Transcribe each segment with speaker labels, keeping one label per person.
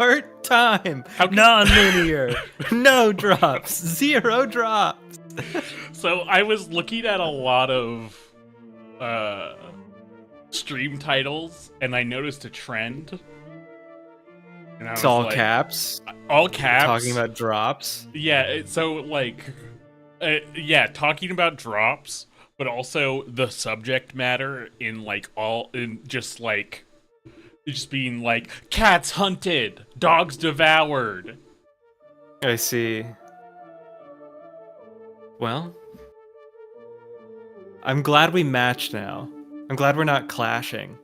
Speaker 1: short time.
Speaker 2: How
Speaker 1: Non-linear. No drops. 0 drops.
Speaker 2: So I was looking at a lot of stream titles, and I noticed a trend. And I
Speaker 1: It's
Speaker 2: was
Speaker 1: all
Speaker 2: like,
Speaker 1: caps.
Speaker 2: all caps.
Speaker 1: Talking about drops.
Speaker 2: Yeah, so like, talking about drops, but also the subject matter in just being like cats hunted, dogs devoured.
Speaker 1: I see. Well, I'm glad we matched now. I'm glad we're not clashing.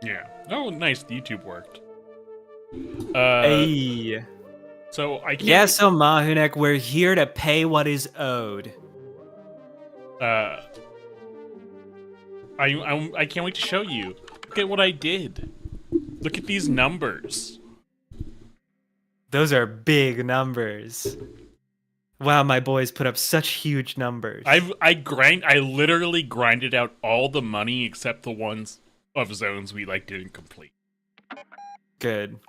Speaker 2: Yeah. Oh, nice. YouTube worked.
Speaker 1: Hey.
Speaker 2: So I can't.
Speaker 1: Yeah, so Mahunek, we're here to pay what is owed.
Speaker 2: I can't wait to show you. Look at what I did. Look at these numbers.
Speaker 1: Those are big numbers. Wow, my boys put up such huge numbers.
Speaker 2: I literally grinded out all the money except the ones of zones we didn't complete.
Speaker 1: Good.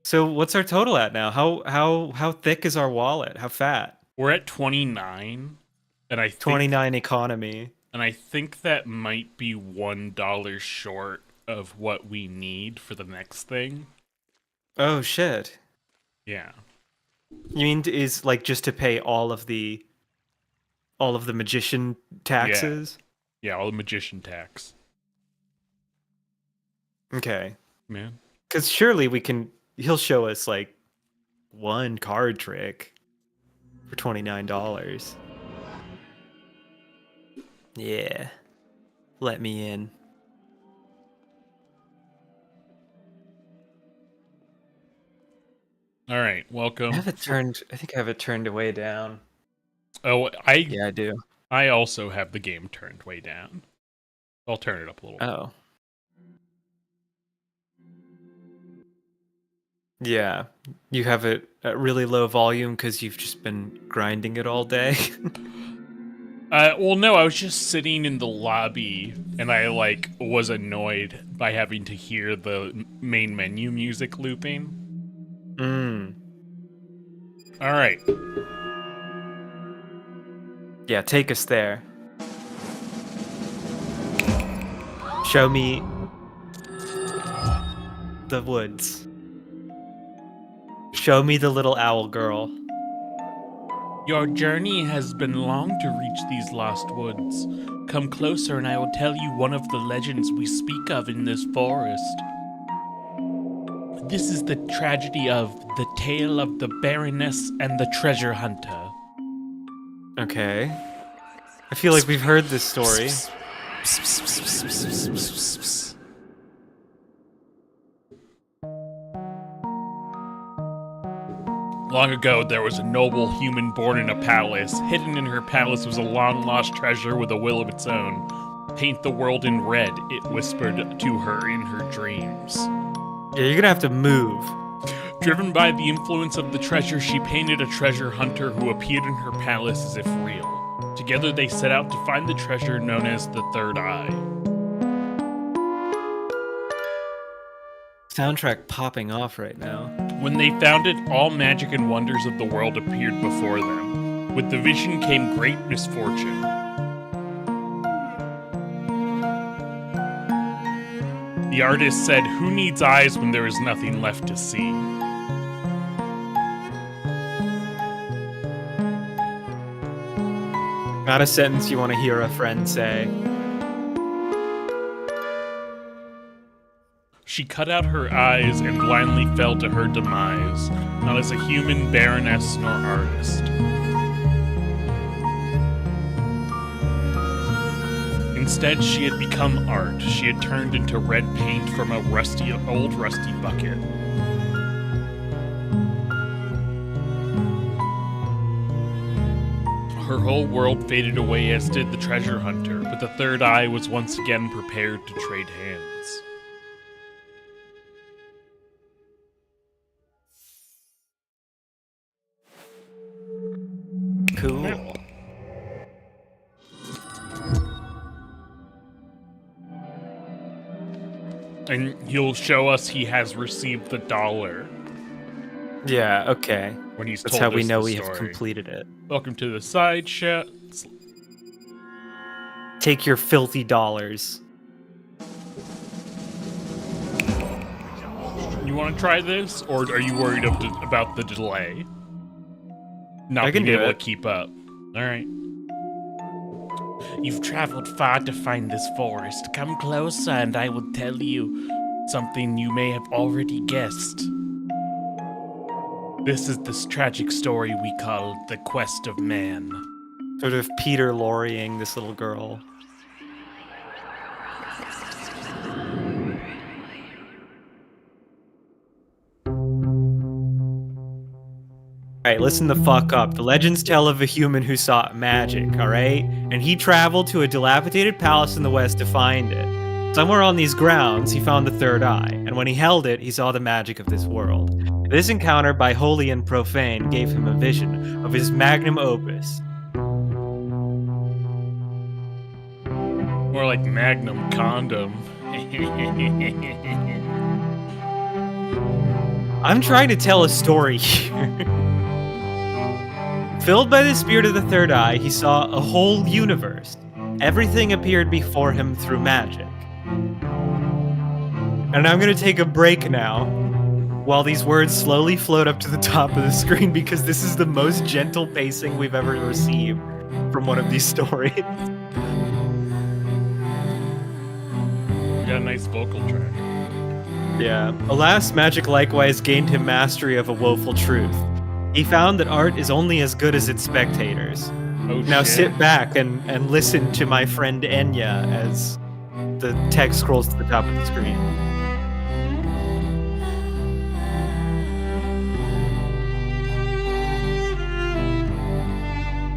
Speaker 1: So what's our total at now? How thick is our wallet? How fat?
Speaker 2: We're at 29, and I think
Speaker 1: 29 economy.
Speaker 2: And I think that might be $1 short of what we need for the next thing.
Speaker 1: Oh shit.
Speaker 2: Yeah.
Speaker 1: You mean is just to pay all of the magician taxes?
Speaker 2: Yeah, all the magician tax.
Speaker 1: Okay.
Speaker 2: Man.
Speaker 1: Cuz surely he'll show us one card trick for $29. Yeah. Let me in.
Speaker 2: All right, welcome.
Speaker 1: I think I have it turned way down.
Speaker 2: Oh,
Speaker 1: Yeah, I do.
Speaker 2: I also have the game turned way down. I'll turn it up a little.
Speaker 1: Oh. Yeah. You have it at really low volume because you've just been grinding it all day.
Speaker 2: Well, no, I was just sitting in the lobby, and I was annoyed by having to hear the main menu music looping. All right.
Speaker 1: Yeah, take us there. Show me the woods. Show me the little owl girl.
Speaker 2: Your journey has been long to reach these lost woods. Come closer and I will tell you one of the legends we speak of in this forest. This is the tragedy of the tale of the Baroness and the treasure hunter.
Speaker 1: Okay. I feel like we've heard this story.
Speaker 2: Long ago, there was a noble human born in a palace. Hidden in her palace was a long-lost treasure with a will of its own. Paint the world in red, it whispered to her in her dreams.
Speaker 1: Yeah, you're gonna have to move.
Speaker 2: Driven by the influence of the treasure, she painted a treasure hunter who appeared in her palace as if real. Together they set out to find the treasure known as the Third Eye.
Speaker 1: Soundtrack popping off right now.
Speaker 2: When they found it, all magic and wonders of the world appeared before them. With the vision came great misfortune. The artist said, "Who needs eyes when there is nothing left to see?"
Speaker 1: Not a sentence you want to hear a friend say.
Speaker 2: She cut out her eyes and blindly fell to her demise, not as a human baroness nor artist. Instead, she had become art. She had turned into red paint from a old rusty bucket. Her whole world faded away, as did the treasure hunter, but the Third Eye was once again prepared to trade hands.
Speaker 1: Cool.
Speaker 2: And he'll show us he has received the dollar
Speaker 1: Yeah, okay.
Speaker 2: when he's
Speaker 1: That's
Speaker 2: told
Speaker 1: how
Speaker 2: us
Speaker 1: we know
Speaker 2: the
Speaker 1: we have
Speaker 2: story.
Speaker 1: completed it.
Speaker 2: Welcome to the side show.
Speaker 1: Take your filthy dollars.
Speaker 2: You want to try this, or are you worried about the delay? Not
Speaker 1: I can
Speaker 2: being
Speaker 1: do
Speaker 2: able
Speaker 1: it.
Speaker 2: to keep up. All right. You've traveled far to find this forest. Come closer, and I will tell you something you may have already guessed. This is this tragic story we call The Quest of Man.
Speaker 1: Sort of Peter Lorrying this little girl. Alright, listen the fuck up. The legends tell of a human who sought magic, alright? And he traveled to a dilapidated palace in the west to find it. Somewhere on these grounds, he found the third eye, and when he held it, he saw the magic of this world. This encounter by holy and profane gave him a vision of his magnum opus.
Speaker 2: More like Magnum Condom.
Speaker 1: I'm trying to tell a story here. Filled by the spirit of the third eye, he saw a whole universe. Everything appeared before him through magic. And I'm going to take a break now while these words slowly float up to the top of the screen because this is the most gentle pacing we've ever received from one of these stories.
Speaker 2: You got a nice vocal track.
Speaker 1: Yeah. Alas, magic likewise gained him mastery of a woeful truth. He found that art is only as good as its spectators.
Speaker 2: Oh,
Speaker 1: Now
Speaker 2: shit.
Speaker 1: sit back and listen to my friend Enya as the text scrolls to the top of the screen.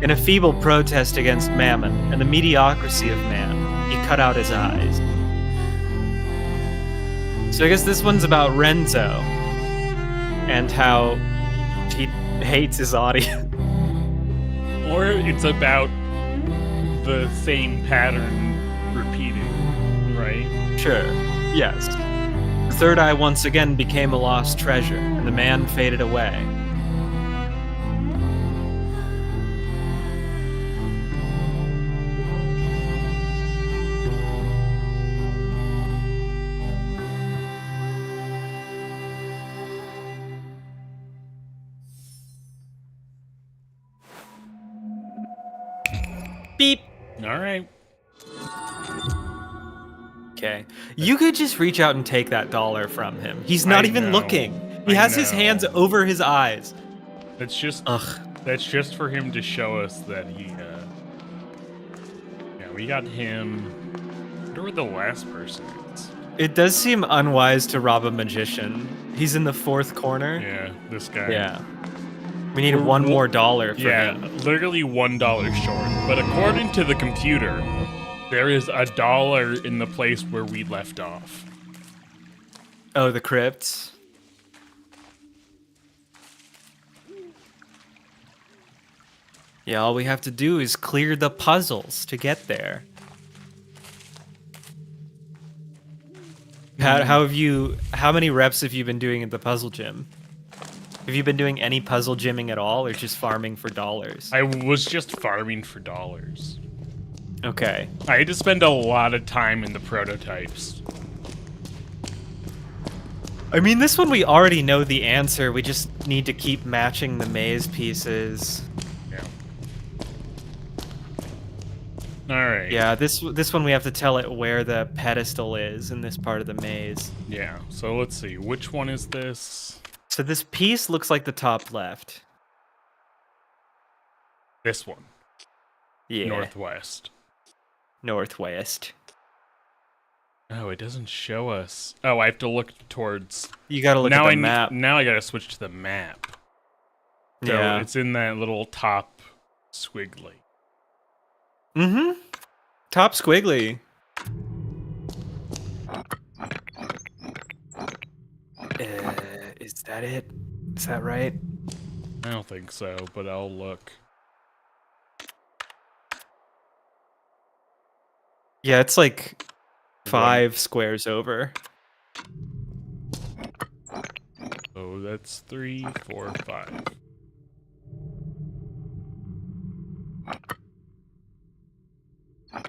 Speaker 1: In a feeble protest against mammon and the mediocrity of man, he cut out his eyes. So I guess this one's about Renzo and how he hates his audience.
Speaker 2: Or it's about the same pattern repeating, right?
Speaker 1: Sure, yes. The third eye once again became a lost treasure, and the man faded away. Beep.
Speaker 2: All right.
Speaker 1: Okay. You could just reach out and take that dollar from him. He's not
Speaker 2: I
Speaker 1: even
Speaker 2: know.
Speaker 1: looking. He
Speaker 2: I
Speaker 1: has his
Speaker 2: know.
Speaker 1: hands over his eyes.
Speaker 2: That's just
Speaker 1: Ugh.
Speaker 2: That's just for him to show us that he. Yeah, we got him. I wonder where the last person is.
Speaker 1: It does seem unwise to rob a magician. He's in the fourth corner.
Speaker 2: Yeah, this guy.
Speaker 1: Yeah. We need one more dollar for
Speaker 2: Yeah,
Speaker 1: him.
Speaker 2: literally $1 short. But according to the computer, there is $1 in the place where we left off.
Speaker 1: Oh, the crypts. Yeah, all we have to do is clear the puzzles to get there. How many reps have you been doing at the puzzle gym? Have you been doing any puzzle gymming at all, or just farming for dollars?
Speaker 2: I was just farming for dollars.
Speaker 1: Okay.
Speaker 2: I had to spend a lot of time in the prototypes.
Speaker 1: I mean, this one we already know the answer. We just need to keep matching the maze pieces.
Speaker 2: Yeah. Alright.
Speaker 1: Yeah, this one we have to tell it where the pedestal is in this part of the maze.
Speaker 2: Yeah, so let's see. Which one is this?
Speaker 1: So this piece looks like the top left.
Speaker 2: This one.
Speaker 1: Yeah.
Speaker 2: Northwest.
Speaker 1: Northwest.
Speaker 2: Oh, it doesn't show us. Oh, I have to look towards.
Speaker 1: You gotta look
Speaker 2: now
Speaker 1: at the map.
Speaker 2: Now I gotta switch to the map. So
Speaker 1: Yeah.
Speaker 2: it's in that little top squiggly.
Speaker 1: Mm-hmm. Top squiggly. Is that it? Is that right?
Speaker 2: I don't think so, but I'll look.
Speaker 1: Yeah, it's like 5 squares over.
Speaker 2: So that's 3, 4, 5.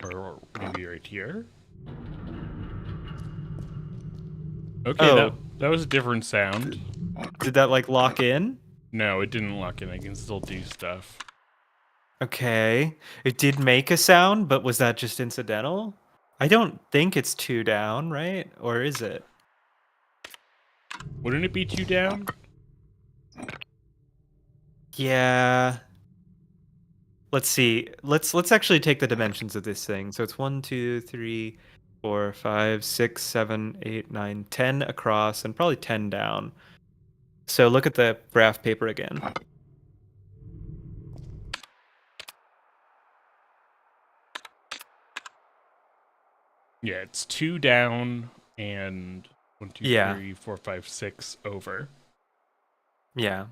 Speaker 2: Or maybe right here. Okay,
Speaker 1: Oh.
Speaker 2: that was a different sound.
Speaker 1: Did that like lock in?
Speaker 2: No, it didn't lock in. I can still do stuff.
Speaker 1: Okay. It did make a sound, but was that just incidental? I don't think it's 2 down, right? Or is it?
Speaker 2: Wouldn't it be 2 down?
Speaker 1: Yeah. Let's see. Let's actually take the dimensions of this thing. So it's 1, 2, 3, 4, 5, 6, 7, 8, 9, 10 across, and probably 10 down. So look at the graph paper again.
Speaker 2: Yeah, it's 2 down and 1, 2,
Speaker 1: Yeah.
Speaker 2: 3, 4, 5, 6 over.
Speaker 1: Yeah.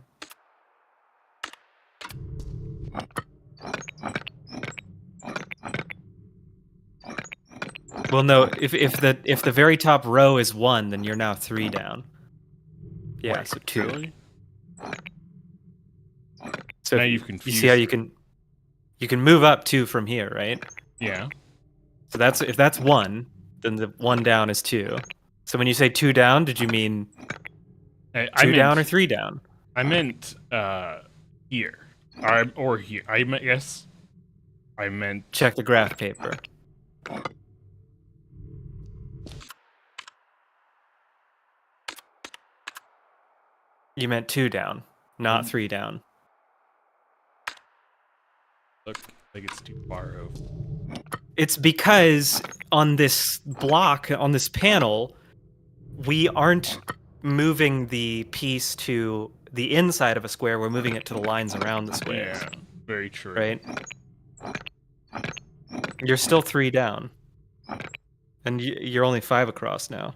Speaker 1: Well, no. If the very top row is 1, then you're now 3 down. Yeah.
Speaker 2: Wait,
Speaker 1: So 2.
Speaker 2: Really?
Speaker 1: So
Speaker 2: Now you've
Speaker 1: you
Speaker 2: confused
Speaker 1: see how
Speaker 2: me.
Speaker 1: you can move up 2 from here, right?
Speaker 2: Yeah.
Speaker 1: So if that's 1, then the 1 down is 2. So when you say 2 down, did you mean
Speaker 2: I
Speaker 1: 2
Speaker 2: meant,
Speaker 1: down or 3 down?
Speaker 2: I meant here. Or here. Yes. I meant
Speaker 1: Check the graph paper. You meant 2 down, not 3 down.
Speaker 2: look like it's too far over.
Speaker 1: It's because on this block, on this panel, we aren't moving the piece to the inside of a square, we're moving it to the lines around the squares.
Speaker 2: Yeah, very true.
Speaker 1: Right? You're still 3 down. And you're only 5 across now.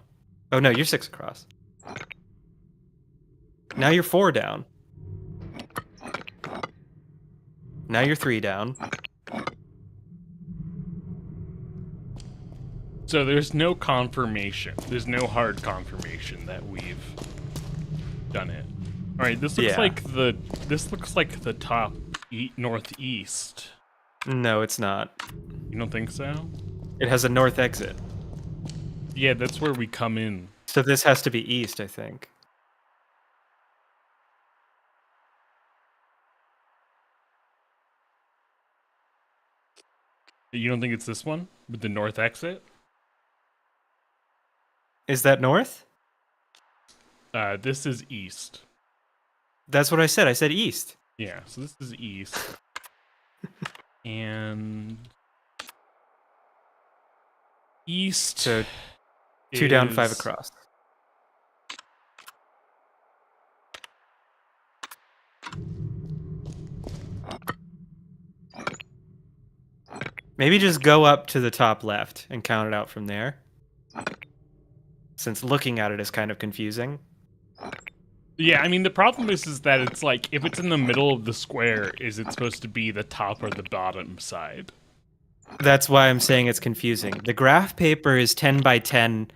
Speaker 1: Oh no, you're 6 across. Now you're 4 down. Now you're 3 down.
Speaker 2: So there's no confirmation. There's no hard confirmation that we've done it. All right, this looks like the top northeast.
Speaker 1: No, it's not.
Speaker 2: You don't think so?
Speaker 1: It has a north exit.
Speaker 2: Yeah, that's where we come in.
Speaker 1: So this has to be east, I think.
Speaker 2: You don't think it's this one with the north exit?
Speaker 1: Is that north?
Speaker 2: This is east.
Speaker 1: That's what I said. I said east.
Speaker 2: Yeah, so this is east. And east.
Speaker 1: So 2 down, 5 across. Maybe just go up to the top left and count it out from there. Since looking at it is kind of confusing.
Speaker 2: Yeah, I mean, the problem is that it's like, if it's in the middle of the square, is it supposed to be the top or the bottom side?
Speaker 1: That's why I'm saying it's confusing. The graph paper is 10 by 10,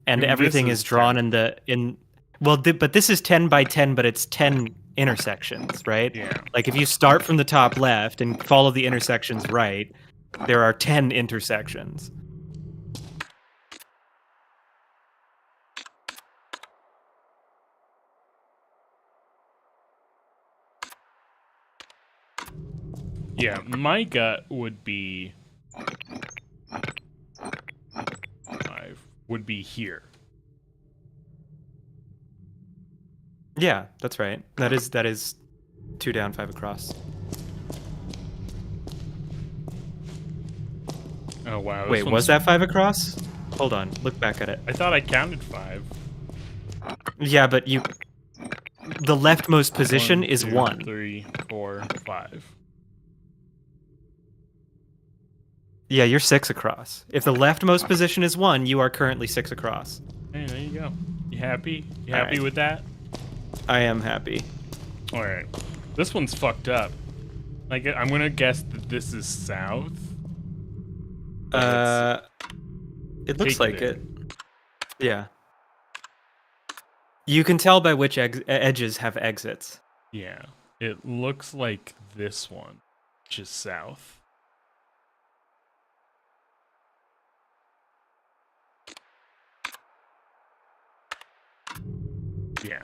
Speaker 1: and everything is drawn 10. But this is 10 by 10, but it's 10 intersections, right?
Speaker 2: Yeah.
Speaker 1: Like if you start from the top left and follow the intersections right, there are 10 intersections.
Speaker 2: Yeah, my gut would be here.
Speaker 1: Yeah, that's right. That is 2 down, 5 across.
Speaker 2: Oh wow.
Speaker 1: Wait, was that 5 across? Hold on, look back at it.
Speaker 2: I thought I counted 5.
Speaker 1: Yeah, but the leftmost position is 1.
Speaker 2: 3, 4, 5.
Speaker 1: Yeah, you're 6 across. If the leftmost position is 1, you are currently 6 across.
Speaker 2: Hey, there you go. You happy? You happy with that?
Speaker 1: I am happy.
Speaker 2: Alright. This one's fucked up. Like, I'm gonna guess that this is south.
Speaker 1: It looks like it. Yeah. You can tell by which edges have exits.
Speaker 2: Yeah. It looks like this one, which is south. Yeah.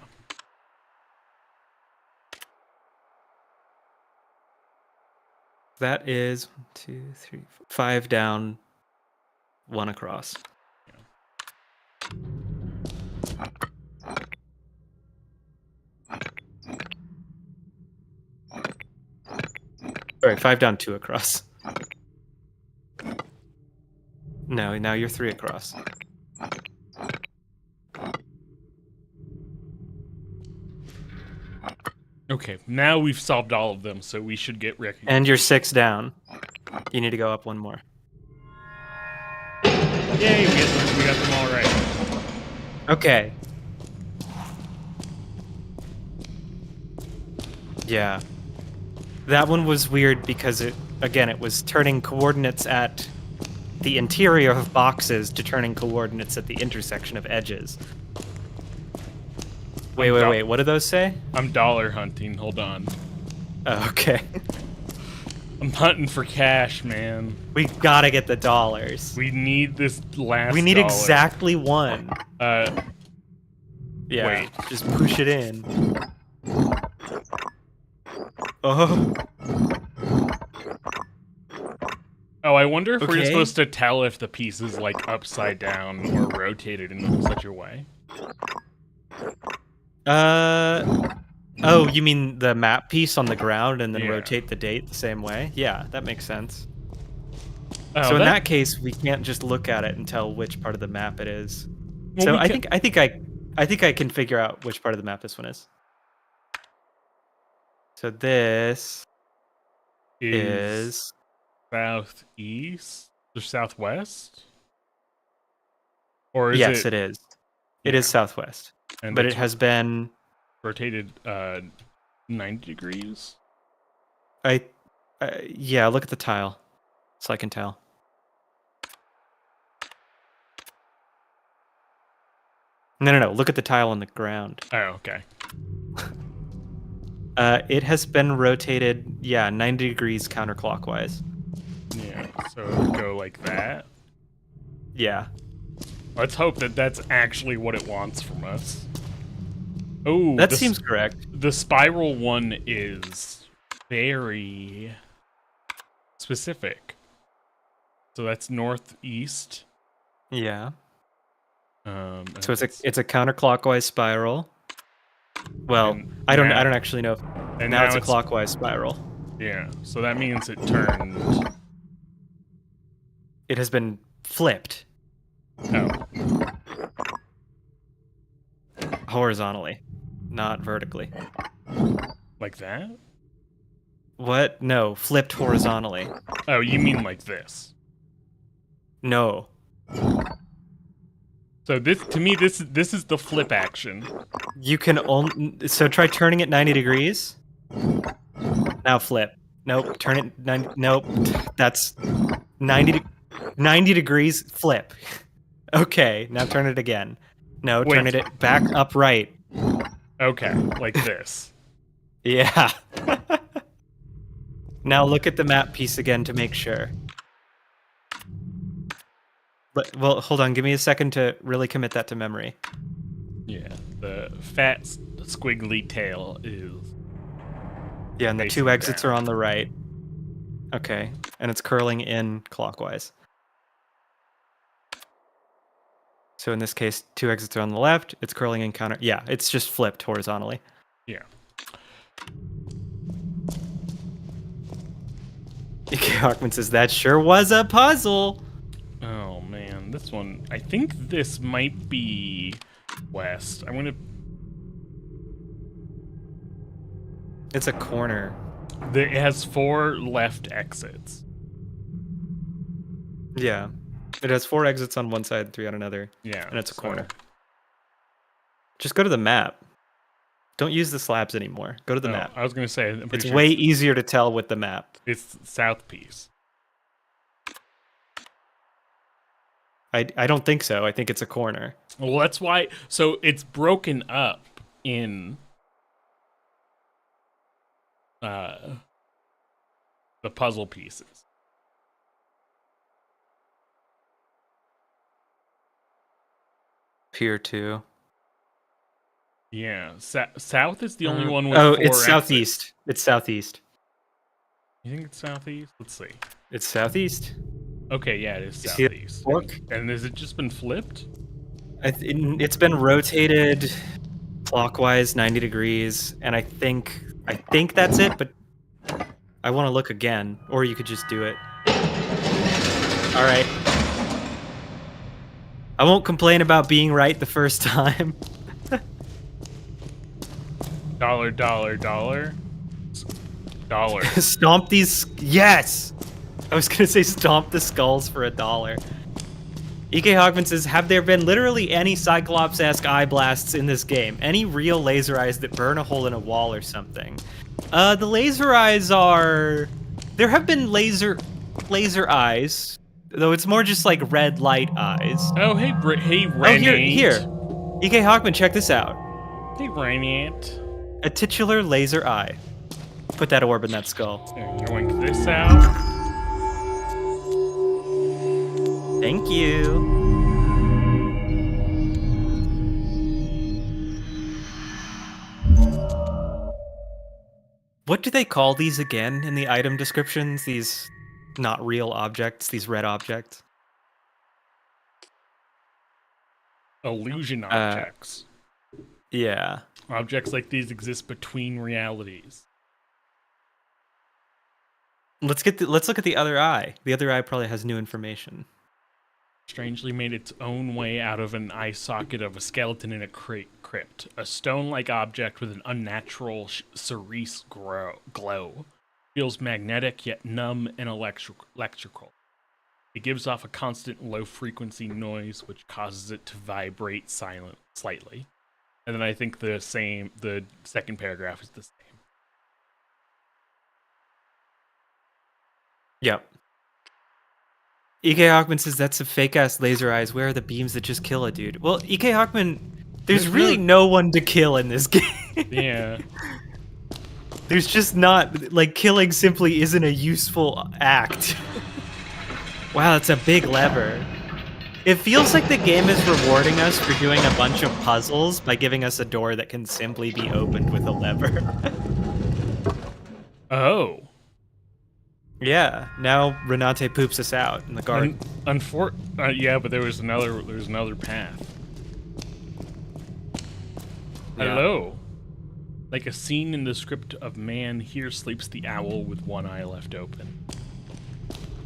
Speaker 1: That is 1, 2, 3, 4, 5 down, 1 across. Sorry, 5 down, 2 across. No, now you're 3 across.
Speaker 2: Okay, now we've solved all of them, so we should get recognition.
Speaker 1: And you're 6 down. You need to go up 1 more.
Speaker 2: Yay, we got them all right.
Speaker 1: Okay. Yeah. That one was weird because it was turning coordinates at the interior of boxes to turning coordinates at the intersection of edges. Wait. What do those say?
Speaker 2: I'm dollar hunting. Hold on.
Speaker 1: Oh, okay.
Speaker 2: I'm hunting for cash, man.
Speaker 1: We gotta get the dollars.
Speaker 2: We need this last
Speaker 1: We need
Speaker 2: dollar.
Speaker 1: exactly 1.
Speaker 2: Yeah,
Speaker 1: wait. Just push it in. Oh.
Speaker 2: Oh, I wonder if we're
Speaker 1: Okay.
Speaker 2: supposed to tell if the piece is, like, upside down or rotated in such a way.
Speaker 1: Oh, you mean the map piece on the ground and then
Speaker 2: Yeah.
Speaker 1: rotate the date the same way? Yeah, that makes sense.
Speaker 2: Oh,
Speaker 1: So in that case, we can't just look at it and tell which part of the map it is.
Speaker 2: Well,
Speaker 1: So
Speaker 2: we
Speaker 1: I
Speaker 2: can-
Speaker 1: think I can figure out which part of the map this one is. So this is
Speaker 2: southeast or southwest? Or is
Speaker 1: yes, it is. It is southwest,
Speaker 2: and
Speaker 1: but
Speaker 2: it's
Speaker 1: it has been
Speaker 2: rotated 90 degrees?
Speaker 1: yeah, look at the tile so I can tell. No, look at the tile on the ground.
Speaker 2: Oh, okay.
Speaker 1: It has been rotated 90 degrees counterclockwise.
Speaker 2: Yeah, so it'll go like that.
Speaker 1: Yeah.
Speaker 2: Let's hope that that's actually what it wants from us. Oh,
Speaker 1: That seems correct.
Speaker 2: The spiral one is very specific. So that's northeast.
Speaker 1: Yeah. So
Speaker 2: and
Speaker 1: it's a counterclockwise spiral. Well,
Speaker 2: And
Speaker 1: I don't
Speaker 2: now-
Speaker 1: actually know.
Speaker 2: and
Speaker 1: Now it's a clockwise spiral.
Speaker 2: Yeah, so that means it turned.
Speaker 1: It has been flipped
Speaker 2: Oh,
Speaker 1: horizontally, not vertically.
Speaker 2: like that?
Speaker 1: What? No, flipped horizontally.
Speaker 2: Oh, you mean like this?
Speaker 1: No.
Speaker 2: So this, to me, this is the flip action.
Speaker 1: You can only try turning it 90 degrees. Now flip. Nope, turn it 90. Nope. That's 90 degrees flip. Okay, now turn it again. No, turn
Speaker 2: Wait.
Speaker 1: it back upright.
Speaker 2: Okay, like this.
Speaker 1: Yeah. Now look at the map piece again to make sure. But, well, hold on. Give me a second to really commit that to memory.
Speaker 2: Yeah, the fat squiggly tail is.
Speaker 1: Yeah, and the
Speaker 2: Facing
Speaker 1: 2 exits
Speaker 2: down.
Speaker 1: are on the right. Okay, and it's curling in clockwise. So in this case, 2 exits are on the left. It's curling in counter. Yeah, it's just flipped horizontally.
Speaker 2: Yeah.
Speaker 1: Ike Hawkman says, that sure was a puzzle.
Speaker 2: Oh man, this one. I think this might be west. I'm gonna.
Speaker 1: It's a corner.
Speaker 2: It has 4 left exits.
Speaker 1: Yeah. It has 4 exits on one side, 3 on another.
Speaker 2: Yeah,
Speaker 1: And it's a
Speaker 2: so-
Speaker 1: corner. Just go to the map. Don't use the slabs anymore. Go to the
Speaker 2: No,
Speaker 1: map.
Speaker 2: I was gonna say. I'm pretty
Speaker 1: It's
Speaker 2: sure
Speaker 1: way easier to tell with the map.
Speaker 2: It's south piece.
Speaker 1: I don't think so. I think it's a corner.
Speaker 2: Well, that's why. So it's broken up in the puzzle pieces.
Speaker 1: Here too.
Speaker 2: Yeah, south is the only one with
Speaker 1: Oh,
Speaker 2: 4
Speaker 1: it's
Speaker 2: exits.
Speaker 1: southeast. It's southeast.
Speaker 2: You think it's southeast? Let's see.
Speaker 1: It's southeast.
Speaker 2: Okay, yeah, it is
Speaker 1: You see that
Speaker 2: southeast.
Speaker 1: fork?
Speaker 2: And has it just been flipped?
Speaker 1: It's been rotated clockwise 90 degrees, and I think that's it, but I want to look again, or you could just do it. All right. I won't complain about being right the first time.
Speaker 2: Dollar, dollar, dollar. Dollar.
Speaker 1: Stomp these. Yes! I was gonna say stomp the skulls for $1. E.K. Hogman says, have there been literally any Cyclops-esque eye blasts in this game? Any real laser eyes that burn a hole in a wall or something? The laser eyes are... There have been laser eyes, though it's more just like red light eyes.
Speaker 2: Oh, hey, hey, Renate.
Speaker 1: Oh, here. E.K. Hogman, check this out.
Speaker 2: Hey, Renate.
Speaker 1: A titular laser eye. Put that orb in that skull.
Speaker 2: Yoink this out.
Speaker 1: Thank you. What do they call these again in the item descriptions? These not real objects, these red objects?
Speaker 2: Illusion objects.
Speaker 1: Yeah.
Speaker 2: Objects like these exist between realities.
Speaker 1: Let's look at the other eye. The other eye probably has new information.
Speaker 2: Strangely made its own way out of an eye socket of a skeleton in a crypt. A stone-like object with an unnatural cerise glow. Feels magnetic yet numb and electrical. It gives off a constant low-frequency noise which causes it to vibrate slightly. And then I think the second paragraph is the same.
Speaker 1: Yep. E.K. Hawkman says that's a fake-ass laser eyes. Where are the beams that just kill a dude? Well, E.K. Hawkman, there's really no one to kill in this game.
Speaker 2: Yeah.
Speaker 1: There's just not, like, killing simply isn't a useful act. Wow, that's a big lever. It feels like the game is rewarding us for doing a bunch of puzzles by giving us a door that can simply be opened with a lever.
Speaker 2: Oh.
Speaker 1: Yeah, now Renate poops us out in the garden.
Speaker 2: Yeah, but there was another path.
Speaker 1: Yeah.
Speaker 2: Hello. Like a scene in the script of Man, here sleeps the owl with one eye left open.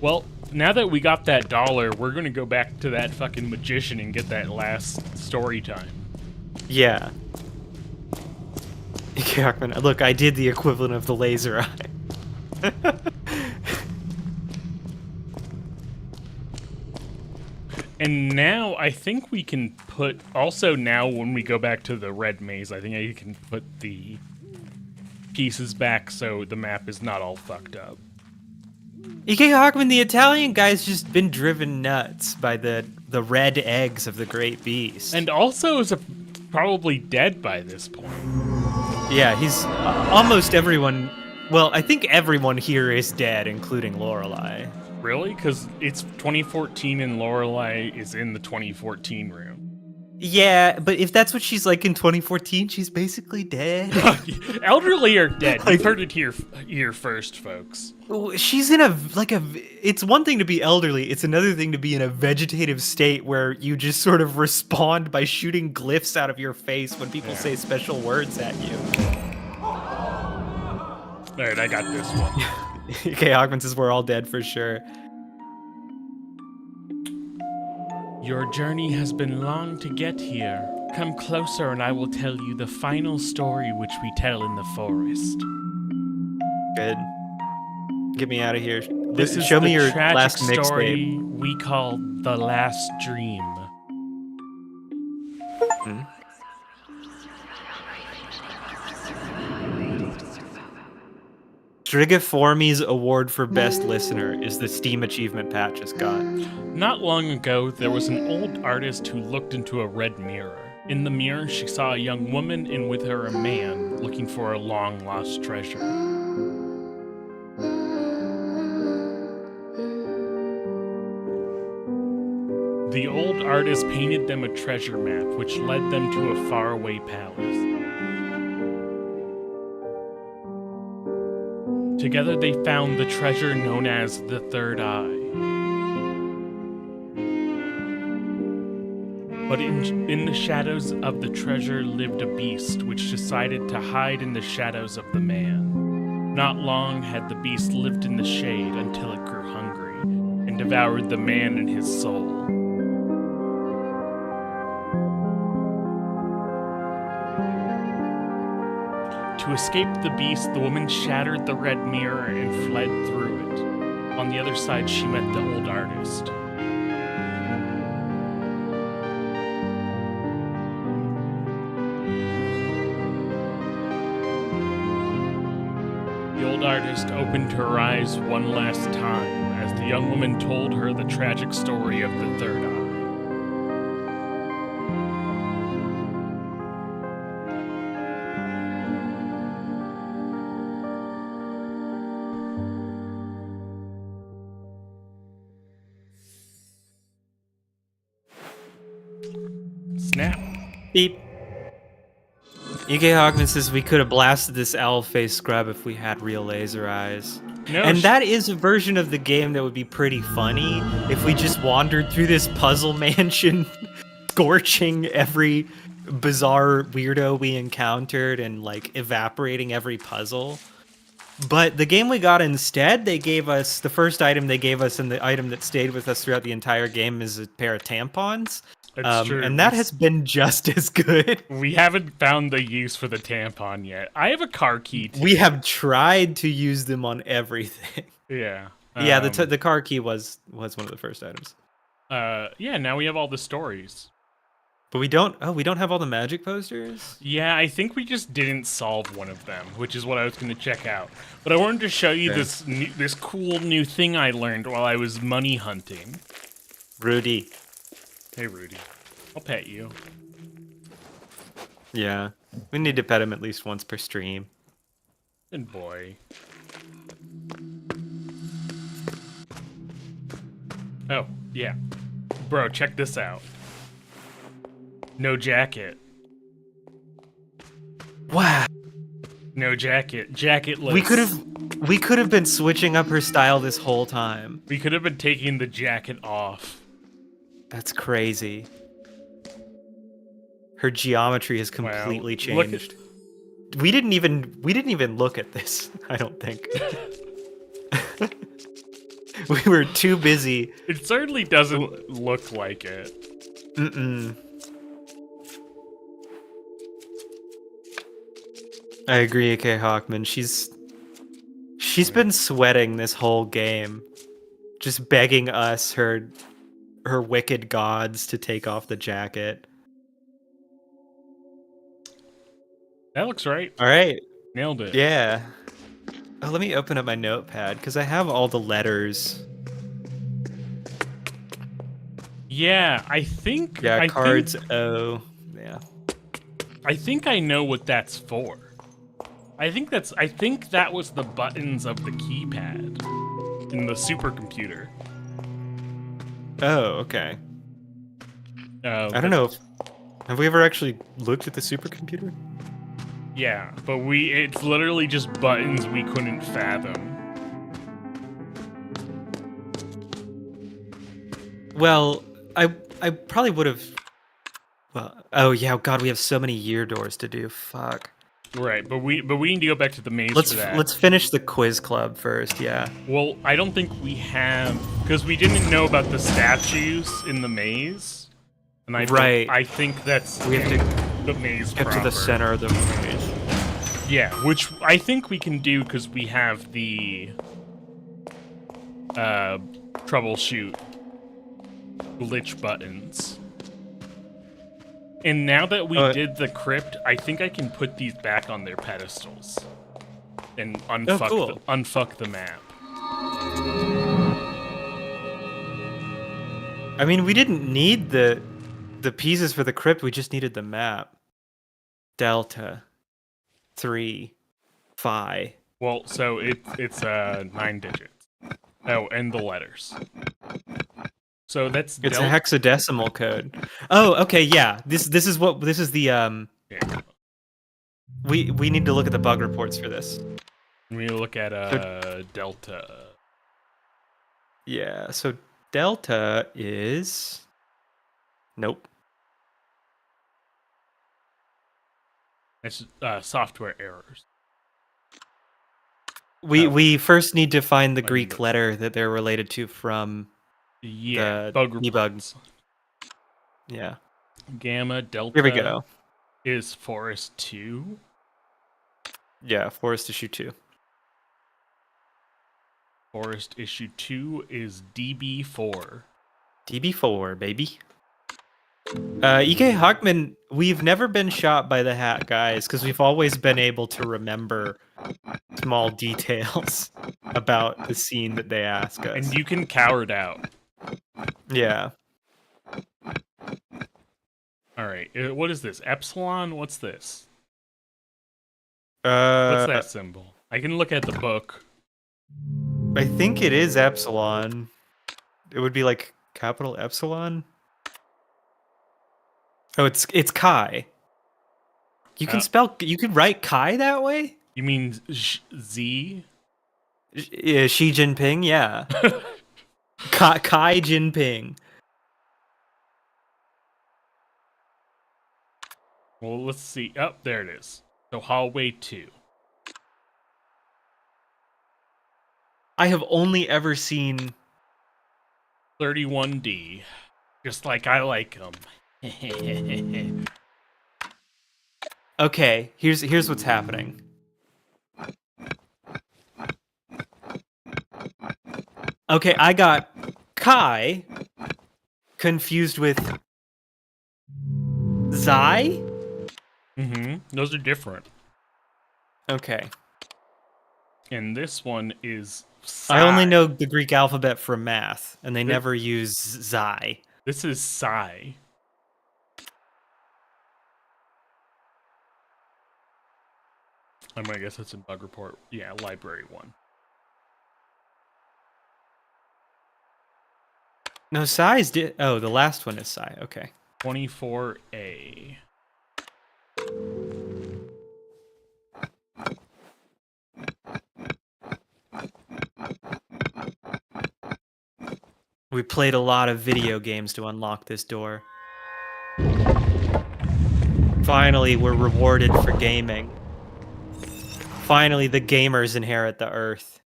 Speaker 2: Well, now that we got that $1, we're gonna go back to that fucking magician and get that last story time.
Speaker 1: Yeah. E.K. Hawkman, look, I did the equivalent of the laser eye.
Speaker 2: And now I think we can put, also now when we go back to the red maze, I think I can put the pieces back so the map is not all fucked up.
Speaker 1: E.K. Hawkman, the Italian guy's just been driven nuts by the red eggs of the Great Beast.
Speaker 2: And also is probably dead by this point.
Speaker 1: Yeah, he's almost everyone. Well, I think everyone here is dead, including Lorelai.
Speaker 2: Really? Because it's 2014 and Lorelai is in the 2014 room.
Speaker 1: Yeah, but if that's what she's like in 2014, she's basically dead.
Speaker 2: Elderly are dead. You've heard it here first, folks.
Speaker 1: She's in it's one thing to be elderly, it's another thing to be in a vegetative state where you just sort of respond by shooting glyphs out of your face when people say special words at you.
Speaker 2: Alright, I got this one.
Speaker 1: Okay, Hawkman says we're all dead for sure.
Speaker 2: Your journey has been long to get here. Come closer and I will tell you the final story which we tell in the forest.
Speaker 1: Good. Get me out of here.
Speaker 2: This is
Speaker 1: Show me
Speaker 2: the
Speaker 1: your
Speaker 2: tragic
Speaker 1: last
Speaker 2: story
Speaker 1: mixtape.
Speaker 2: we call The Last Dream.
Speaker 1: Hmm? Strigiformi's award for best listener is the Steam achievement Pat just got.
Speaker 2: Not long ago, there was an old artist who looked into a red mirror. In the mirror, she saw a young woman and with her a man looking for a long-lost treasure. The old artist painted them a treasure map, which led them to a faraway palace. Together they found the treasure known as the Third Eye. But in the shadows of the treasure lived a beast which decided to hide in the shadows of the man. Not long had the beast lived in the shade until it grew hungry and devoured the man and his soul. To escape the beast, the woman shattered the red mirror and fled through it. On the other side, she met the old artist. The old artist opened her eyes one last time as the young woman told her the tragic story of the Third Eye. Snap.
Speaker 1: Beep. EK Hogman says we could have blasted this owl-faced scrub if we had real laser eyes.
Speaker 2: No,
Speaker 1: And that is a version of the game that would be pretty funny if we just wandered through this puzzle mansion, scorching every bizarre weirdo we encountered and like evaporating every puzzle. But the game we got instead, they gave us the first item they gave us, and the item that stayed with us throughout the entire game is a pair of tampons.
Speaker 2: That's true.
Speaker 1: And that has been just as good.
Speaker 2: We haven't found the use for the tampon yet. I have a car key too.
Speaker 1: We have tried to use them on everything.
Speaker 2: Yeah.
Speaker 1: Yeah, the car key was one of the first items.
Speaker 2: Yeah, now we have all the stories.
Speaker 1: But we don't have all the magic posters?
Speaker 2: Yeah, I think we just didn't solve one of them, which is what I was going to check out. But I wanted to show you this cool new thing I learned while I was money hunting.
Speaker 1: Rudy.
Speaker 2: Hey, Rudy. I'll pet you.
Speaker 1: Yeah. We need to pet him at least once per stream.
Speaker 2: Good boy. Oh, yeah. Bro, check this out. No jacket.
Speaker 1: Wow.
Speaker 2: No jacket. Jacketless.
Speaker 1: We could have been switching up her style this whole time.
Speaker 2: We could have been taking the jacket off.
Speaker 1: That's crazy. Her geometry has completely changed. We didn't even look at this, I don't think. We were too busy.
Speaker 2: It certainly doesn't look like it.
Speaker 1: Mm-mm. I agree, AK Hawkman. She's been sweating this whole game, just begging us, her wicked gods, to take off the jacket.
Speaker 2: That looks right.
Speaker 1: All right.
Speaker 2: Nailed it.
Speaker 1: Yeah. Oh, let me open up my notepad because I have all the letters.
Speaker 2: Yeah, I think.
Speaker 1: Yeah,
Speaker 2: I
Speaker 1: cards.
Speaker 2: Think,
Speaker 1: oh, yeah.
Speaker 2: I think I know what that's for. I think that was the buttons of the keypad in the supercomputer.
Speaker 1: Oh, okay. I don't know. Have we ever actually looked at the supercomputer?
Speaker 2: Yeah, but it's literally just buttons we couldn't fathom.
Speaker 1: Well, I probably would have. Well, oh yeah, God, we have so many year doors to do. Fuck.
Speaker 2: Right, but we need to go back to the maze for that.
Speaker 1: Let's finish the quiz club first. Yeah.
Speaker 2: Well, I don't think we have, because we didn't know about the statues in the maze, and I think that's
Speaker 1: we have to
Speaker 2: the maze
Speaker 1: get
Speaker 2: proper.
Speaker 1: to the center of the maze.
Speaker 2: Yeah, which I think we can do because we have the troubleshoot glitch buttons. And now that we did the crypt, I think I can put these back on their pedestals. and
Speaker 1: cool.
Speaker 2: unfuck the map.
Speaker 1: I mean, we didn't need the pieces for the crypt. We just needed the map. Delta 3 Phi.
Speaker 2: Well, so it's 9 digits. Oh, and the letters. So that's
Speaker 1: It's a hexadecimal code. Oh, okay, yeah. This is the
Speaker 2: Yeah.
Speaker 1: we need to look at the bug reports for this.
Speaker 2: We look at delta.
Speaker 1: Yeah, so delta is nope.
Speaker 2: It's software errors.
Speaker 1: We first need to find the Greek letter that they're related to from the
Speaker 2: bug
Speaker 1: debug.
Speaker 2: reports.
Speaker 1: Yeah.
Speaker 2: Gamma delta.
Speaker 1: Here we go.
Speaker 2: Is forest 2.
Speaker 1: Yeah, forest issue 2.
Speaker 2: Forest issue 2 is DB4.
Speaker 1: DB4, baby. EK Hockman, we've never been shot by the hat guys because we've always been able to remember small details about the scene that they ask us.
Speaker 2: And you can coward out.
Speaker 1: Yeah.
Speaker 2: Alright, what is this? Epsilon? What's this?
Speaker 1: What's
Speaker 2: What's that symbol? I can look at the book.
Speaker 1: I think it is epsilon. It would be like capital epsilon. Oh, it's chi. You can you can write chi that way?
Speaker 2: You mean Z?
Speaker 1: Xi Jinping, yeah. Kai Jinping.
Speaker 2: Well, let's see. Oh, there it is. So hallway 2.
Speaker 1: I have only ever seen
Speaker 2: 31D. Just like I like them.
Speaker 1: Okay, here's what's happening. Okay, I got Kai confused with Zai?
Speaker 2: Mm-hmm. Those are different.
Speaker 1: Okay.
Speaker 2: And this one is Psi.
Speaker 1: I only know the Greek alphabet from math, and they never use Zai.
Speaker 2: This is Psi. I mean, I guess that's in bug report. Yeah, library 1.
Speaker 1: No, Psi's oh, the last one is Psi. Okay.
Speaker 2: 24A.
Speaker 1: We played a lot of video games to unlock this door. Finally, we're rewarded for gaming. Finally, the gamers inherit the earth.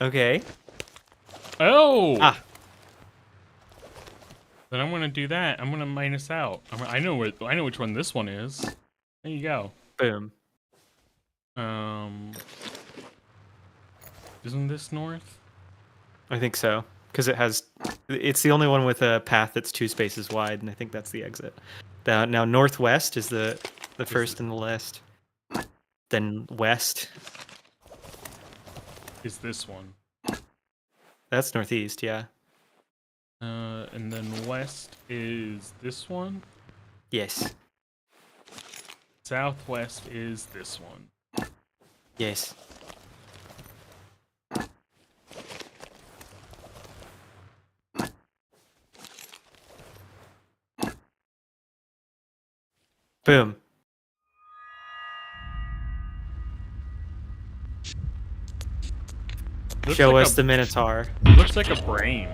Speaker 1: Okay.
Speaker 2: Oh!
Speaker 1: Ah.
Speaker 2: Then I'm gonna do that. I'm gonna minus out. I know which one this one is. There you go.
Speaker 1: Boom.
Speaker 2: Isn't this north?
Speaker 1: I think so. Because it's the only one with a path that's 2 spaces wide, and I think that's the exit. Now northwest is the first in the list. Then west.
Speaker 2: Is this one.
Speaker 1: That's northeast, yeah.
Speaker 2: And then west is this one.
Speaker 1: Yes.
Speaker 2: Southwest is this one.
Speaker 1: Yes. Boom. Show us the Minotaur.
Speaker 2: Looks like a brain.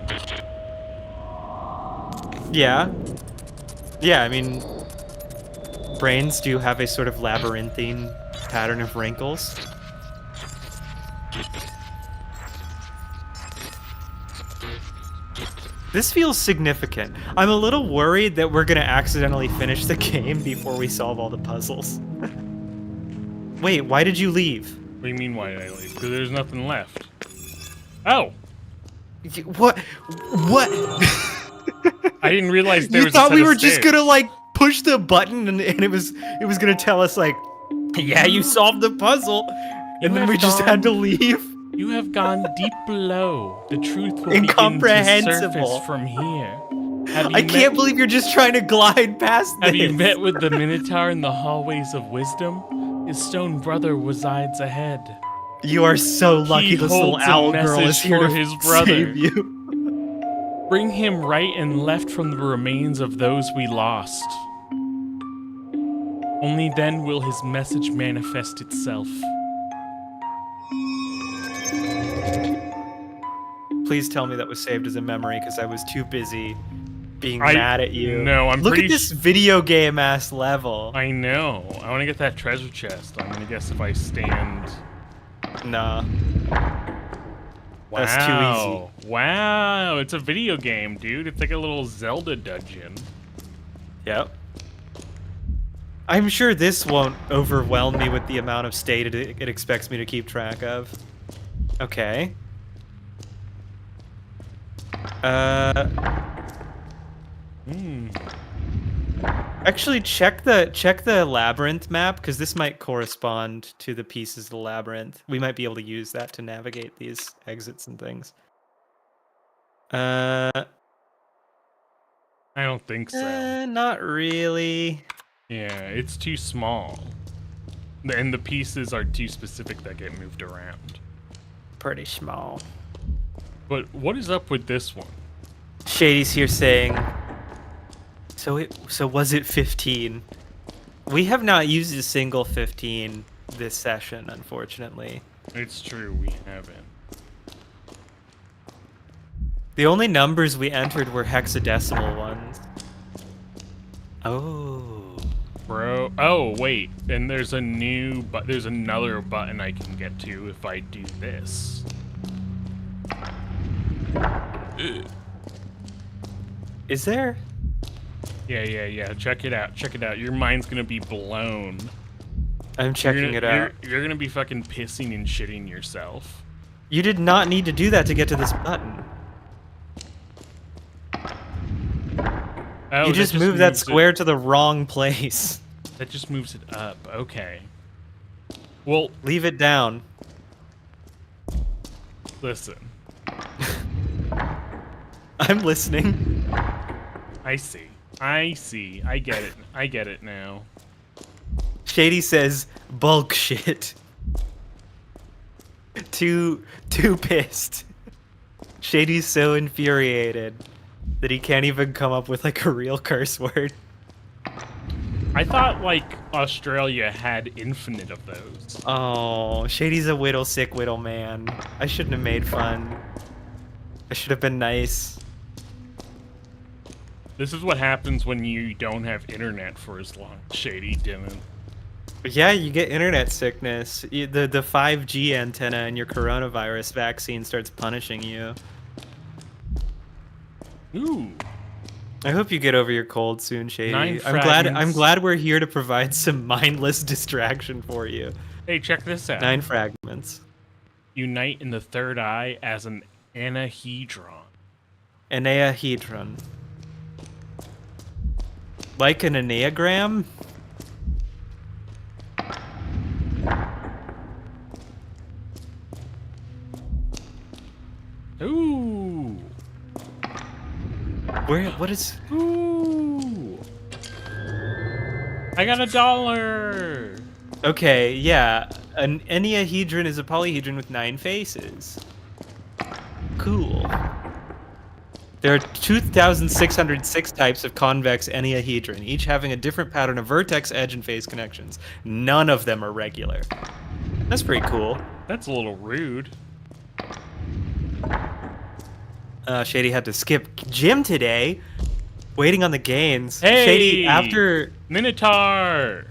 Speaker 1: Yeah. Yeah, I mean, brains do have a sort of labyrinthine pattern of wrinkles. This feels significant. I'm a little worried that we're gonna accidentally finish the game before we solve all the puzzles. Wait, why did you leave?
Speaker 2: What do you mean, why did I leave? Because there's nothing left. Oh!
Speaker 1: What? What?
Speaker 2: I didn't realize there was a
Speaker 1: You thought
Speaker 2: set
Speaker 1: we
Speaker 2: of
Speaker 1: were just
Speaker 2: stairs.
Speaker 1: gonna, like, push the button and it was gonna tell us, like, Yeah, you solved the puzzle, and then we just had to leave.
Speaker 2: You have gone deep below. The truth will begin to surface
Speaker 1: Incomprehensible.
Speaker 2: from here. Have
Speaker 1: I
Speaker 2: you
Speaker 1: can't
Speaker 2: met?
Speaker 1: believe you're just trying to glide past
Speaker 2: Have
Speaker 1: this.
Speaker 2: you met with the Minotaur in the hallways of wisdom? His stone brother resides ahead.
Speaker 1: You are so lucky
Speaker 2: He
Speaker 1: this little
Speaker 2: holds a
Speaker 1: owl girl is
Speaker 2: message
Speaker 1: here
Speaker 2: for
Speaker 1: to
Speaker 2: his brother.
Speaker 1: save you.
Speaker 2: Bring him right and left from the remains of those we lost. Only then will his message manifest itself.
Speaker 1: Please tell me that was saved as a memory because I was too busy being mad at you.
Speaker 2: No, I'm
Speaker 1: Look
Speaker 2: pretty
Speaker 1: at this video game ass level.
Speaker 2: I know. I want to get that treasure chest. I'm gonna guess if I stand.
Speaker 1: Nah.
Speaker 2: Wow.
Speaker 1: That's too easy.
Speaker 2: Wow, it's a video game, dude. It's like a little Zelda dungeon.
Speaker 1: Yep. I'm sure this won't overwhelm me with the amount of state it expects me to keep track of. Okay. Actually, check the labyrinth map because this might correspond to the pieces of the labyrinth. We might be able to use that to navigate these exits and things.
Speaker 2: I don't think so.
Speaker 1: Not really.
Speaker 2: Yeah, it's too small. And the pieces are too specific that get moved around.
Speaker 1: Pretty small.
Speaker 2: But what is up with this one?
Speaker 1: Shady's here saying, so was it 15? We have not used a single 15 this session, unfortunately.
Speaker 2: It's true, we haven't.
Speaker 1: The only numbers we entered were hexadecimal ones. Oh.
Speaker 2: Bro, oh wait, and there's a new there's another button I can get to if I do this.
Speaker 1: Is there?
Speaker 2: Yeah. Check it out. Check it out. Your mind's gonna be blown.
Speaker 1: I'm checking it out.
Speaker 2: You're gonna be fucking pissing and shitting yourself.
Speaker 1: You did not need to do that to get to this button.
Speaker 2: Oh,
Speaker 1: you just moved that square to the wrong place.
Speaker 2: That just moves it up. Okay. Well,
Speaker 1: leave it down.
Speaker 2: Listen.
Speaker 1: I'm listening.
Speaker 2: I see. I get it. I get it now.
Speaker 1: Shady says bulk shit. Too pissed. Shady's so infuriated that he can't even come up with like a real curse word.
Speaker 2: I thought like Australia had infinite of those.
Speaker 1: Oh, Shady's a sick whittle man. I shouldn't have made fun. I should have been nice.
Speaker 2: This is what happens when you don't have internet for as long. Shady didn't.
Speaker 1: Yeah, you get internet sickness. The 5G antenna in your coronavirus vaccine starts punishing you.
Speaker 2: Ooh.
Speaker 1: I hope you get over your cold soon, Shady.
Speaker 2: 9
Speaker 1: I'm glad we're here to provide some mindless distraction for you.
Speaker 2: Hey, check this out.
Speaker 1: 9 fragments.
Speaker 2: Unite in the third eye as an anahedron.
Speaker 1: Anahedron. Like an enneagram?
Speaker 2: Ooh.
Speaker 1: What is...
Speaker 2: Ooh. I got $1.
Speaker 1: Okay, yeah. An enneahedron is a polyhedron with 9 faces. Cool. There are 2,606 types of convex enneahedron, each having a different pattern of vertex, edge, and face connections. None of them are regular. That's pretty cool.
Speaker 2: That's a little rude.
Speaker 1: Shady had to skip gym today, waiting on the gains.
Speaker 2: Hey,
Speaker 1: Shady, after
Speaker 2: Minotaur.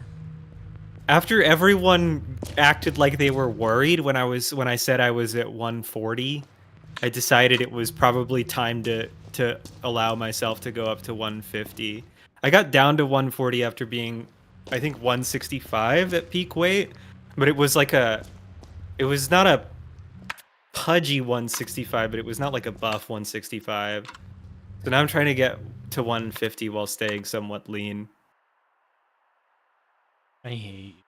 Speaker 1: After everyone acted like they were worried when I said I was at 140, I decided it was probably time to allow myself to go up to 150. I got down to 140 after being, I think, 165 at peak weight, but it was like it was not a pudgy 165, but it was not like a buff 165. So now I'm trying to get to 150 while staying somewhat lean.
Speaker 2: I hate you.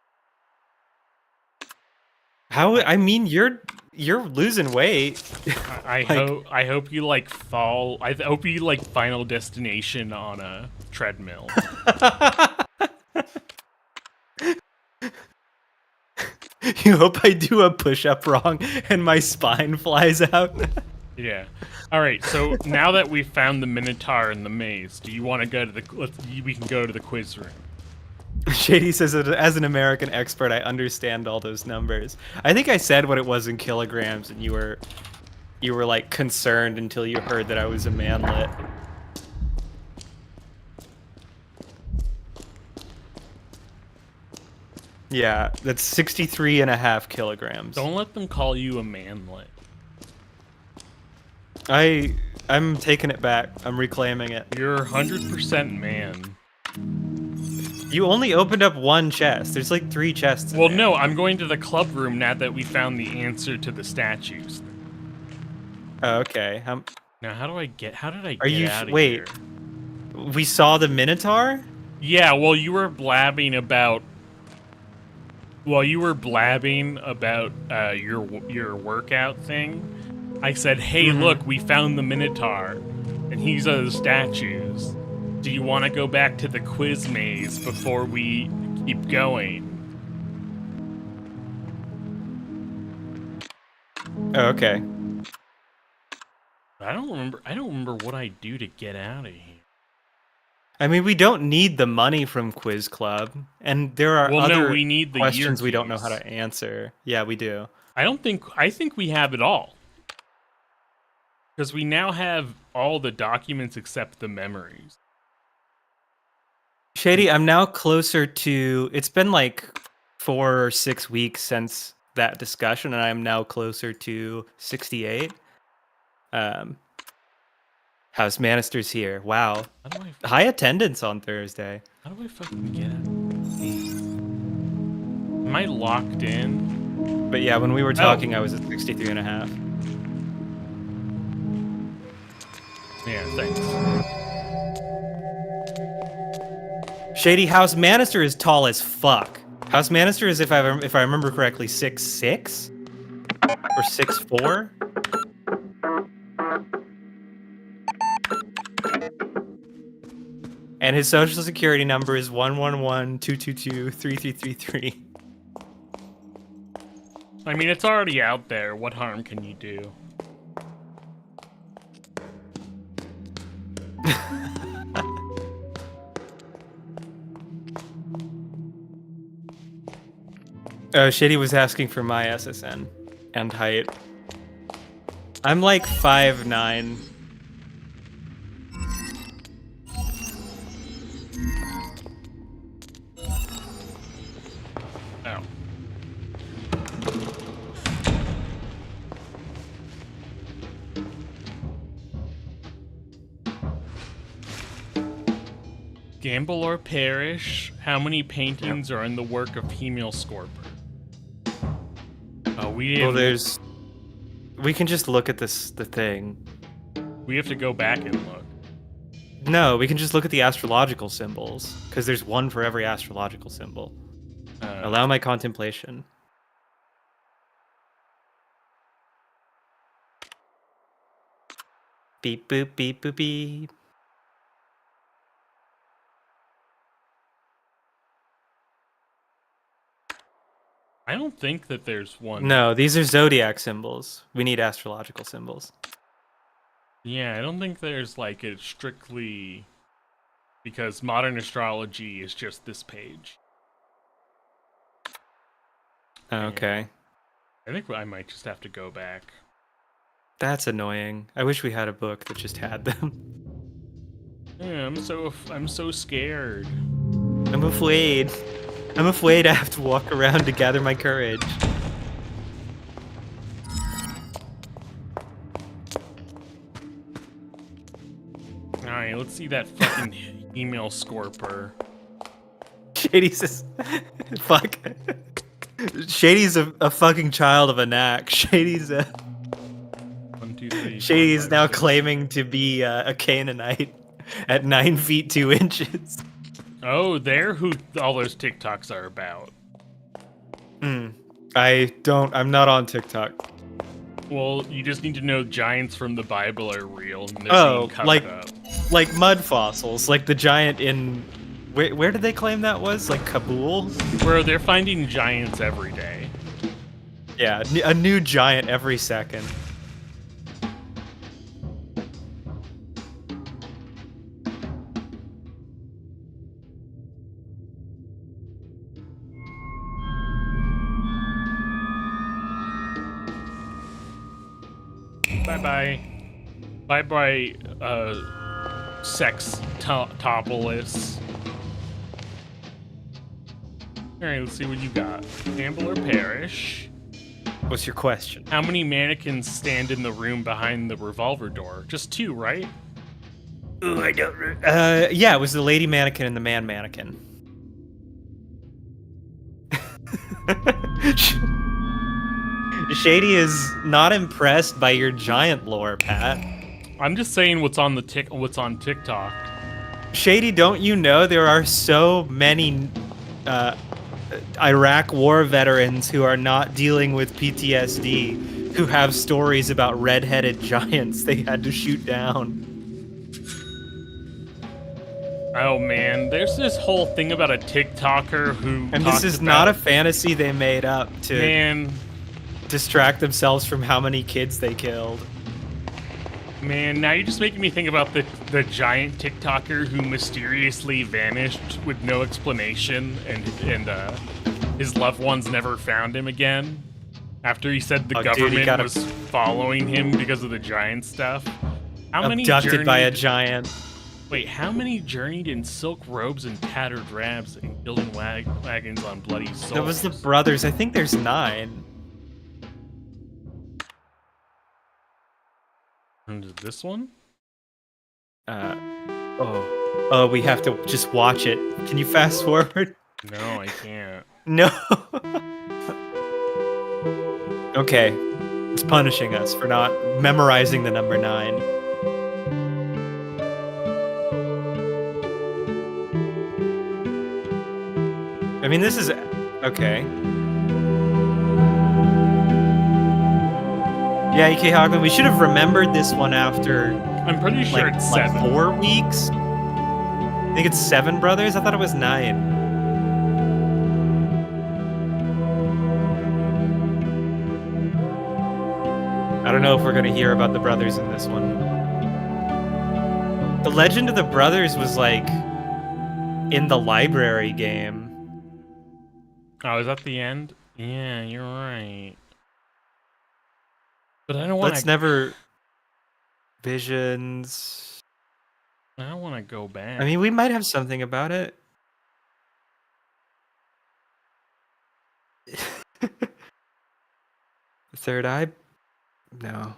Speaker 1: How? I mean, you're losing weight.
Speaker 2: I
Speaker 1: Like-
Speaker 2: hope you like fall. I hope you like Final Destination on a treadmill.
Speaker 1: You hope I do a push-up wrong and my spine flies out.
Speaker 2: Yeah. All right. So now that we've found the Minotaur in the maze, do you want to go to the? We can go to the quiz room.
Speaker 1: Shady says that as an American expert, I understand all those numbers. I think I said what it was in kilograms, and you were like concerned until you heard that I was a manlet. Yeah, that's 63.5 kilograms.
Speaker 2: Don't let them call you a manlet.
Speaker 1: I'm taking it back. I'm reclaiming it.
Speaker 2: You're 100% man.
Speaker 1: You only opened up one chest. There's like 3 chests.
Speaker 2: Well, no, I'm going to the club room now that we found the answer to the statues.
Speaker 1: Oh, okay.
Speaker 2: Now, how did I get
Speaker 1: Are you?
Speaker 2: out of
Speaker 1: Wait.
Speaker 2: here?
Speaker 1: We saw the Minotaur?
Speaker 2: Yeah, well, you were blabbing about. While you were blabbing about your workout thing, I said, "Hey, look, we found the Minotaur, and he's the statues. Do you want to go back to the quiz maze before we keep going?"
Speaker 1: Oh, okay.
Speaker 2: I don't remember what I do to get out of here.
Speaker 1: I mean, we don't need the money from Quiz Club, and there are other
Speaker 2: we need the
Speaker 1: questions
Speaker 2: year
Speaker 1: we don't know how
Speaker 2: keys.
Speaker 1: to answer. Yeah, we do.
Speaker 2: I think we have it all. Because we now have all the documents except the memories.
Speaker 1: Shady, I'm now closer to. It's been like 4 or 6 weeks since that discussion, and I am now closer to 68. House Manister's here. Wow.
Speaker 2: How do
Speaker 1: High attendance on Thursday.
Speaker 2: I fucking get out? Am I locked in?
Speaker 1: But yeah, when we were talking, I was at 63.5.
Speaker 2: Yeah, thanks.
Speaker 1: Shady, House Manister is tall as fuck. House Manister is, if I remember correctly, 6'6" or 6'4". And his social security number is 111-222-3333.
Speaker 2: I mean, it's already out there. What harm can you do?
Speaker 1: Shady was asking for my SSN and height. I'm like 5'9".
Speaker 2: Oh. Gamble or perish. How many paintings are in the work of Hemil Scorper? Oh, we
Speaker 1: Well,
Speaker 2: didn't.
Speaker 1: we can just look at the thing.
Speaker 2: We have to go back and look.
Speaker 1: No, we can just look at the astrological symbols, because there's one for every astrological symbol. Allow my contemplation. Beep boop beep boop beep.
Speaker 2: I don't think that there's one.
Speaker 1: No, these are zodiac symbols. We need astrological symbols.
Speaker 2: Yeah, I don't think there's like a strictly because modern astrology is just this page.
Speaker 1: Okay.
Speaker 2: I think I might just have to go back.
Speaker 1: That's annoying. I wish we had a book that just had them.
Speaker 2: Yeah, I'm so scared.
Speaker 1: I'm afraid. I'm afraid I have to walk around to gather my courage.
Speaker 2: Alright, let's see that fucking email scorper.
Speaker 1: Shady says, fuck. Shady's a fucking child of a knack. Shady's
Speaker 2: 1, 2, 3.
Speaker 1: Shady's
Speaker 2: 4, 5,
Speaker 1: now
Speaker 2: 6.
Speaker 1: claiming to be a Canaanite at 9 feet 2 inches.
Speaker 2: Oh, they're who all those TikToks are about.
Speaker 1: I'm not on TikTok.
Speaker 2: Well, you just need to know giants from the Bible are real, and they're
Speaker 1: Oh,
Speaker 2: being covered up.
Speaker 1: like mud fossils, like the giant in where did they claim that was? Like Kabul?
Speaker 2: Bro, they're finding giants every day.
Speaker 1: Yeah, a new giant every second.
Speaker 2: Bye-bye. Bye-bye, sex topolis. Alright, let's see what you got. Campbell or Parrish?
Speaker 1: What's your question?
Speaker 2: How many mannequins stand in the room behind the revolver door? Just 2, right?
Speaker 1: Ooh, I don't. Yeah, it was the lady mannequin and the man mannequin. Shady is not impressed by your giant lore, Pat.
Speaker 2: I'm just saying what's on TikTok.
Speaker 1: Shady, don't you know there are so many Iraq war veterans who are not dealing with PTSD who have stories about red-headed giants they had to shoot down?
Speaker 2: Oh man, there's this whole thing about a TikToker who.
Speaker 1: And this is not a fantasy they made up to distract themselves from how many kids they killed.
Speaker 2: Man, now you're just making me think about the giant TikToker who mysteriously vanished with no explanation, and his loved ones never found him again after he said the government was following him because of the giant stuff. How many
Speaker 1: abducted by a giant?
Speaker 2: Wait, how many journeyed in silk robes and tattered rags and killed in wagons on bloody souls?
Speaker 1: That was the brothers. I think there's 9.
Speaker 2: And this one?
Speaker 1: Oh, we have to just watch it. Can you fast forward?
Speaker 2: No, I can't.
Speaker 1: No. Okay. It's punishing us for not memorizing the number 9. I mean, this is okay. Yeah, EK Hogman, we should have remembered this one after.
Speaker 2: I'm pretty sure it's 7.
Speaker 1: 4 weeks. I think it's 7 brothers. I thought it was 9. I don't know if we're gonna hear about the brothers in this one. The Legend of the Brothers was like in the library game.
Speaker 2: Oh, is that the end? Yeah, you're right. But I don't want to.
Speaker 1: Let's never. Visions.
Speaker 2: I don't want to go back.
Speaker 1: I mean, we might have something about it. The Third Eye? No.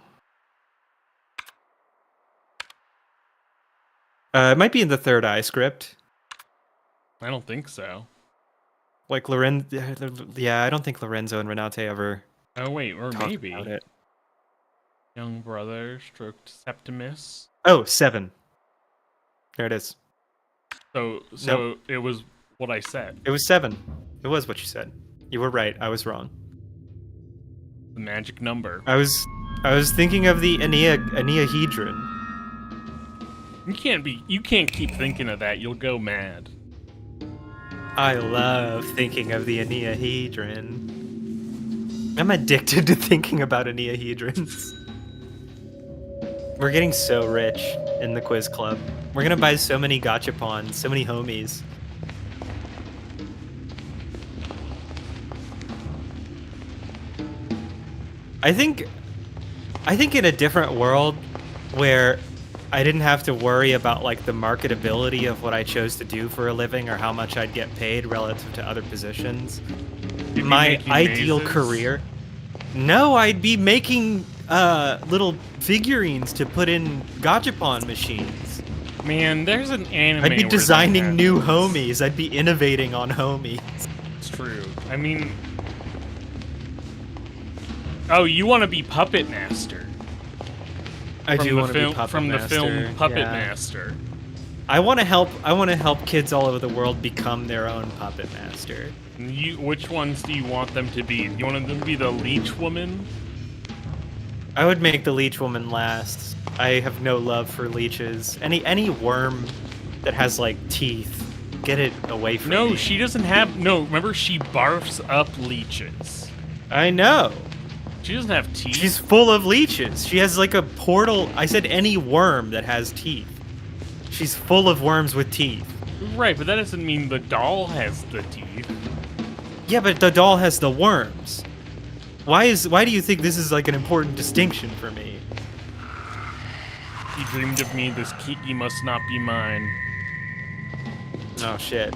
Speaker 1: It might be in the Third Eye script.
Speaker 2: I don't think so.
Speaker 1: Like yeah, I don't think Lorenzo and Renate ever.
Speaker 2: Oh wait, or maybe.
Speaker 1: About it.
Speaker 2: Young brother, stroked Septimus.
Speaker 1: Oh, 7. There it is.
Speaker 2: So
Speaker 1: Nope.
Speaker 2: It was what I said.
Speaker 1: It was 7. It was what you said. You were right. I was wrong.
Speaker 2: The magic number.
Speaker 1: I was thinking of the Aeneahedron.
Speaker 2: You can't keep thinking of that. You'll go mad.
Speaker 1: I love thinking of the Aeneahedron. I'm addicted to thinking about Aeneahedrons. We're getting so rich in the quiz club. We're gonna buy so many gachapons, so many homies. I think in a different world where I didn't have to worry about like the marketability of what I chose to do for a living or how much I'd get paid relative to other positions. My ideal career. No, I'd be making little figurines to put in gachapon machines.
Speaker 2: Man, there's an anime.
Speaker 1: I'd be designing new homies. I'd be innovating on homies.
Speaker 2: It's true. I mean, oh, you want to be Puppet Master?
Speaker 1: I do want to be Puppet Master.
Speaker 2: From the film Puppet Master.
Speaker 1: I want to help kids all over the world become their own Puppet Master.
Speaker 2: Which ones do you want them to be? You want them to be the leech woman?
Speaker 1: I would make the leech woman last. I have no love for leeches. Any worm that has like teeth, get it away from me.
Speaker 2: No, she doesn't have. No, remember she barfs up leeches.
Speaker 1: I know.
Speaker 2: She doesn't have teeth.
Speaker 1: She's full of leeches. She has like a portal. I said any worm that has teeth. She's full of worms with teeth.
Speaker 2: Right, but that doesn't mean the doll has the teeth.
Speaker 1: Yeah, but the doll has the worms. Why do you think this is like an important distinction for me?
Speaker 2: He dreamed of me, this Kiki must not be mine.
Speaker 1: Oh shit.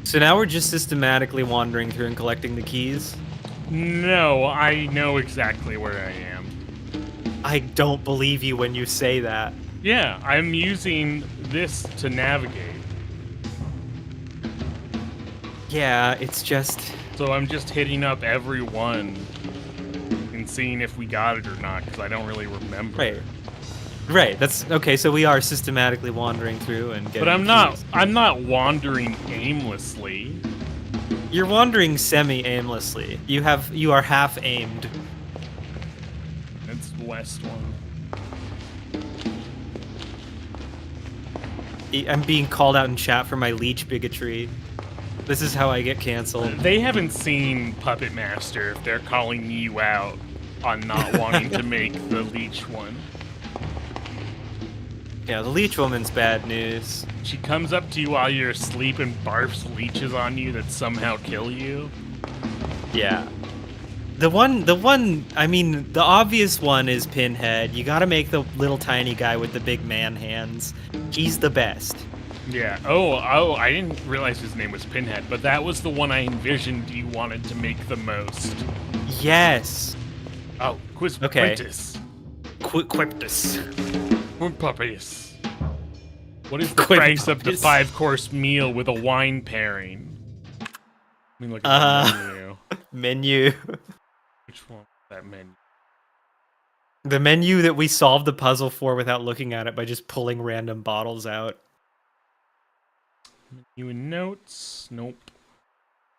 Speaker 1: So now we're just systematically wandering through and collecting the keys?
Speaker 2: No, I know exactly where I am.
Speaker 1: I don't believe you when you say that.
Speaker 2: Yeah, I'm using this to navigate.
Speaker 1: Yeah, it's just...
Speaker 2: So I'm just hitting up every one and seeing if we got it or not, because I don't really remember.
Speaker 1: Right. Right, that's... Okay, so we are systematically wandering through and getting
Speaker 2: But
Speaker 1: keys.
Speaker 2: I'm not wandering aimlessly.
Speaker 1: You're wandering semi-aimlessly. You are half-aimed.
Speaker 2: That's the west one.
Speaker 1: I'm being called out in chat for my leech bigotry. This is how I get canceled.
Speaker 2: They haven't seen Puppet Master if they're calling you out on not wanting to make the leech one.
Speaker 1: Yeah, the leech woman's bad news.
Speaker 2: She comes up to you while you're asleep and barfs leeches on you that somehow kill you.
Speaker 1: Yeah. I mean, the obvious one is Pinhead. You gotta make the little tiny guy with the big man hands. He's the best.
Speaker 2: Yeah. Oh, I didn't realize his name was Pinhead, but that was the one I envisioned you wanted to make the most.
Speaker 1: Yes.
Speaker 2: Oh,
Speaker 1: Okay.
Speaker 2: Quintus.
Speaker 1: Quiptus.
Speaker 2: Puppies. What is the price of the
Speaker 1: Quiptus.
Speaker 2: 5-course meal with a wine pairing? Let me look at the menu.
Speaker 1: Menu.
Speaker 2: Which one? That menu.
Speaker 1: The menu that we solved the puzzle for without looking at it by just pulling random bottles out.
Speaker 2: Menu and notes. Nope.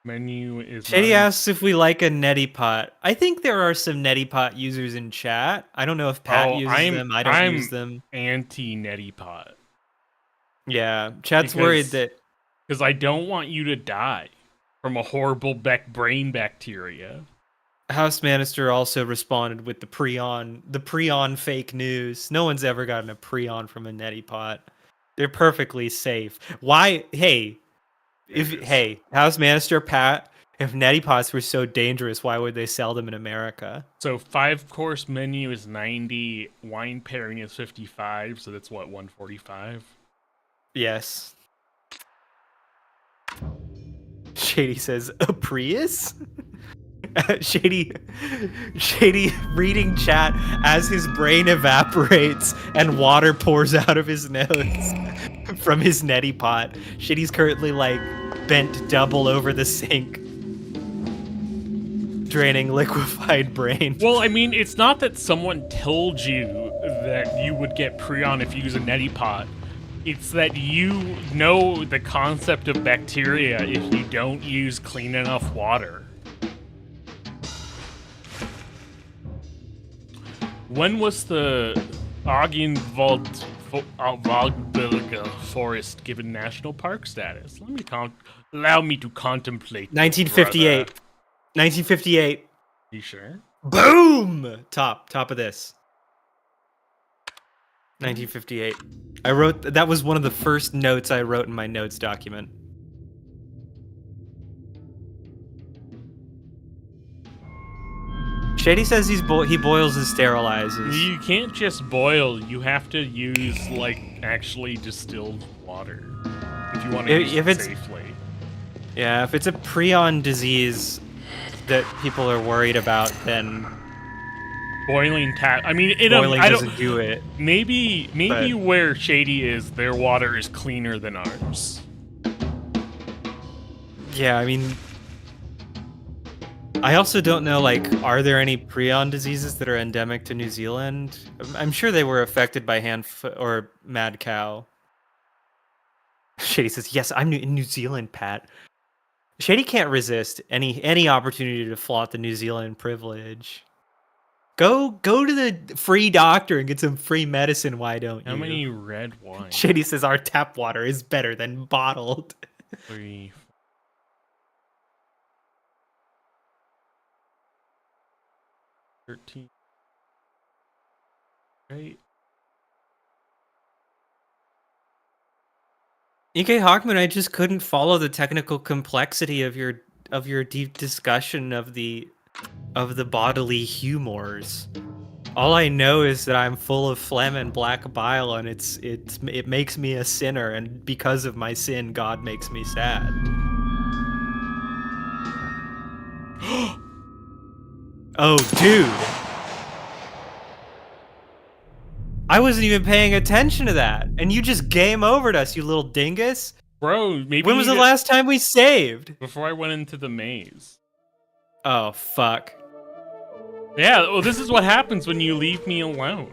Speaker 2: Menu is.
Speaker 1: Shady asks if we like a neti pot. I think there are some neti pot users in chat. I don't know if Pat uses them. I don't use them.
Speaker 2: Anti neti pot.
Speaker 1: Yeah, chat's worried that
Speaker 2: because I don't want you to die from a horrible brain bacteria.
Speaker 1: House Manister also responded with the Prion fake news. No one's ever gotten a Prion from a neti pot. They're perfectly safe. Why? Hey, House Manister, Pat, if neti pots were so dangerous, why would they sell them in America?
Speaker 2: So 5-course menu is 90, wine pairing is 55, so that's what, 145?
Speaker 1: Yes. Shady says, a Prius? Shady reading chat as his brain evaporates and water pours out of his nose from his neti pot. Shady's currently like bent double over the sink, draining liquefied brain.
Speaker 2: Well, I mean, it's not that someone told you that you would get prion if you use a neti pot. It's that you know the concept of bacteria if you don't use clean enough water. When was the Argenwald forest given national park status? Allow me to contemplate.
Speaker 1: 1958.
Speaker 2: Brother.
Speaker 1: 1958.
Speaker 2: You sure?
Speaker 1: Boom! Top of this. 1958. I wrote that was one of the first notes I wrote in my notes document. Shady says he boils and sterilizes.
Speaker 2: You can't just boil. You have to use actually distilled water if you want to use it safely.
Speaker 1: Yeah, if it's a prion disease that people are worried about, then
Speaker 2: boiling I mean,
Speaker 1: boiling
Speaker 2: I
Speaker 1: doesn't
Speaker 2: don't
Speaker 1: do it.
Speaker 2: Maybe where Shady is, their water is cleaner than ours.
Speaker 1: Yeah, I mean, I also don't know, are there any prion diseases that are endemic to New Zealand? I'm sure they were affected by hand or mad cow. Shady says, "Yes, I'm in New Zealand, Pat." Shady can't resist any opportunity to flaunt the New Zealand privilege. Go to the free doctor and get some free medicine. Why don't you?
Speaker 2: How many red wines?
Speaker 1: Shady says our tap water is better than bottled.
Speaker 2: 3, 13. Right.
Speaker 1: EK Hawkman, I just couldn't follow the technical complexity of your deep discussion of the bodily humors. All I know is that I'm full of phlegm and black bile, and it makes me a sinner, and because of my sin, God makes me sad. Oh, dude. I wasn't even paying attention to that, and you just game overed us, you little dingus.
Speaker 2: Bro, maybe
Speaker 1: When was the last time we saved?
Speaker 2: before I went into the maze.
Speaker 1: Oh, fuck.
Speaker 2: Yeah, well, this is what happens when you leave me alone.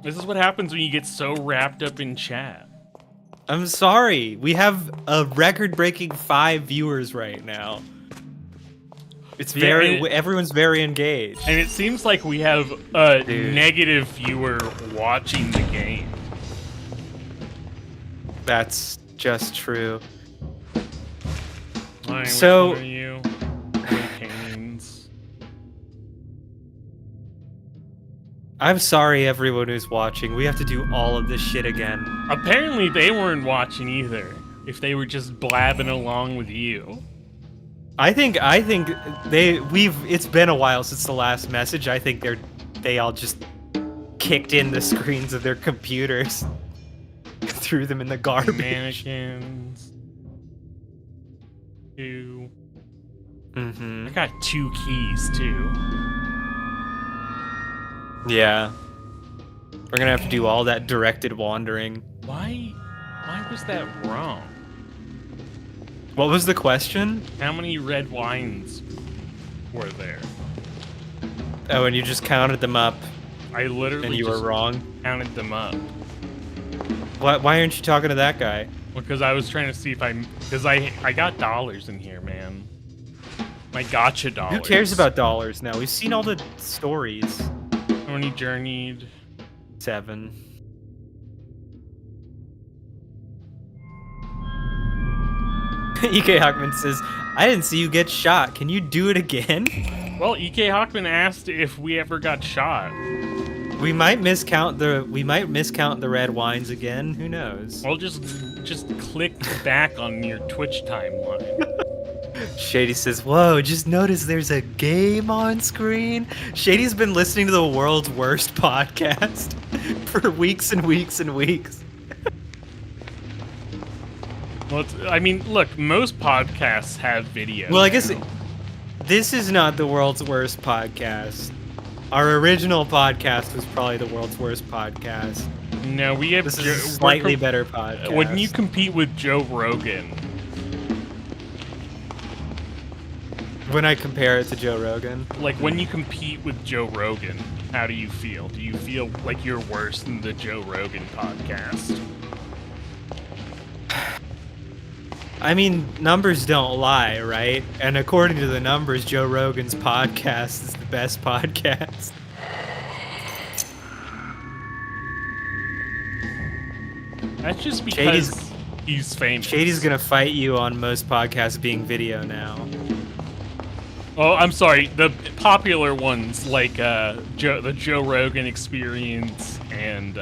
Speaker 2: This is what happens when you get so wrapped up in chat.
Speaker 1: I'm sorry. We have a record-breaking 5 viewers right now. It's everyone's very engaged.
Speaker 2: And it seems like we have a
Speaker 1: Dude.
Speaker 2: negative viewer watching the game.
Speaker 1: That's just true.
Speaker 2: Alright,
Speaker 1: So-
Speaker 2: which one are you? Hurricanes.
Speaker 1: I'm sorry, everyone who's watching. We have to do all of this shit again.
Speaker 2: Apparently they weren't watching either. If they were just blabbing along with you.
Speaker 1: I think it's been a while since the last message. I think they all just kicked in the screens of their computers, threw them in the garbage.
Speaker 2: Mannequins. 2.
Speaker 1: Mm-hmm.
Speaker 2: I got 2 keys too.
Speaker 1: Yeah. We're gonna have to do all that directed wandering.
Speaker 2: Why was that wrong?
Speaker 1: What was the question?
Speaker 2: How many red wines were there?
Speaker 1: Oh, and you just counted them up,
Speaker 2: I literally
Speaker 1: and you were
Speaker 2: just
Speaker 1: wrong.
Speaker 2: counted them up.
Speaker 1: Why aren't you talking to that guy?
Speaker 2: Because I was trying to see if because I got dollars in here, man. My gotcha dollars.
Speaker 1: Who cares about dollars now? We've seen all the stories.
Speaker 2: How many journeyed?
Speaker 1: 7. EK Hockman says, "I didn't see you get shot. Can you do it again?"
Speaker 2: Well, EK Hawkman asked if we ever got shot.
Speaker 1: We might miscount the red wines again. Who knows?
Speaker 2: Well, just click back on your Twitch timeline.
Speaker 1: Shady says, "Whoa, just notice there's a game on screen." Shady's been listening to the world's worst podcast for weeks and weeks and weeks.
Speaker 2: Well, I mean, look, most podcasts have video.
Speaker 1: Well, I guess
Speaker 2: now.
Speaker 1: this is not the world's worst podcast. Our original podcast was probably the world's worst podcast.
Speaker 2: No, we have
Speaker 1: This is a slightly better podcast.
Speaker 2: When you compete with Joe Rogan,
Speaker 1: When I compare it to Joe Rogan,
Speaker 2: like when you compete with Joe Rogan, how do you feel? Do you feel like you're worse than the Joe Rogan podcast?
Speaker 1: I mean, numbers don't lie, right? And according to the numbers, Joe Rogan's podcast is the best podcast.
Speaker 2: That's just because
Speaker 1: Shady's-
Speaker 2: he's famous.
Speaker 1: Shady's gonna fight you on most podcasts being video now.
Speaker 2: Oh, I'm sorry. The popular ones like the Joe Rogan Experience and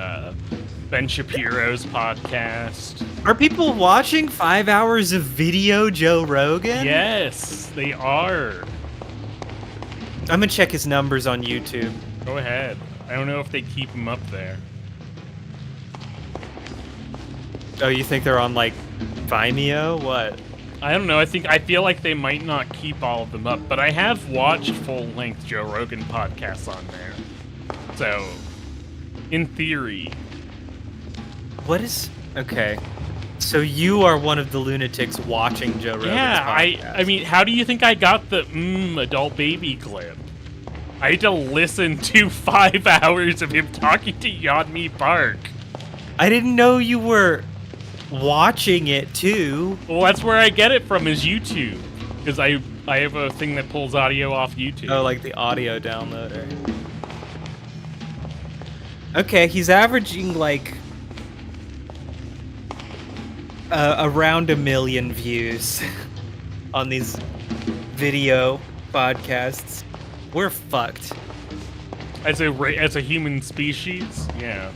Speaker 2: Ben Shapiro's podcast.
Speaker 1: Are people watching 5 hours of video Joe Rogan?
Speaker 2: Yes, they are.
Speaker 1: I'm gonna check his numbers on YouTube.
Speaker 2: Go ahead. I don't know if they keep them up there.
Speaker 1: Oh, you think they're on like Vimeo? What?
Speaker 2: I don't know. I feel like they might not keep all of them up, but I have watched full-length Joe Rogan podcasts on there. So, in theory,
Speaker 1: What is... Okay. So you are one of the lunatics watching Joe Rogan's
Speaker 2: yeah.
Speaker 1: podcast.
Speaker 2: I mean, how do you think I got the adult baby clip? I had to listen to 5 hours of him talking to Yeonmi Park.
Speaker 1: I didn't know you were watching it too.
Speaker 2: Well, that's where I get it from, is YouTube. Because I have a thing that pulls audio off YouTube.
Speaker 1: Oh, like the audio downloader. Okay, he's averaging like around 1 million views on these video podcasts. We're fucked.
Speaker 2: As a human species? Yeah.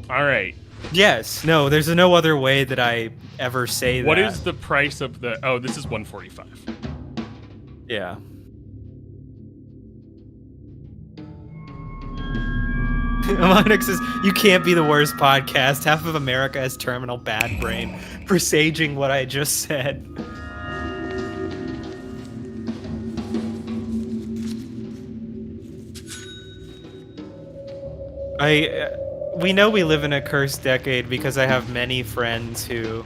Speaker 2: Alright.
Speaker 1: Yes. No, there's no other way that I ever say that.
Speaker 2: What is the price of the... Oh, this is 145.
Speaker 1: Yeah. Monix says, you can't be the worst podcast. Half of America has terminal bad brain, presaging what I just said. We know we live in a cursed decade because I have many friends who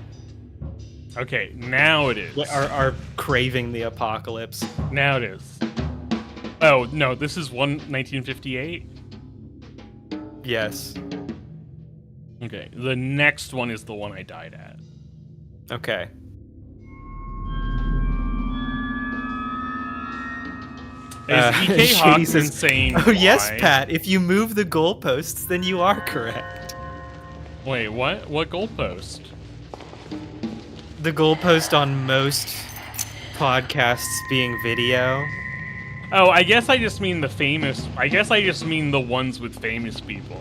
Speaker 2: Okay, now it is.
Speaker 1: are craving the apocalypse.
Speaker 2: Now it is. Oh, no, this is 1958?
Speaker 1: Yes.
Speaker 2: Okay, the next one is the one I died at.
Speaker 1: Okay.
Speaker 2: Is E.K.
Speaker 1: Shady
Speaker 2: Hawkins
Speaker 1: says,
Speaker 2: insane?
Speaker 1: Oh, yes,
Speaker 2: why?
Speaker 1: Pat. If you move the goalposts, then you are correct.
Speaker 2: Wait, what? What goalpost?
Speaker 1: The goalpost on most podcasts being video.
Speaker 2: Oh, I guess I just mean the famous... I guess I just mean the ones with famous people.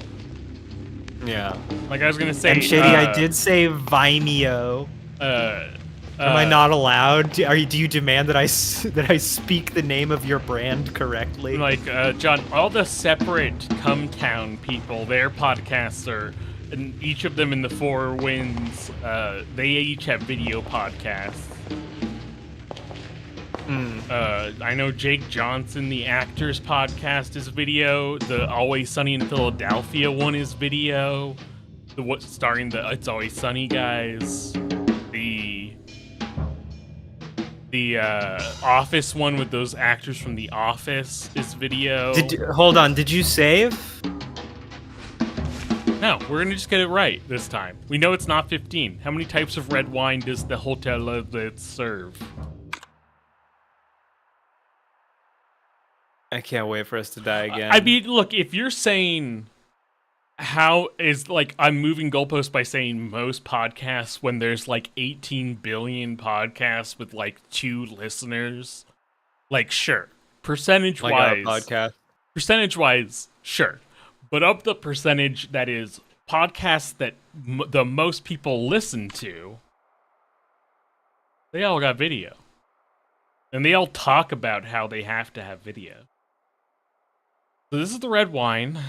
Speaker 1: Yeah.
Speaker 2: Like I was gonna say...
Speaker 1: And Shady, I did say Vimeo. Am I not allowed? Do you demand that I speak the name of your brand correctly?
Speaker 2: Like, John, all the separate Cumtown people, their podcasts are... And each of them in the Four Winds, they each have video podcasts. I know Jake Johnson, the actor's podcast, is video. The Always Sunny in Philadelphia one is video. Starring the It's Always Sunny guys. The Office one with those actors from The Office is video.
Speaker 1: Hold on, did you save?
Speaker 2: No, we're gonna just get it right this time. We know it's not 15. How many types of red wine does the Hotel serve?
Speaker 1: I can't wait for us to die again.
Speaker 2: I mean, look, if you're saying how is, like, I'm moving goalposts by saying most podcasts when there's like 18 billion podcasts with like 2 listeners, like, sure, percentage-wise, sure. But of the percentage that is podcasts that the most people listen to, they all got video. And they all talk about how they have to have video. So this is the red wine.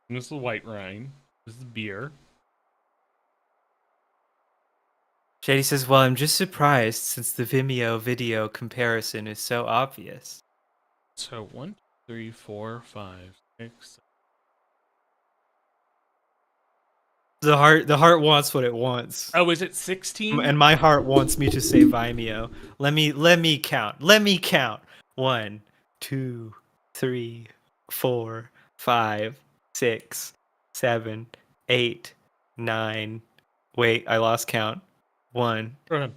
Speaker 2: And this is the white wine. This is beer.
Speaker 1: Shady says, well, I'm just surprised since the Vimeo video comparison is so obvious.
Speaker 2: So 1, 2, 3, 4, 5, 6.
Speaker 1: The heart wants what it wants.
Speaker 2: Oh, is it 16?
Speaker 1: And my heart wants me to say Vimeo. Let me count. 1, 2, 3, 4, 5, 6, 7, 8, 9. Wait, I lost count. 1,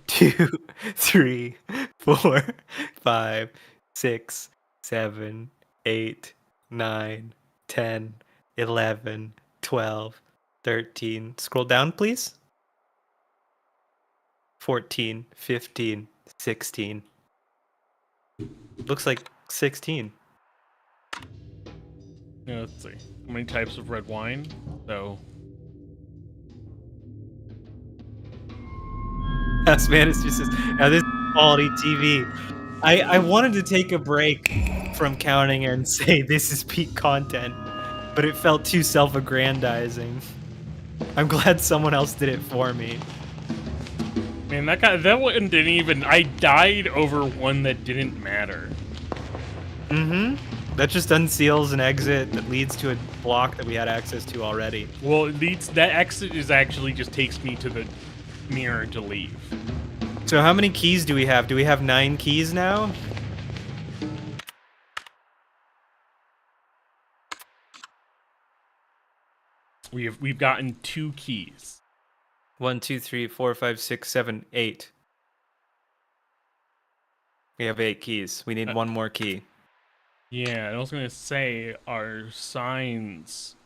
Speaker 1: 2, 3, 4, 5, 6, 7, 8, 9, 10, 11, 12, 13. Scroll down, please. 14, 15, 16. Looks like 16.
Speaker 2: Yeah, let's see. How many types of red wine? So.
Speaker 1: Asmanus just says, now this is quality TV. I wanted to take a break from counting and say this is peak content, but it felt too self-aggrandizing. I'm glad someone else did it for me.
Speaker 2: Man, that one didn't even... I died over one that didn't matter.
Speaker 1: Mm-hmm. That just unseals an exit that leads to a block that we had access to already.
Speaker 2: Well, that exit is actually just takes me to the mirror to leave.
Speaker 1: So how many keys do we have? Do we have 9 keys now?
Speaker 2: We've gotten 2 keys.
Speaker 1: 1, 2, 3, 4, 5, 6, 7, 8. We have 8 keys. We need 1 more key.
Speaker 2: Yeah, I was gonna say our signs,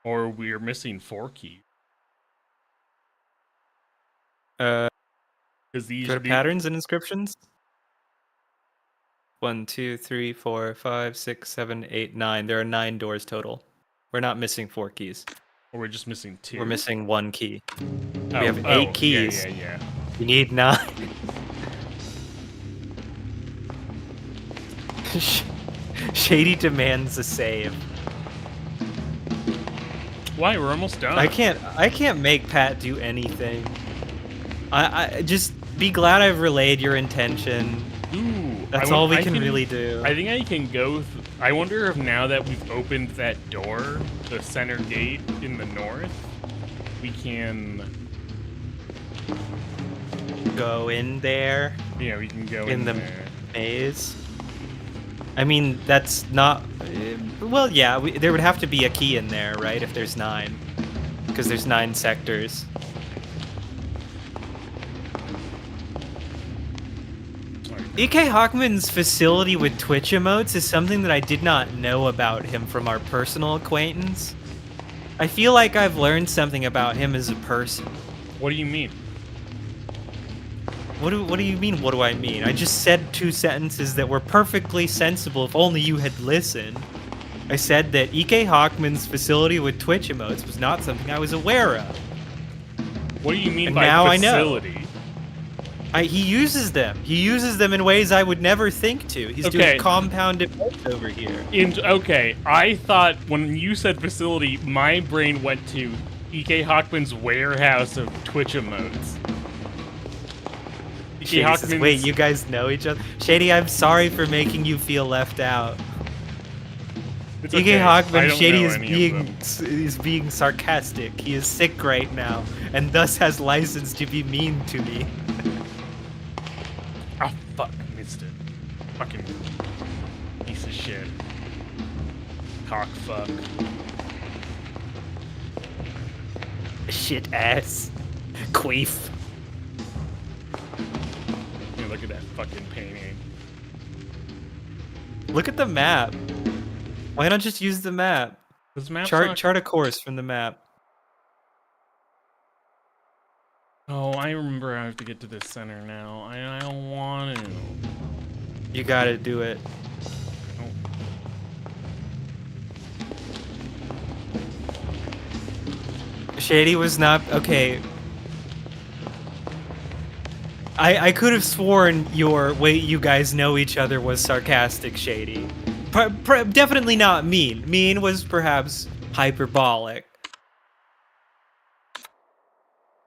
Speaker 2: or we're missing 4 keys. Because these
Speaker 1: Go to patterns and inscriptions. 1, 2, 3, 4, 5, 6, 7, 8, 9. There are 9 doors total. We're not missing 4 keys.
Speaker 2: Or we're just missing 2.
Speaker 1: We're missing 1 key.
Speaker 2: Oh,
Speaker 1: We have 8 keys.
Speaker 2: Yeah.
Speaker 1: We need 9. Shady demands a save.
Speaker 2: Why? We're almost done.
Speaker 1: I can't make Pat do anything. I just be glad I've relayed your intention.
Speaker 2: Ooh,
Speaker 1: That's all we can really do.
Speaker 2: I think I can go. I wonder if now that we've opened that door, the center gate in the north, we can
Speaker 1: go in there.
Speaker 2: Yeah, we can go
Speaker 1: in the
Speaker 2: there.
Speaker 1: maze. I mean, that's not. Well, yeah, there would have to be a key in there, right? If there's 9, because there's 9 sectors. E.K. Hockman's facility with Twitch emotes is something that I did not know about him from our personal acquaintance. I feel like I've learned something about him as a person.
Speaker 2: What do you mean?
Speaker 1: What do you mean, what do I mean? I just said 2 sentences that were perfectly sensible if only you had listened. I said that E.K. Hockman's facility with Twitch emotes was not something I was aware of.
Speaker 2: What do you mean
Speaker 1: And
Speaker 2: by
Speaker 1: now
Speaker 2: facility?
Speaker 1: He uses them. He uses them in ways I would never think to. He's doing compounded emotes over here.
Speaker 2: Okay, I thought when you said facility, my brain went to E.K. Hockman's warehouse of Twitch emotes.
Speaker 1: Wait, you guys know each other? Shady, I'm sorry for making you feel left out.
Speaker 2: Okay.
Speaker 1: E.K. Hockman, Shady is being sarcastic. He is sick right now, and thus has license to be mean to me.
Speaker 2: Oh, fuck, missed it. Fucking piece of shit. Cock fuck.
Speaker 1: Shit ass. Queef.
Speaker 2: Yeah, look at that fucking painting.
Speaker 1: Look at the map. Why not just use the map?
Speaker 2: This map's
Speaker 1: chart a course from the map.
Speaker 2: Oh, I remember I have to get to this center now. I don't want to.
Speaker 1: You gotta do it. Oh. Shady was not okay. I could have sworn your "wait, you guys know each other" was sarcastic, Shady. Definitely not mean. Mean was perhaps hyperbolic.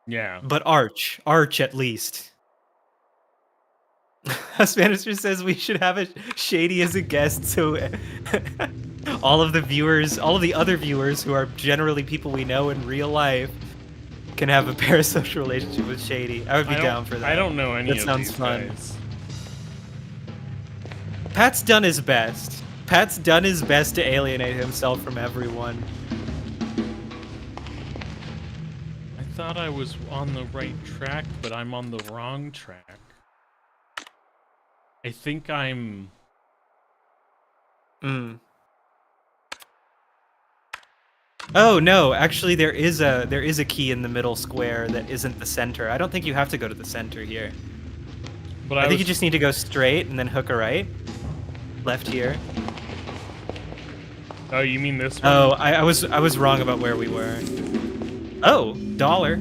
Speaker 2: Yeah.
Speaker 1: But arch at least. Spanister says we should have a Shady as a guest, so all of the other viewers who are generally people we know in real life can have a parasocial relationship with Shady. I would be down for that.
Speaker 2: I don't know any of these
Speaker 1: That sounds fun.
Speaker 2: guys.
Speaker 1: Pat's done his best. Pat's done his best to alienate himself from everyone.
Speaker 2: I thought I was on the right track, but I'm on the wrong track. I think I'm...
Speaker 1: Oh no, actually there is a key in the middle square that isn't the center. I don't think you have to go to the center here.
Speaker 2: But
Speaker 1: I think you just need to go straight and then hook a right. Left here.
Speaker 2: Oh, you mean this one?
Speaker 1: Oh, I was wrong about where we were. Oh, dollar.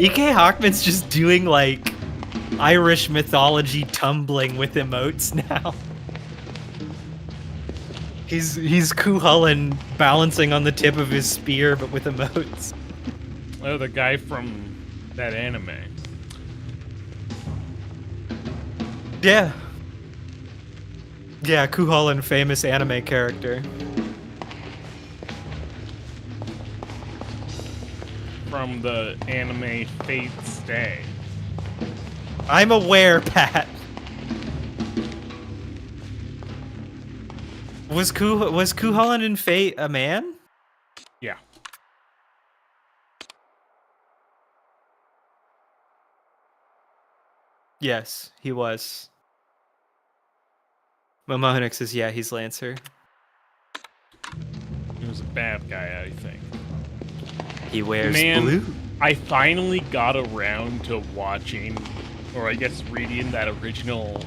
Speaker 1: E.K. Hockman's just doing like Irish mythology tumbling with emotes now. He's Cuchulainn balancing on the tip of his spear, but with emotes.
Speaker 2: Oh, the guy from that anime.
Speaker 1: Yeah. Yeah, Cuchulainn, famous anime character.
Speaker 2: from the anime Fate Stay.
Speaker 1: I'm aware, Pat. Was Ku Holland in Fate a man?
Speaker 2: Yeah.
Speaker 1: Yes, he was. Momohonic says, yeah, he's Lancer.
Speaker 2: He was a bad guy, I think.
Speaker 1: He wears
Speaker 2: Man,
Speaker 1: blue.
Speaker 2: I finally got around to watching, or I guess reading that original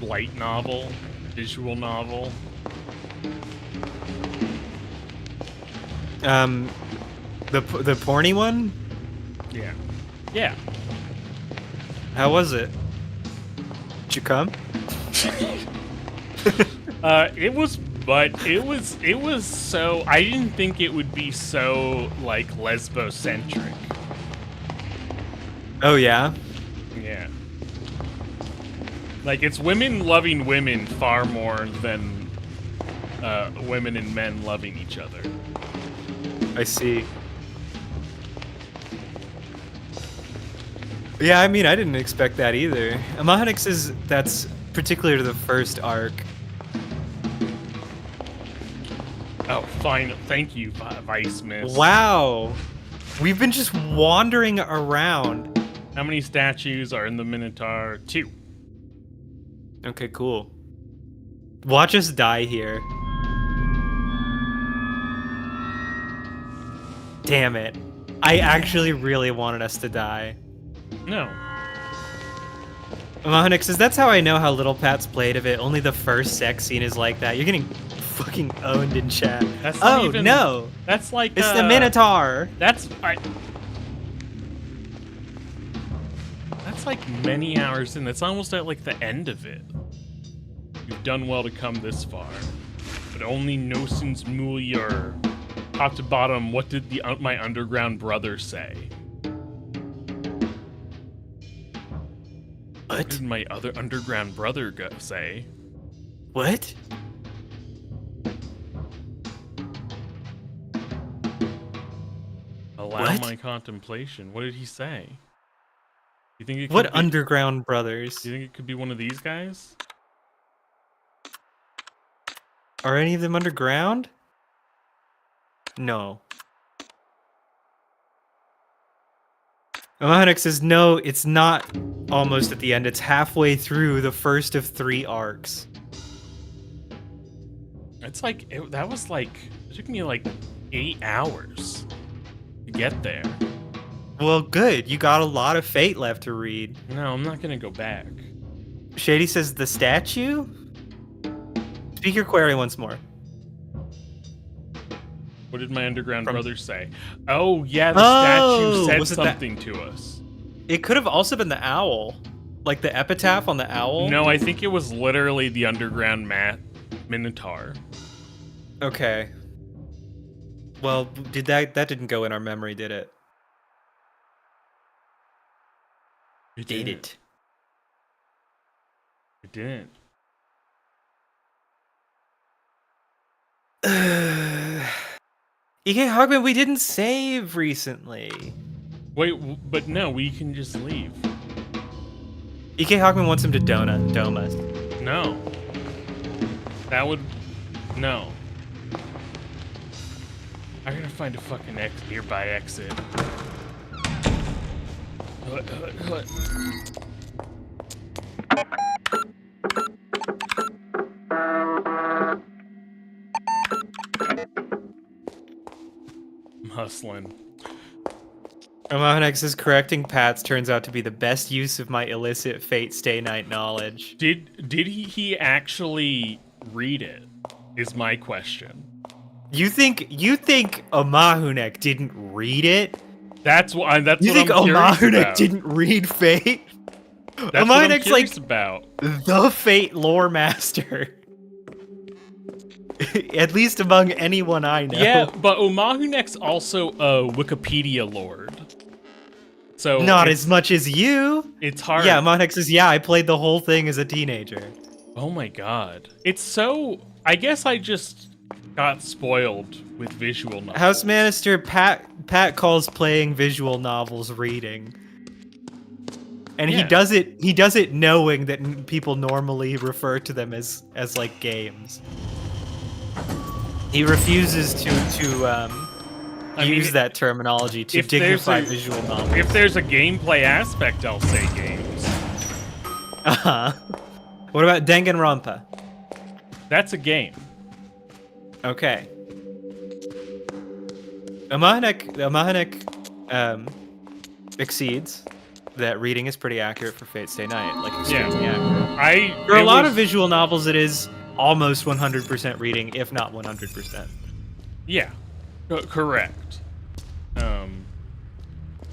Speaker 2: light novel, visual novel.
Speaker 1: The porny one?
Speaker 2: Yeah. Yeah.
Speaker 1: How was it? Did you come?
Speaker 2: It was so, I didn't think it would be so, like, lesbocentric.
Speaker 1: Oh, yeah?
Speaker 2: Yeah. Like, it's women loving women far more than women and men loving each other.
Speaker 1: I see. Yeah, I mean, I didn't expect that either. Momohonic says that's particular to the first arc.
Speaker 2: Oh, fine. Thank you, Vice Miss.
Speaker 1: Wow. We've been just wandering around.
Speaker 2: How many statues are in the Minotaur? 2.
Speaker 1: Okay, cool. Watch us die here. Damn it. I actually really wanted us to die.
Speaker 2: No.
Speaker 1: Momohonic says, that's how I know how little Pat's played of it. Only the first sex scene is like that. You're getting fucking owned in chat.
Speaker 2: That's not
Speaker 1: oh,
Speaker 2: even,
Speaker 1: no.
Speaker 2: That's like...
Speaker 1: It's the Minotaur.
Speaker 2: That's like many hours in. It's almost at like the end of it. You've done well to come this far. But only Nosins Mulier. Top to bottom, what did my underground brother say? What did my other underground brother say?
Speaker 1: What?
Speaker 2: Allow my contemplation. What did he say? You think it could
Speaker 1: What
Speaker 2: be,
Speaker 1: underground brothers?
Speaker 2: Do you think it could be one of these guys?
Speaker 1: Are any of them underground? No. Momohonic says, no, it's not almost at the end. It's halfway through the first of 3 arcs.
Speaker 2: It's like, that was like, it took me like 8 hours to get there.
Speaker 1: Well, good. You got a lot of Fate left to read.
Speaker 2: No, I'm not gonna go back.
Speaker 1: Shady says, the statue? Speak your query once more.
Speaker 2: What did my underground brother say? Oh, yeah, the statue said something to us.
Speaker 1: It could have also been the owl. Like the epitaph on the owl?
Speaker 2: No, I think it was literally the underground Minotaur.
Speaker 1: Okay. Well, that didn't go in our memory, did it?
Speaker 2: It
Speaker 1: Did
Speaker 2: didn't.
Speaker 1: it?
Speaker 2: It didn't.
Speaker 1: EK Hogman, we didn't save recently.
Speaker 2: Wait, but no, we can just leave.
Speaker 1: EK Hogman wants him to dome us.
Speaker 2: No. That would... No. I gotta find a fucking nearby exit. I'm hustling.
Speaker 1: Momohonic says correcting Pats turns out to be the best use of my illicit Fate Stay Night knowledge.
Speaker 2: Did he actually read it? Is my question.
Speaker 1: You think Omahunek didn't read it?
Speaker 2: That's what I'm curious
Speaker 1: Omahunek
Speaker 2: about.
Speaker 1: didn't read Fate?
Speaker 2: That's what I'm
Speaker 1: Omahunek's
Speaker 2: curious
Speaker 1: like
Speaker 2: about.
Speaker 1: the Fate lore master. At least among anyone I know.
Speaker 2: Yeah, but Omahunek's also a Wikipedia lord. So
Speaker 1: not as much as you.
Speaker 2: It's hard.
Speaker 1: Yeah, Monex says, yeah, I played the whole thing as a teenager.
Speaker 2: Oh my god. It's so... I guess I just got spoiled with visual novels.
Speaker 1: House Minister Pat calls playing visual novels reading. And
Speaker 2: Yeah.
Speaker 1: he does it knowing that people normally refer to them as like games. He refuses to use that terminology to dignify visual novels.
Speaker 2: If there's a gameplay aspect, I'll say games.
Speaker 1: Uh-huh. What about Danganronpa?
Speaker 2: That's a game.
Speaker 1: Okay. Amahanek exceeds that reading is pretty accurate for Fate Stay Night. Like, extremely accurate. For a lot of visual novels, it is almost 100% reading, if not 100%.
Speaker 2: Yeah, correct.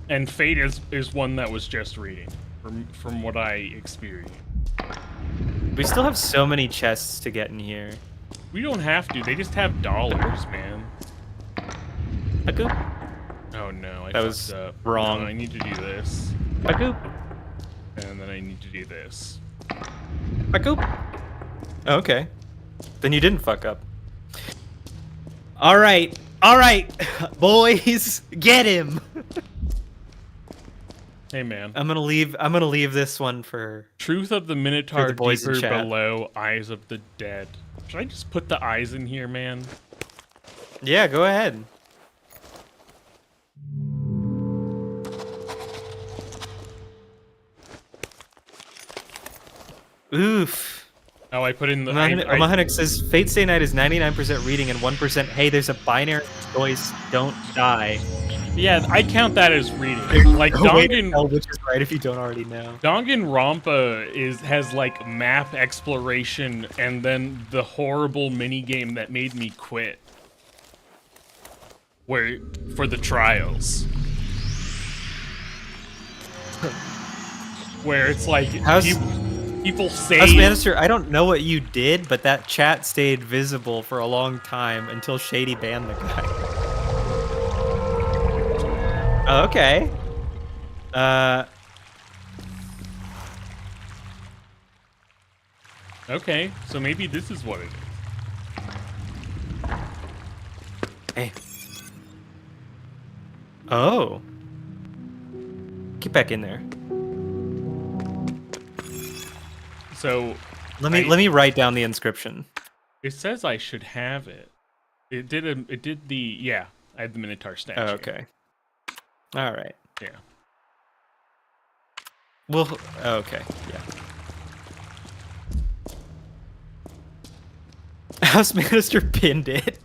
Speaker 2: And Fate is one that was just reading, from what I experienced.
Speaker 1: We still have so many chests to get in here.
Speaker 2: We don't have to. They just have dollars, man.
Speaker 1: Aku?
Speaker 2: Oh no,
Speaker 1: that was
Speaker 2: up.
Speaker 1: Wrong.
Speaker 2: No, I need to do this.
Speaker 1: Aku?
Speaker 2: And then I need to do this.
Speaker 1: Aku? Okay. Then you didn't fuck up. All right, boys, get him.
Speaker 2: Hey man,
Speaker 1: I'm gonna leave this one for
Speaker 2: Truth of the Minotaur,
Speaker 1: the boys in
Speaker 2: deeper
Speaker 1: chat.
Speaker 2: below, Eyes of the Dead. Should I just put the eyes in here, man?
Speaker 1: Yeah, go ahead. Oof.
Speaker 2: Oh, I put in the...
Speaker 1: Omahanek says, Fate Stay Night is 99% reading and 1%, hey, there's a binary choice, don't die.
Speaker 2: Yeah, I count that as reading. Like,
Speaker 1: which is right if you don't already know.
Speaker 2: Danganronpa has, like, map exploration and then the horrible minigame that made me quit. For the trials. Where it's like... People say...
Speaker 1: House Minister, I don't know what you did, but that chat stayed visible for a long time until Shady banned the guy. Okay.
Speaker 2: Okay, so maybe this is what it is.
Speaker 1: Hey. Oh. Get back in there.
Speaker 2: So
Speaker 1: let me write down the inscription.
Speaker 2: It says I should have it. It did the yeah. I had the Minotaur statue.
Speaker 1: Oh, okay. All right.
Speaker 2: Yeah.
Speaker 1: Well. Okay. Yeah. House Minister pinned it.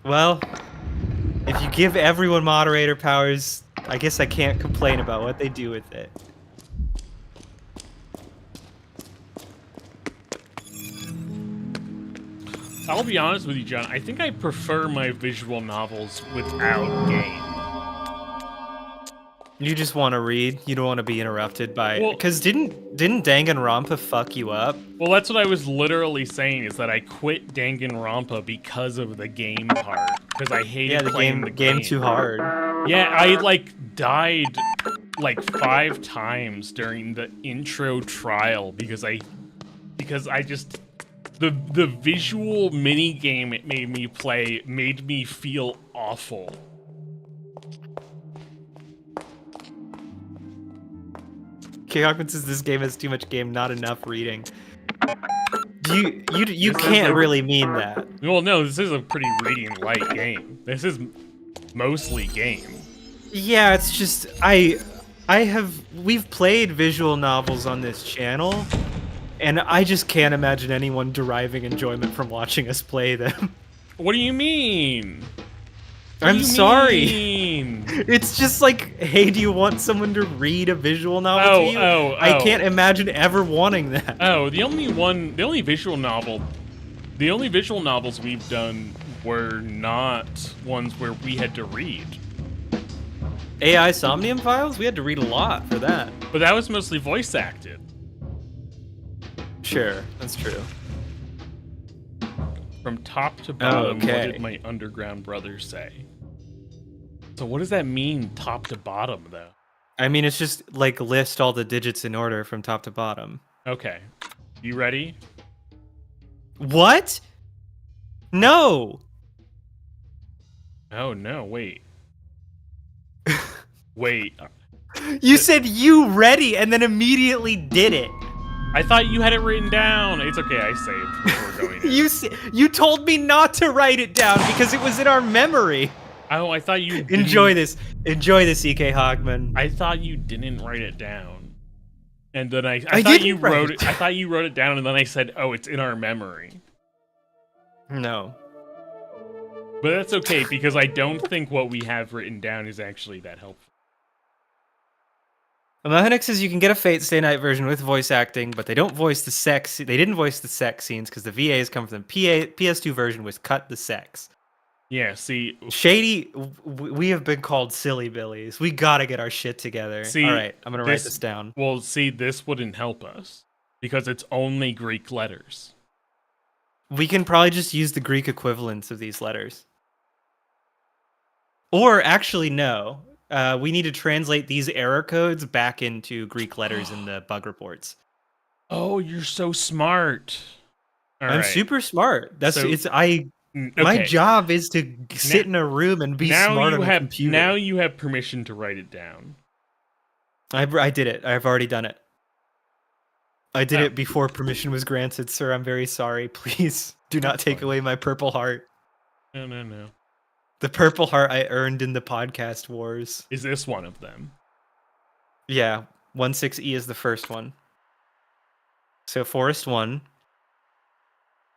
Speaker 1: Well, if you give everyone moderator powers, I guess I can't complain about what they do with it.
Speaker 2: I'll be honest with you, John. I think I prefer my visual novels without game.
Speaker 1: You just want to read. You don't want to be interrupted by. Because didn't Danganronpa fuck you up?
Speaker 2: Well, that's what I was literally saying. Is that I quit Danganronpa because of the game part. Because I hated playing the game
Speaker 1: too hard.
Speaker 2: Yeah, I like died like 5 times during the intro trial because I just the visual mini game it made me play made me feel awful.
Speaker 1: K-Hawkman says this game has too much game, not enough reading. You can't really mean that.
Speaker 2: Well, no, this is a pretty reading light game. This is mostly game.
Speaker 1: Yeah, it's just we've played visual novels on this channel, and I just can't imagine anyone deriving enjoyment from watching us play them.
Speaker 2: What do you mean?
Speaker 1: I'm sorry. It's just like, hey, do you want someone to read a visual novel to you? I can't imagine ever wanting that.
Speaker 2: Oh, the only visual novels we've done were not ones where we had to read.
Speaker 1: AI Somnium Files? We had to read a lot for that.
Speaker 2: But that was mostly voice acted.
Speaker 1: Sure, that's true.
Speaker 2: From top to bottom, what did my underground brother say? So what does that mean, top to bottom, though?
Speaker 1: I mean, it's just, like, list all the digits in order from top to bottom.
Speaker 2: Okay. You ready?
Speaker 1: What? No.
Speaker 2: Oh no, wait. Wait.
Speaker 1: You said you ready and then immediately did it.
Speaker 2: I thought you had it written down. It's okay, I saved before going in.
Speaker 1: You told me not to write it down because it was in our memory.
Speaker 2: Oh, I thought you didn't.
Speaker 1: Enjoy this, EK Hogman.
Speaker 2: I thought you didn't write it down. And then I thought
Speaker 1: didn't
Speaker 2: you
Speaker 1: write
Speaker 2: wrote
Speaker 1: it
Speaker 2: it. I thought you wrote it down, and then I said, "Oh, it's in our memory."
Speaker 1: No.
Speaker 2: But that's okay because I don't think what we have written down is actually that helpful.
Speaker 1: Mahonex says you can get a Fate Stay Night version with voice acting, but they don't voice the sex. They didn't voice the sex scenes because the VAs come from the PS2 version, which cut the sex.
Speaker 2: Yeah, see,
Speaker 1: Shady, we have been called silly billies. We gotta get our shit together.
Speaker 2: See,
Speaker 1: all right, I'm gonna write this down.
Speaker 2: Well, see, this wouldn't help us because it's only Greek letters.
Speaker 1: We can probably just use the Greek equivalents of these letters. Or actually, no. We need to translate these error codes back into Greek letters in the bug reports.
Speaker 2: Oh, you're so smart.
Speaker 1: I'm super smart.
Speaker 2: Okay.
Speaker 1: My job is to sit in a room and be smart on a computer.
Speaker 2: Now you have permission to write it down.
Speaker 1: I did it. I've already done it. I did it before permission was granted, sir. I'm very sorry. Please do not take away my purple heart.
Speaker 2: No.
Speaker 1: The purple heart I earned in the podcast wars.
Speaker 2: Is this one of them?
Speaker 1: Yeah, 16E is the first one. So Forest 1.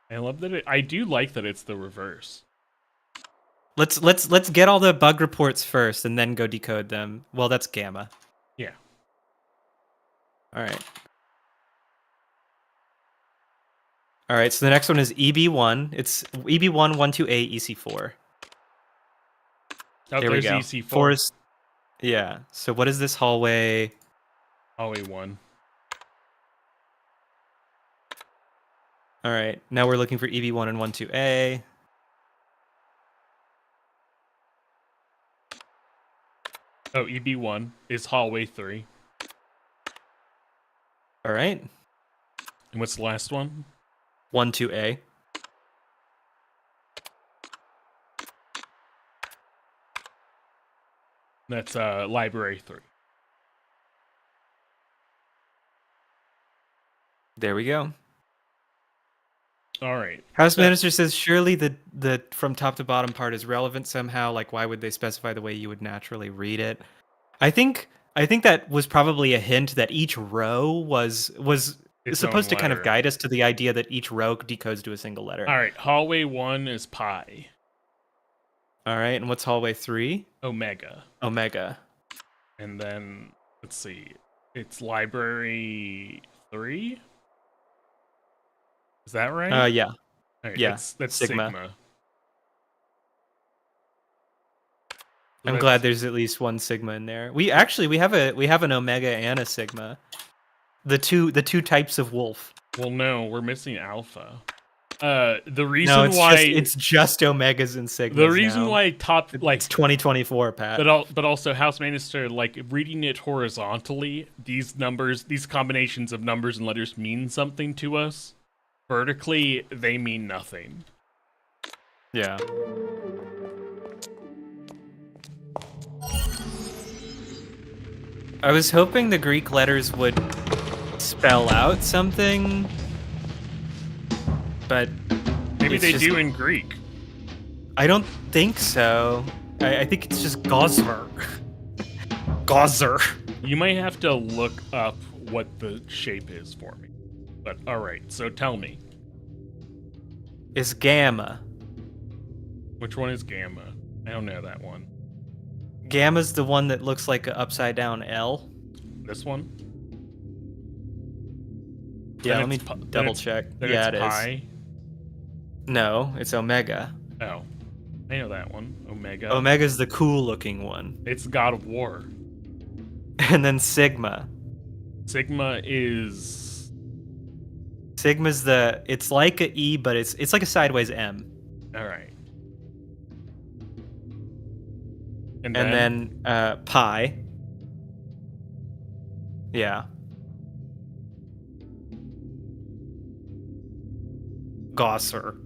Speaker 2: I love that I do like that it's the reverse.
Speaker 1: Let's get all the bug reports first and then go decode them. Well, that's Gamma.
Speaker 2: Yeah.
Speaker 1: All right. All right, so the next one is EB1. It's EB1 128 EC4.
Speaker 2: Oh,
Speaker 1: there we go.
Speaker 2: EC4.
Speaker 1: Forest. Yeah. So what is this hallway?
Speaker 2: Hallway 1.
Speaker 1: All right. Now we're looking for EB1 and 12A.
Speaker 2: Oh, EB1 is hallway 3.
Speaker 1: All right.
Speaker 2: And what's the last one?
Speaker 1: 12A.
Speaker 2: That's library 3.
Speaker 1: There we go.
Speaker 2: All right.
Speaker 1: House Minister says, surely the from top to bottom part is relevant somehow. Like, why would they specify the way you would naturally read it? I think that was probably a hint that each row was supposed to kind of guide us to the idea that each row decodes to a single letter.
Speaker 2: All right. Hallway 1 is pi.
Speaker 1: All right. And what's hallway 3?
Speaker 2: Omega.
Speaker 1: Omega.
Speaker 2: And then, let's see. It's library 3? Is that right?
Speaker 1: Yeah.
Speaker 2: Right,
Speaker 1: yeah.
Speaker 2: That's
Speaker 1: Sigma.
Speaker 2: So
Speaker 1: I'm glad there's at least one Sigma in there. We have an Omega and a Sigma. The two types of wolf.
Speaker 2: Well, no, we're missing Alpha. The reason
Speaker 1: it's just Omegas and Sigmas.
Speaker 2: The reason why
Speaker 1: it's 2024, Pat.
Speaker 2: But also House Minister, like reading it horizontally, these combinations of numbers and letters mean something to us. Vertically, they mean nothing.
Speaker 1: Yeah. I was hoping the Greek letters would spell out something, but
Speaker 2: maybe they do in Greek.
Speaker 1: I don't think so. I think it's just Gosmer. Gozer.
Speaker 2: You might have to look up what the shape is for me. But all right, so tell me.
Speaker 1: Is Gamma.
Speaker 2: Which one is Gamma? I don't know that one.
Speaker 1: Gamma's the one that looks like an upside down L.
Speaker 2: This one?
Speaker 1: Yeah, let me double check. Yeah, it is. No, it's Omega.
Speaker 2: Oh, I know that one. Omega.
Speaker 1: Omega's the cool looking one.
Speaker 2: It's God of War.
Speaker 1: And then Sigma.
Speaker 2: Sigma's
Speaker 1: it's like a E, but it's like a sideways M.
Speaker 2: All right. And
Speaker 1: then pi. Yeah. Gosser.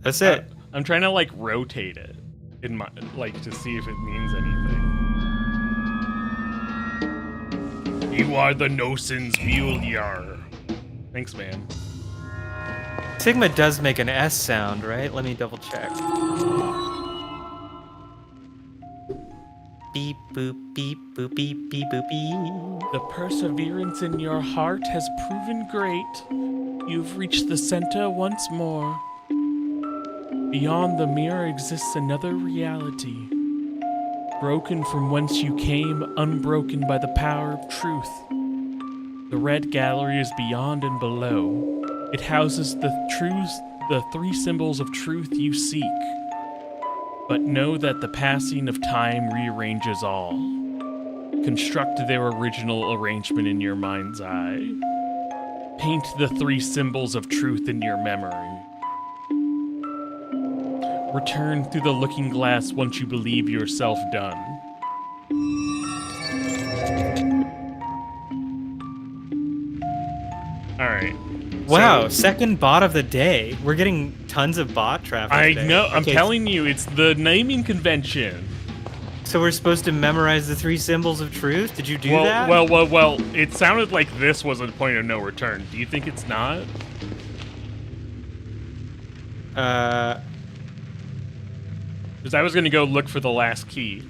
Speaker 1: That's it.
Speaker 2: I'm trying to like rotate it in my like to see if it means anything. You are the Nosen's Muliar. Thanks, man.
Speaker 1: Sigma does make an S sound, right? Let me double check. Beep boop beep boop beep beep boop beep.
Speaker 2: The perseverance in your heart has proven great. You've reached the center once more. Beyond the mirror exists another reality. Broken from whence you came, unbroken by the power of truth. The red gallery is beyond and below. It houses the three symbols of truth you seek. But know that the passing of time rearranges all. Construct their original arrangement in your mind's eye. Paint the three symbols of truth in your memory. Return through the looking glass once you believe yourself done. Alright.
Speaker 1: Wow,
Speaker 2: So,
Speaker 1: second bot of the day. We're getting tons of bot traffic
Speaker 2: I
Speaker 1: today.
Speaker 2: know, I'm
Speaker 1: Okay,
Speaker 2: telling you, it's the naming convention.
Speaker 1: So we're supposed to memorize the three symbols of truth? Did you do that?
Speaker 2: Well, it sounded like this was a point of no return. Do you think it's not? Because I was going to go look for the last key.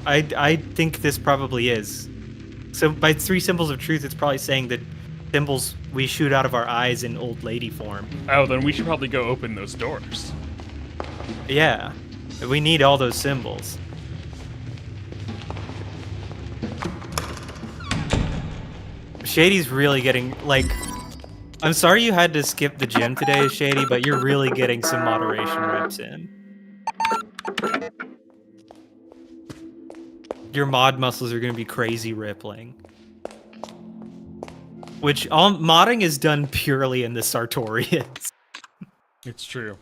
Speaker 1: I think this probably is. So by three symbols of truth, it's probably saying that symbols we shoot out of our eyes in old lady form.
Speaker 2: Oh, then we should probably go open those doors.
Speaker 1: Yeah. We need all those symbols. Shady's really getting, like... I'm sorry you had to skip the gym today, Shady, but you're really getting some moderation reps in. Your mod muscles are going to be crazy rippling. Which, all modding is done purely in the Sartorius.
Speaker 2: It's true.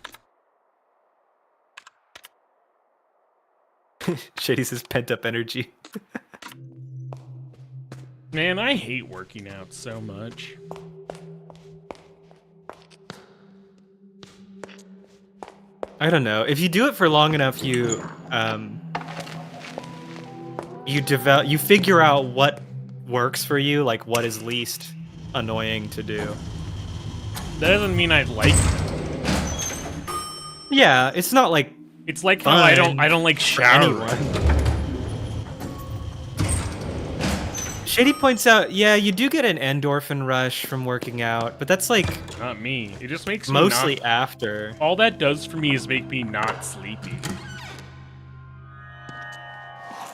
Speaker 1: Shady says pent-up energy.
Speaker 2: Man, I hate working out so much.
Speaker 1: I don't know. If you do it for long enough, you figure out what works for you, like what is least annoying to do.
Speaker 2: That doesn't mean I like it.
Speaker 1: Yeah, it's not like
Speaker 2: It's like how I don't like showering.
Speaker 1: anyone. Shady points out, yeah, you do get an endorphin rush from working out, but that's like
Speaker 2: Not me. It just makes me
Speaker 1: mostly
Speaker 2: not,
Speaker 1: after.
Speaker 2: all that does for me is make me not sleepy.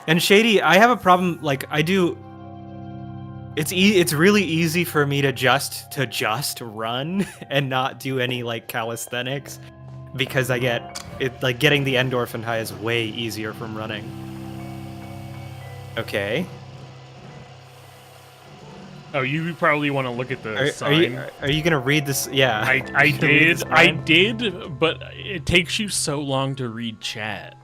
Speaker 1: And Shady, I have a problem. Like I do. It's really easy for me to just run and not do any like calisthenics, because I get it like getting the endorphin high is way easier from running. Okay.
Speaker 2: Oh, you probably want to look at the sign.
Speaker 1: Are you gonna read this? Yeah.
Speaker 2: I did, but it takes you so long to read chat.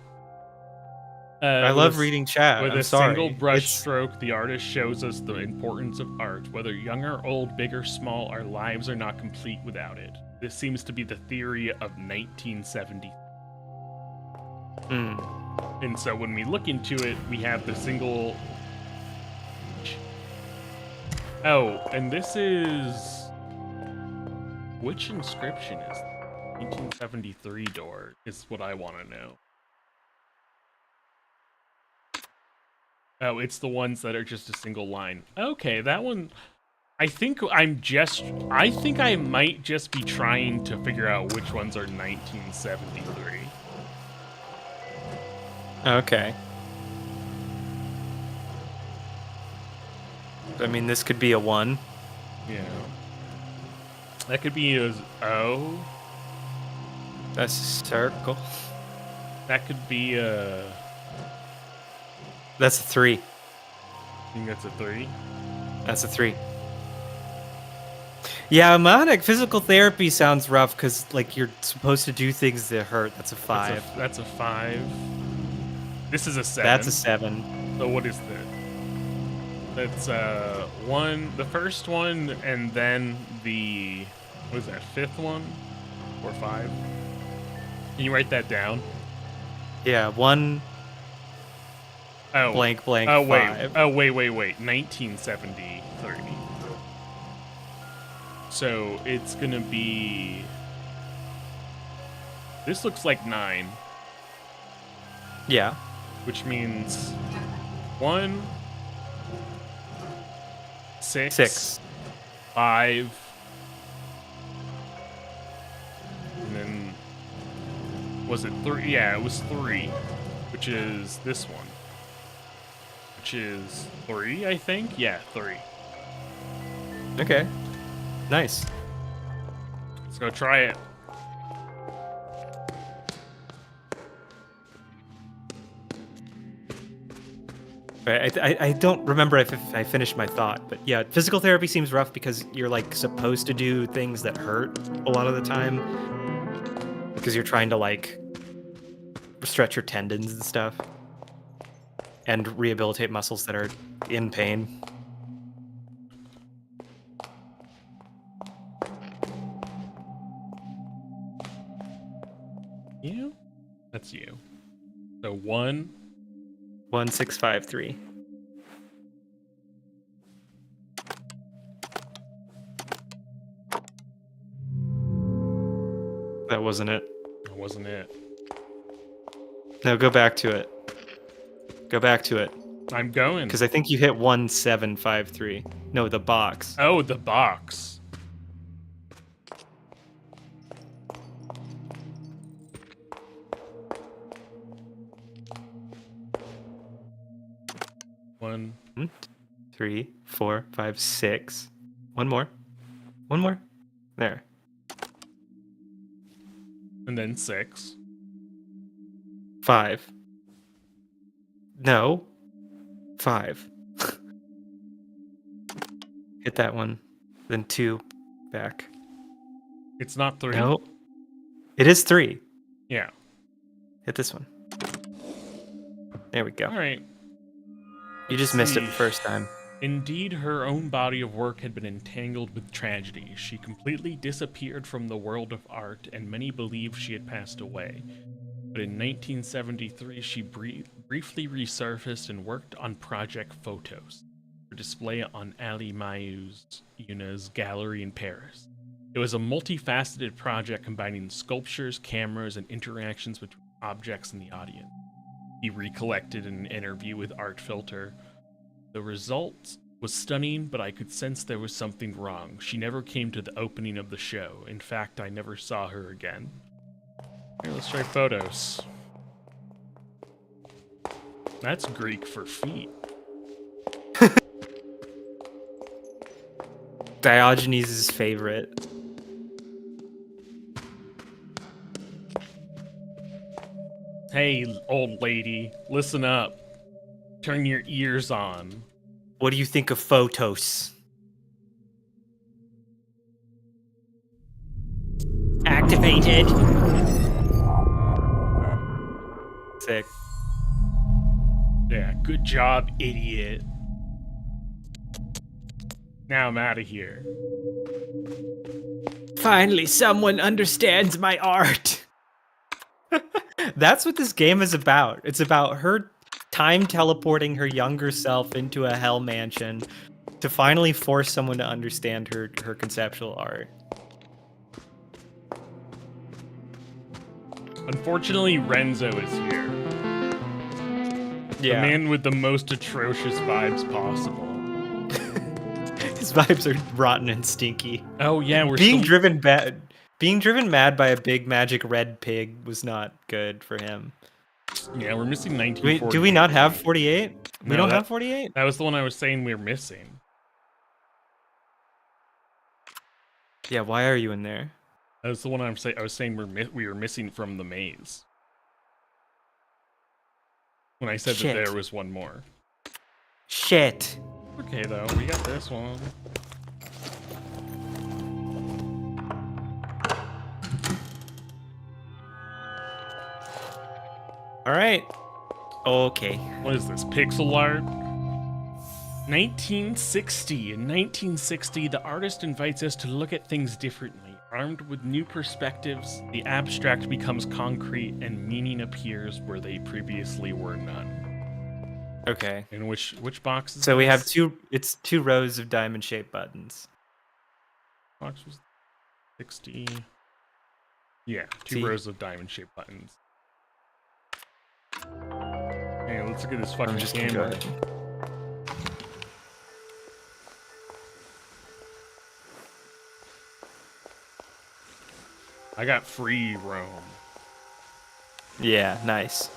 Speaker 1: I love reading chat.
Speaker 2: With
Speaker 1: I'm
Speaker 2: a
Speaker 1: sorry.
Speaker 2: single brush stroke, the artist shows us the importance of art. Whether young or old, big or small, our lives are not complete without it. This seems to be the theory of 1970. And so when we look into it, we have the single... Oh, and this is... Which inscription is that? 1973 door is what I want to know. Oh, it's the ones that are just a single line. Okay, that one... I think I might just be trying to figure out which ones are 1973.
Speaker 1: Okay. I mean, this could be a 1.
Speaker 2: Yeah. That could be a O.
Speaker 1: That's a circle.
Speaker 2: That could be a...
Speaker 1: That's a 3.
Speaker 2: I think that's a 3.
Speaker 1: That's a 3. Yeah, mnemonic physical therapy sounds rough because like you're supposed to do things that hurt. That's a 5.
Speaker 2: That's a 5. This is a 7.
Speaker 1: That's a 7.
Speaker 2: So what is that? That's 1, the first one, and then the What is that, 5th one? Or 5? Can you write that down?
Speaker 1: Yeah, 1
Speaker 2: Oh.
Speaker 1: blank blank
Speaker 2: Oh, wait.
Speaker 1: 5.
Speaker 2: Oh, wait. 1973. So it's gonna be... This looks like 9.
Speaker 1: Yeah.
Speaker 2: Which means 1, 6,
Speaker 1: 6.
Speaker 2: 5, and then was it 3? Yeah, it was 3, which is this one, which is 3, I think. Yeah, 3.
Speaker 1: Okay. Nice.
Speaker 2: Let's go try it.
Speaker 1: I don't remember if I finished my thought, but yeah, physical therapy seems rough because you're like supposed to do things that hurt a lot of the time because you're trying to like stretch your tendons and stuff and rehabilitate muscles that are in pain.
Speaker 2: You? That's you. So 1.
Speaker 1: 1653. That wasn't it.
Speaker 2: That wasn't it.
Speaker 1: No, go back to it. Go back to it.
Speaker 2: I'm going.
Speaker 1: Because I think you hit 1753. No, the box.
Speaker 2: Oh, the box. One.
Speaker 1: 3, 4, 5, 6. One more. One more. There.
Speaker 2: And then 6.
Speaker 1: 5. No. 5. Hit that one. Then 2 back.
Speaker 2: It's not 3.
Speaker 1: No. It is 3.
Speaker 2: Yeah.
Speaker 1: Hit this one. There we go.
Speaker 2: All right.
Speaker 1: You just missed it the first time.
Speaker 2: Indeed, her own body of work had been entangled with tragedy. She completely disappeared from the world of art, and many believed she had passed away. But in 1973, she briefly resurfaced and worked on Project Photos, for display on Ali Mayu's gallery in Paris. It was a multifaceted project combining sculptures, cameras, and interactions between objects and the audience. He recollected in an interview with Art Filter. The result was stunning, but I could sense there was something wrong. She never came to the opening of the show. In fact, I never saw her again. Here, let's try photos. That's Greek for feet.
Speaker 1: Diogenes' favorite.
Speaker 2: Hey, old lady, listen up. Turn your ears on.
Speaker 1: What do you think of photos? Activated. Sick.
Speaker 2: Yeah, good job, idiot. Now I'm out of here.
Speaker 1: Finally, someone understands my art. That's what this game is about. It's about her time teleporting her younger self into a hell mansion to finally force someone to understand her conceptual art.
Speaker 2: Unfortunately, Renzo is here. The man with the most atrocious vibes possible.
Speaker 1: His vibes are rotten and stinky.
Speaker 2: Oh yeah, we're
Speaker 1: Being driven mad by a big magic red pig was not good for him.
Speaker 2: Yeah, we're missing 1948.
Speaker 1: Do we not have 48? We
Speaker 2: No,
Speaker 1: don't have 48?
Speaker 2: That was the one I was saying we were missing.
Speaker 1: Yeah, why are you in there?
Speaker 2: That was the one I was saying we were missing from the maze. When I said
Speaker 1: Shit.
Speaker 2: that there was one more.
Speaker 1: Shit.
Speaker 2: Okay, though, we got this one.
Speaker 1: All right. Okay.
Speaker 2: What is this, pixel art? 1960. In 1960, the artist invites us to look at things differently. Armed with new perspectives, the abstract becomes concrete and meaning appears where they previously were none.
Speaker 1: Okay.
Speaker 2: And which box is
Speaker 1: So we have
Speaker 2: this?
Speaker 1: it's 2 rows of diamond-shaped buttons.
Speaker 2: Box was 60. Yeah, 2
Speaker 1: See?
Speaker 2: rows of diamond-shaped buttons. Hey, let's look at this fucking
Speaker 1: I'm just gonna go
Speaker 2: camera.
Speaker 1: ahead.
Speaker 2: I got free roam.
Speaker 1: Yeah, nice.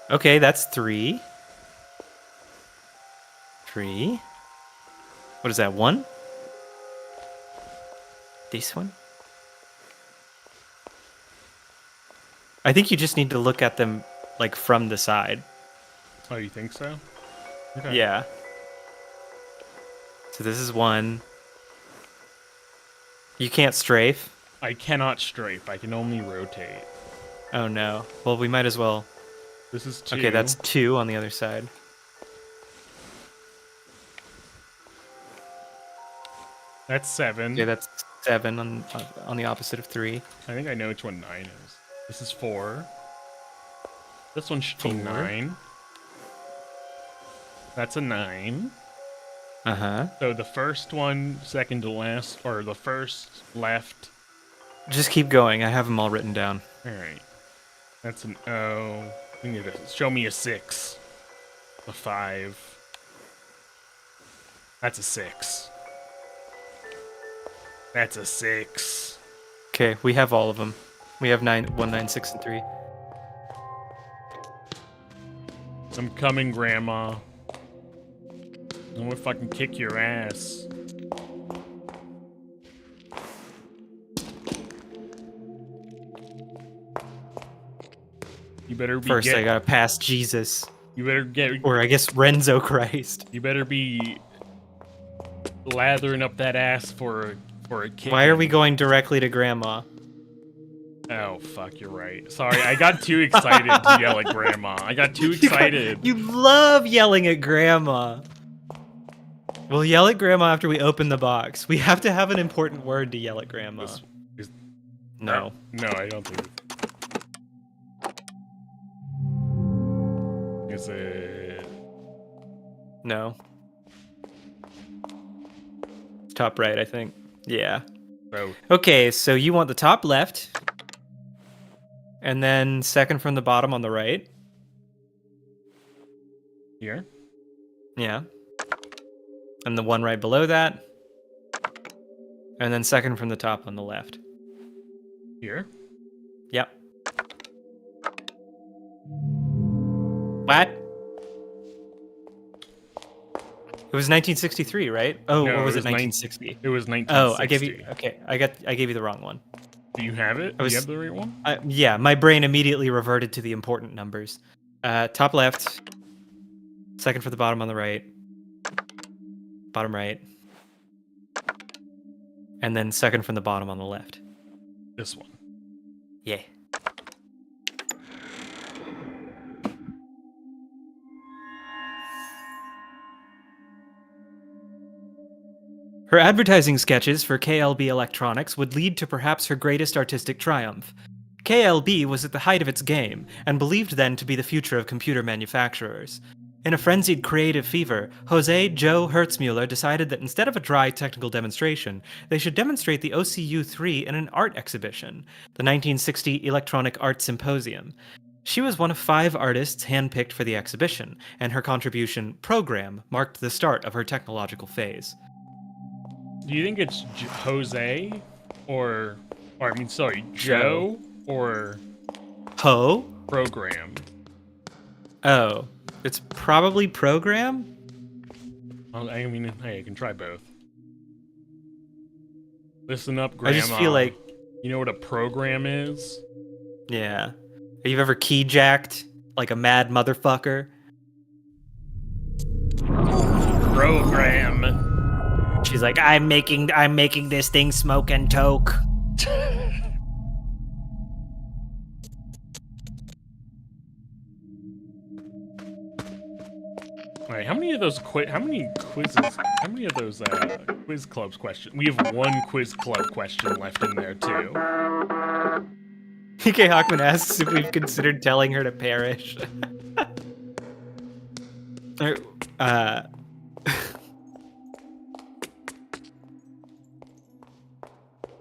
Speaker 1: Okay, that's 3. 3. What is that, 1? This one? I think you just need to look at them, like, from the side.
Speaker 2: Oh, you think so? Okay.
Speaker 1: Yeah. So this is 1. You can't strafe?
Speaker 2: I cannot strafe. I can only rotate.
Speaker 1: Oh no. Well, we might as well.
Speaker 2: This is 2.
Speaker 1: Okay, that's 2 on the other side.
Speaker 2: That's 7.
Speaker 1: Okay, that's 7 on the opposite of 3.
Speaker 2: I think I know which one 9 is. This is 4. This one should be
Speaker 1: 4.
Speaker 2: 9. That's a 9.
Speaker 1: Uh-huh.
Speaker 2: So the first one, second to last, or the first left.
Speaker 1: Just keep going. I have them all written down.
Speaker 2: Alright. That's an O. You need to show me a 6. A 5. That's a 6. That's a 6.
Speaker 1: Okay, we have all of them. We have 1, 9, 6, and 3.
Speaker 2: I'm coming, Grandma. I'm gonna fucking kick your ass. You better be
Speaker 1: First, I gotta pass Jesus.
Speaker 2: You better get.
Speaker 1: Or I guess Renzo Christ.
Speaker 2: You better be lathering up that ass for a kick.
Speaker 1: Why are we going directly to Grandma?
Speaker 2: Oh fuck, you're right. Sorry, I got too excited to yell at Grandma. I got too excited.
Speaker 1: You love yelling at Grandma. We'll yell at Grandma after we open the box. We have to have an important word to yell at Grandma. No.
Speaker 2: No, I don't think. Is it?
Speaker 1: No. It's top right, I think. Yeah.
Speaker 2: Oh.
Speaker 1: Okay, so you want the top left. And then second from the bottom on the right.
Speaker 2: Here?
Speaker 1: Yeah. And the one right below that. And then second from the top on the left.
Speaker 2: Here?
Speaker 1: Yep. What? It was 1963, right? Oh,
Speaker 2: No,
Speaker 1: or was
Speaker 2: it
Speaker 1: it
Speaker 2: was
Speaker 1: 1960?
Speaker 2: It was 1960.
Speaker 1: Oh, I gave you. Okay, I gave you the wrong one.
Speaker 2: Do you have it? Do you have the right one?
Speaker 1: Yeah, my brain immediately reverted to the important numbers. Top left. Second from the bottom on the right. Bottom right. And then second from the bottom on the left.
Speaker 2: This one.
Speaker 1: Yeah. Her advertising sketches for KLB Electronics would lead to perhaps her greatest artistic triumph. KLB was at the height of its game, and believed then to be the future of computer manufacturers. In a frenzied creative fever, Jose Joe Hertzmuller decided that instead of a dry technical demonstration, they should demonstrate the OCU-3 in an art exhibition, the 1960 Electronic Art Symposium. She was one of 5 artists handpicked for the exhibition, and her contribution, Program, marked the start of her technological phase.
Speaker 2: Do you think it's Jose or I mean, sorry, Joe or
Speaker 1: Ho?
Speaker 2: Program?
Speaker 1: Oh, it's probably Program?
Speaker 2: I mean, hey, I can try both. Listen up, Grandma.
Speaker 1: I just feel like...
Speaker 2: You know what a program is?
Speaker 1: Yeah. Have you ever keyjacked like a mad motherfucker?
Speaker 2: Program.
Speaker 1: She's like, I'm making this thing smoke and toke.
Speaker 2: All right, how many of those quizzes? How many of those quiz clubs questions? We have one quiz club question left in there too.
Speaker 1: PK Hockman asks if we've considered telling her to perish. uh,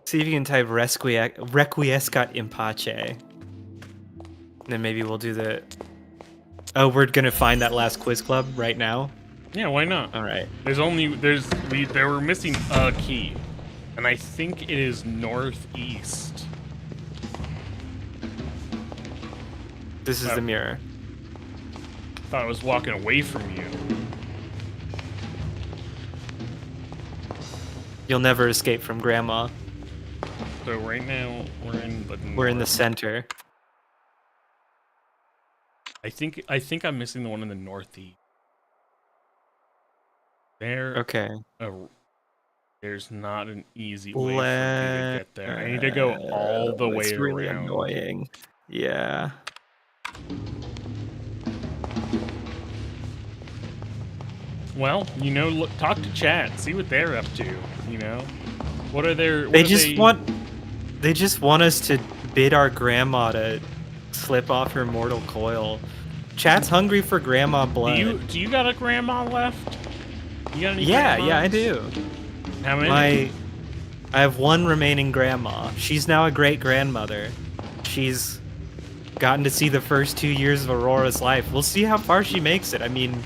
Speaker 1: see if you can type Requiescat in pace. And then maybe we'll do the... Oh, we're gonna find that last quiz club right now?
Speaker 2: Yeah, why not?
Speaker 1: All right.
Speaker 2: They were missing a key, and I think it is northeast.
Speaker 1: This is the mirror.
Speaker 2: Thought I was walking away from you.
Speaker 1: You'll never escape from Grandma.
Speaker 2: So right now
Speaker 1: We're in the center.
Speaker 2: I think I'm missing the one in the northeast. There.
Speaker 1: Okay.
Speaker 2: There's not an easy way for me to get there. I need to go all the way
Speaker 1: it's really
Speaker 2: around.
Speaker 1: Annoying. Yeah.
Speaker 2: Well, you know, look, talk to chat, see what they're up to. You know, what are their?
Speaker 1: They just want us to bid our grandma to slip off her mortal coil. Chat's hungry for grandma blood.
Speaker 2: Do you got a grandma left? You got any?
Speaker 1: Yeah,
Speaker 2: grandmas?
Speaker 1: yeah, I do.
Speaker 2: How many?
Speaker 1: I have one remaining grandma. She's now a great grandmother. She's gotten to see the first 2 years of Aurora's life. We'll see how far she makes it. I mean,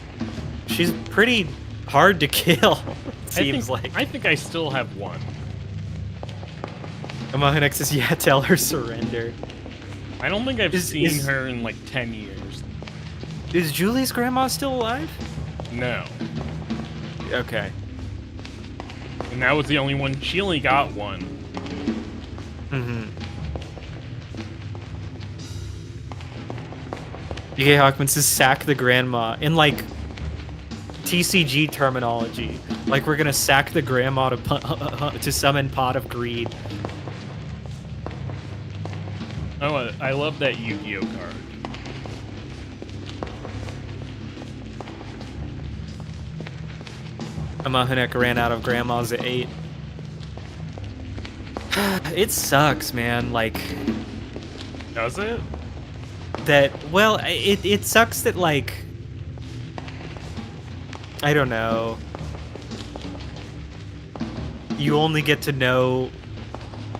Speaker 1: she's pretty hard to kill. Seems like.
Speaker 2: I think I still have one.
Speaker 1: Amahanek says, yeah, tell her surrender.
Speaker 2: I don't think I've seen her in like 10 years.
Speaker 1: Is Julie's grandma still alive?
Speaker 2: No.
Speaker 1: Okay.
Speaker 2: And that was the only one. She only got one.
Speaker 1: Mm-hmm. DK Hawkman says, sack the grandma. In, like, TCG terminology. Like, we're gonna sack the grandma to summon Pot of Greed.
Speaker 2: Oh, I love that Yu-Gi-Oh card.
Speaker 1: Amahanek ran out of grandmas at 8. It sucks, man. Like...
Speaker 2: Does it?
Speaker 1: Well, it sucks that, like... I don't know. You only get to know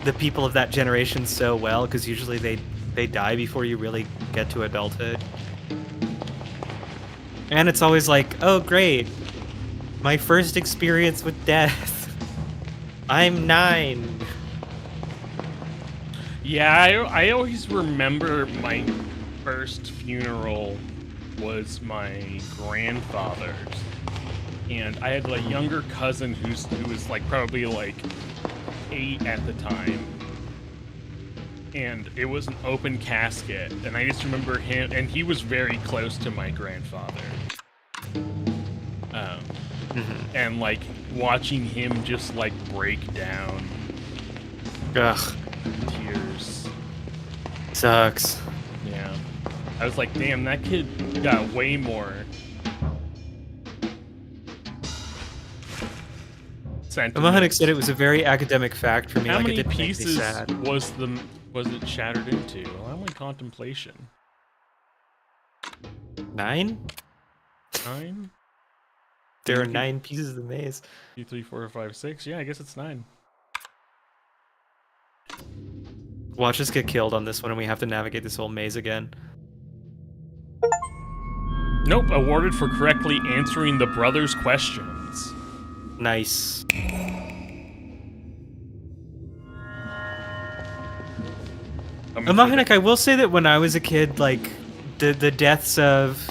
Speaker 1: the people of that generation so well, because usually they die before you really get to adulthood. And it's always like, oh great, my first experience with death. I'm 9.
Speaker 2: Yeah, I always remember my first funeral was my grandfather's. And I had a younger cousin who was like probably like 8 at the time. And it was an open casket. And I just remember him, and he was very close to my grandfather. And like watching him just like break down.
Speaker 1: Ugh.
Speaker 2: Tears.
Speaker 1: Sucks.
Speaker 2: Yeah. I was like, damn, that kid got way more
Speaker 1: Amahanek said it was a very academic fact for me.
Speaker 2: How
Speaker 1: like,
Speaker 2: many
Speaker 1: it didn't make me
Speaker 2: pieces
Speaker 1: sad.
Speaker 2: was it shattered into? Well, I'm in contemplation.
Speaker 1: 9?
Speaker 2: 9?
Speaker 1: There are 9 pieces of the maze.
Speaker 2: 2, 3, 4, 5, 6. Yeah, I guess it's 9.
Speaker 1: Watch us get killed on this one, and we have to navigate this whole maze again.
Speaker 2: Nope, awarded for correctly answering the brothers' questions.
Speaker 1: Nice. Amahanek, I will say that when I was a kid, like, the deaths of...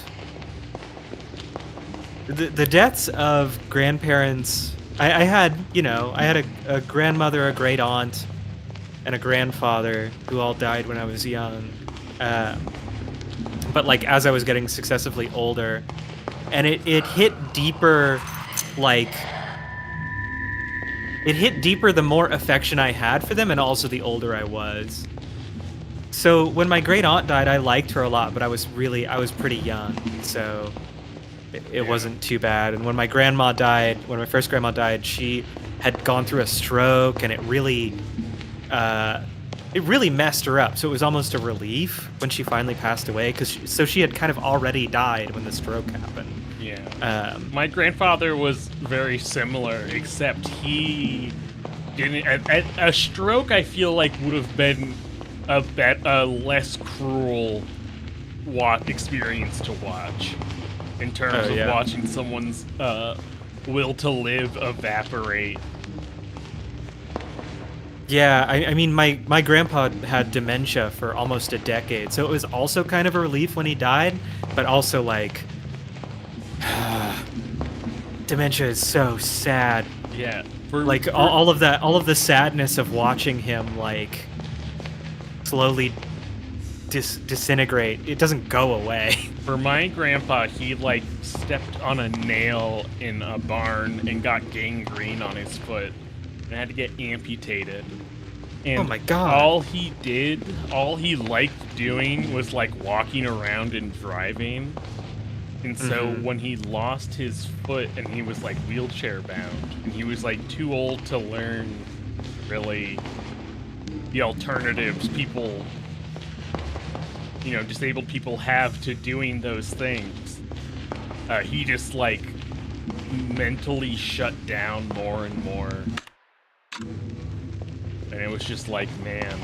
Speaker 1: The deaths of grandparents... I had, you know, I had a grandmother, a great aunt, and a grandfather who all died when I was young. But, like, as I was getting successively older, and it hit deeper, like... It hit deeper the more affection I had for them, and also the older I was. So when my great aunt died, I liked her a lot, but I was pretty young. So it wasn't too bad. And when my grandma died, when my first grandma died, she had gone through a stroke, and it really messed her up. So it was almost a relief when she finally passed away, because she had kind of already died when the stroke happened.
Speaker 2: Yeah. My grandfather was very similar, except he didn't. A stroke, I feel like, would have been a less cruel experience to watch in terms of watching someone's will to live evaporate.
Speaker 1: Yeah, I mean, my grandpa had dementia for almost a decade, so it was also kind of a relief when he died, but also, like, dementia is so sad.
Speaker 2: Yeah.
Speaker 1: All of the sadness of watching him, like, slowly disintegrate, it doesn't go away.
Speaker 2: For my grandpa, he, like, stepped on a nail in a barn and got gangrene on his foot and had to get amputated. And
Speaker 1: oh my god.
Speaker 2: all he liked doing was, like, walking around and driving. And so when he lost his foot and he was, like, wheelchair bound, and he was, like, too old to learn, really, the alternatives people, disabled people have to doing those things, he just, like, mentally shut down more and more. And it was just like, man.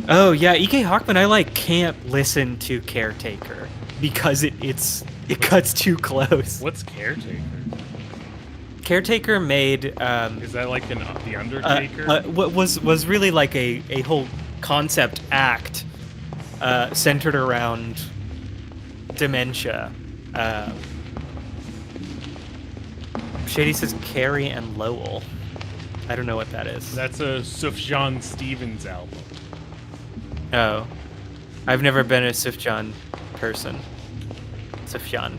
Speaker 1: Oh yeah, E.K. Hawkman, I can't listen to Caretaker because it cuts too close.
Speaker 2: What's Caretaker?
Speaker 1: Caretaker made
Speaker 2: is that like the Undertaker?
Speaker 1: What was really like a whole concept act centered around dementia. Shady says Carrie and Lowell. I don't know what that is.
Speaker 2: That's a Sufjan Stevens album.
Speaker 1: Oh. I've never been a Sufjan person. Sufjan.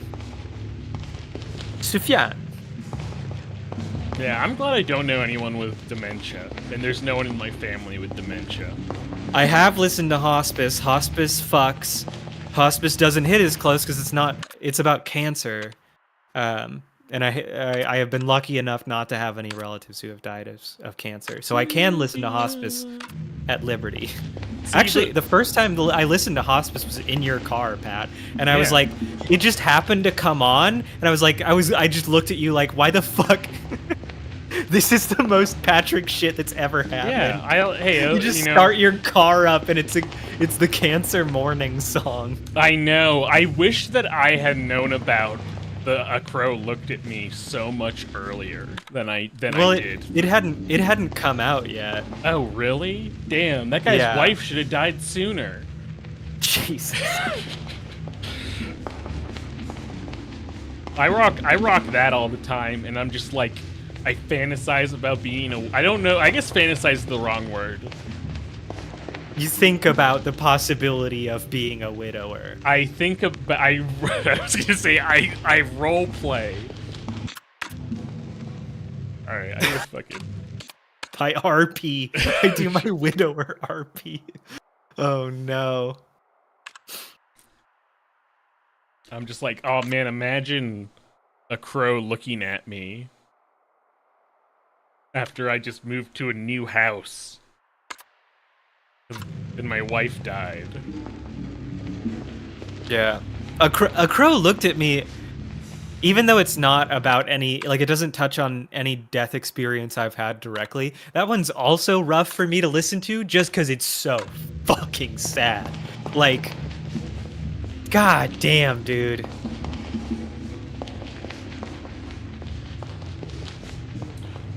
Speaker 2: Yeah, I'm glad I don't know anyone with dementia, and there's no one in my family with dementia.
Speaker 1: I have listened to Hospice. Hospice fucks. Hospice doesn't hit as close because it's about cancer. And I have been lucky enough not to have any relatives who have died of cancer. So I can listen to Hospice at liberty. Actually, the first time I listened to Hospice was in your car, Pat. And I was like, it just happened to come on. And I was like, I just looked at you like, why the fuck? This is the most Patrick shit that's ever happened.
Speaker 2: Yeah,
Speaker 1: you just start your car up and it's the cancer morning song.
Speaker 2: I know. I wish that I had known about A Crow Looked at Me so much earlier than I did.
Speaker 1: It hadn't come out yet.
Speaker 2: Oh really? Damn, that guy's wife should have died sooner.
Speaker 1: Jesus.
Speaker 2: I rock that all the time, and I'm just like, I fantasize about being I don't know, I guess fantasize is the wrong word.
Speaker 1: You think about the possibility of being a widower.
Speaker 2: I think about, I was gonna say, I role play. Alright, I just fucking...
Speaker 1: I RP. I do my widower RP. Oh no.
Speaker 2: I'm just like, oh man, imagine a crow looking at me after I just moved to a new house and my wife died.
Speaker 1: Yeah. A crow looked at me, even though it's not about any, like, it doesn't touch on any death experience I've had directly. That one's also rough for me to listen to just because it's so fucking sad. Like, god damn, dude.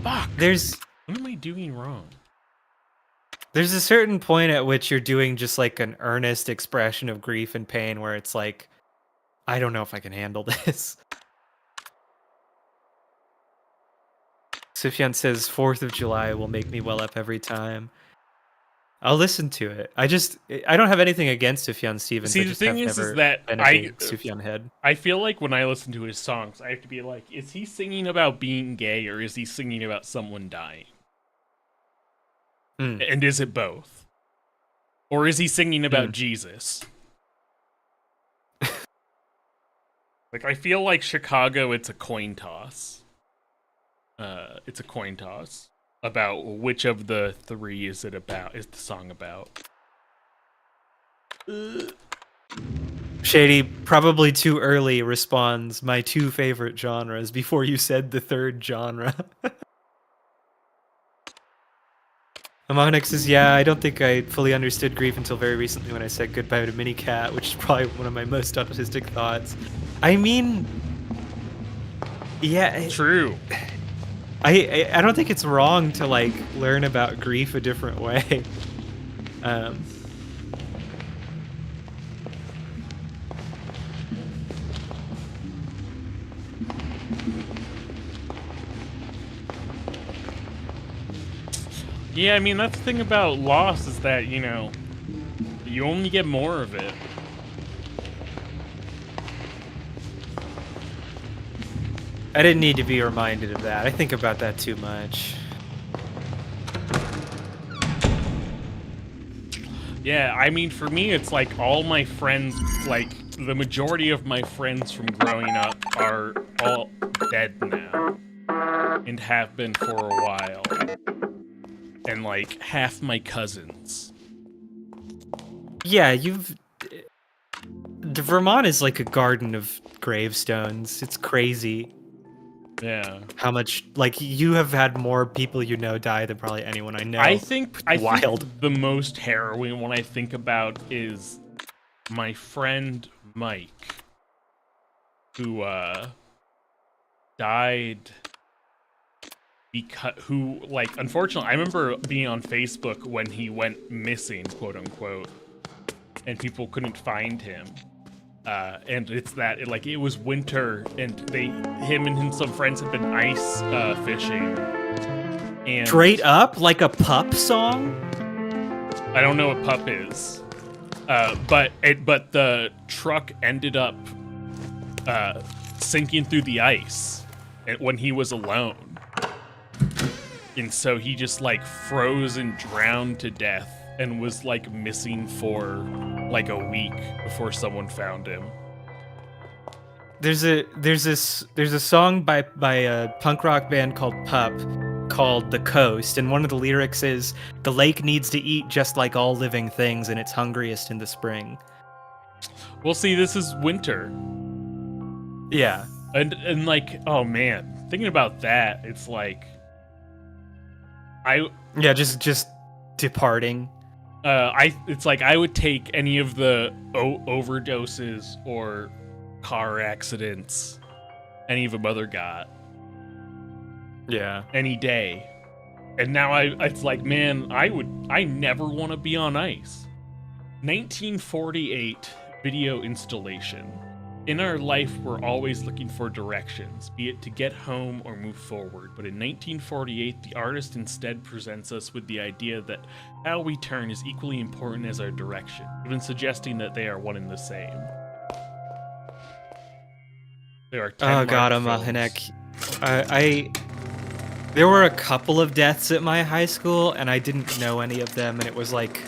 Speaker 2: Fuck. What am I doing wrong?
Speaker 1: There's a certain point at which you're doing just like an earnest expression of grief and pain where it's like, I don't know if I can handle this. Sufjan says 4th of July will make me well up every time. I'll listen to it. I don't have anything against Sufjan Stevens.
Speaker 2: See, the thing is that
Speaker 1: Sufjan head.
Speaker 2: I feel like when I listen to his songs, I have to be like, is he singing about being gay or is he singing about someone dying? And is it both? Or is he singing about
Speaker 1: Hmm.
Speaker 2: Jesus? Like, I feel like Chicago, it's a coin toss. It's a coin toss about which of the three is the song about.
Speaker 1: Shady, probably too early, responds, my two favorite genres, before you said the third genre. Amonix says, yeah, I don't think I fully understood grief until very recently when I said goodbye to Minicat, which is probably one of my most autistic thoughts. I mean, yeah,
Speaker 2: True.
Speaker 1: I don't think it's wrong to like learn about grief a different way.
Speaker 2: Yeah, I mean, that's the thing about loss is that, you know, you only get more of it.
Speaker 1: I didn't need to be reminded of that. I think about that too much.
Speaker 2: Yeah, I mean, for me, it's like all my friends, like, the majority of my friends from growing up are all dead now. And have been for a while. And, like, half my cousins.
Speaker 1: Yeah, Vermont is like a garden of gravestones. It's crazy.
Speaker 2: Yeah.
Speaker 1: How much, like, you have had more people you know die than probably anyone I know.
Speaker 2: I think
Speaker 1: Wild.
Speaker 2: the most harrowing one I think about is my friend Mike, who died because unfortunately, I remember being on Facebook when he went missing, quote unquote, and people couldn't find him. And it's that it was winter, and him and some friends had been ice fishing. And
Speaker 1: Straight up, like a pup song?
Speaker 2: I don't know what pup is, but the truck ended up sinking through the ice when he was alone, and so he just like froze and drowned to death, and was like missing for like a week before someone found him.
Speaker 1: There's a song by a punk rock band called Pup called The Coast, and one of the lyrics is, the lake needs to eat just like all living things, and it's hungriest in the spring.
Speaker 2: Well, see, this is winter.
Speaker 1: Yeah.
Speaker 2: And like, oh man, thinking about that, it's like
Speaker 1: Yeah, just departing.
Speaker 2: It's like I would take any of the overdoses or car accidents any of a mother got.
Speaker 1: Yeah.
Speaker 2: Any day. And now it's like, man, I never want to be on ice. 1948 video installation. In our life, we're always looking for directions, be it to get home or move forward. But in 1948, the artist instead presents us with the idea that how we turn is equally important as our direction, even suggesting that they are one and the same. There are 10
Speaker 1: God,
Speaker 2: marked films.
Speaker 1: Hinek. There were a couple of deaths at my high school, and I didn't know any of them, and it was like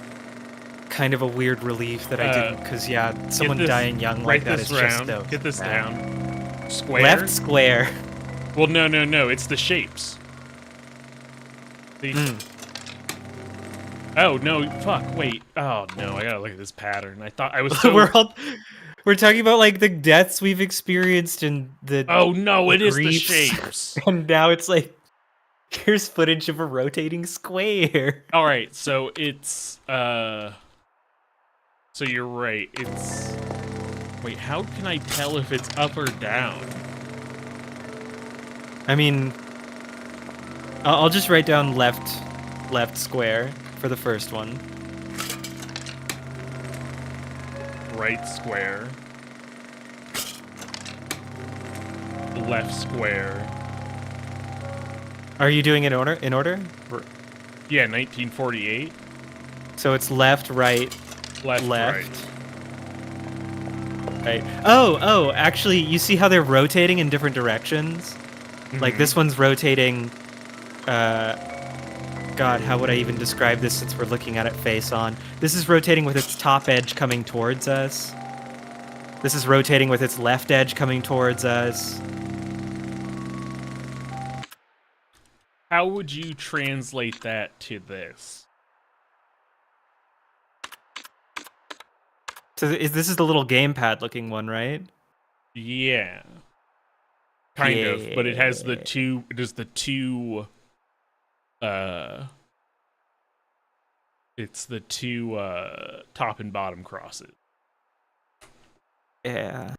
Speaker 1: kind of a weird relief that I didn't, because yeah, someone dying young like that is just so
Speaker 2: Get this
Speaker 1: bad.
Speaker 2: down. Square?
Speaker 1: Left square.
Speaker 2: Well, no, it's the shapes. Oh, no, fuck, wait. Oh, no, I gotta look at this pattern. I thought I was so...
Speaker 1: We're talking about, like, the deaths we've experienced and the...
Speaker 2: Oh, no, it is the
Speaker 1: griefs.
Speaker 2: shapes.
Speaker 1: And now it's like, here's footage of a rotating square.
Speaker 2: All right, so it's, So you're right, it's... Wait, how can I tell if it's up or down?
Speaker 1: I mean, I'll just write down left square for the first one.
Speaker 2: Right square. Left square.
Speaker 1: Are you doing it in order?
Speaker 2: Yeah, 1948.
Speaker 1: So it's left, right,
Speaker 2: Left.
Speaker 1: right. Oh, actually, you see how they're rotating in different directions? Like, this one's rotating God, how would I even describe this since we're looking at it face on? This is rotating with its top edge coming towards us. This is rotating with its left edge coming towards us.
Speaker 2: How would you translate that to this?
Speaker 1: So this is the little gamepad looking one, right?
Speaker 2: Yeah. Kind of, but it has the two, it's the two top and bottom crosses.
Speaker 1: Yeah.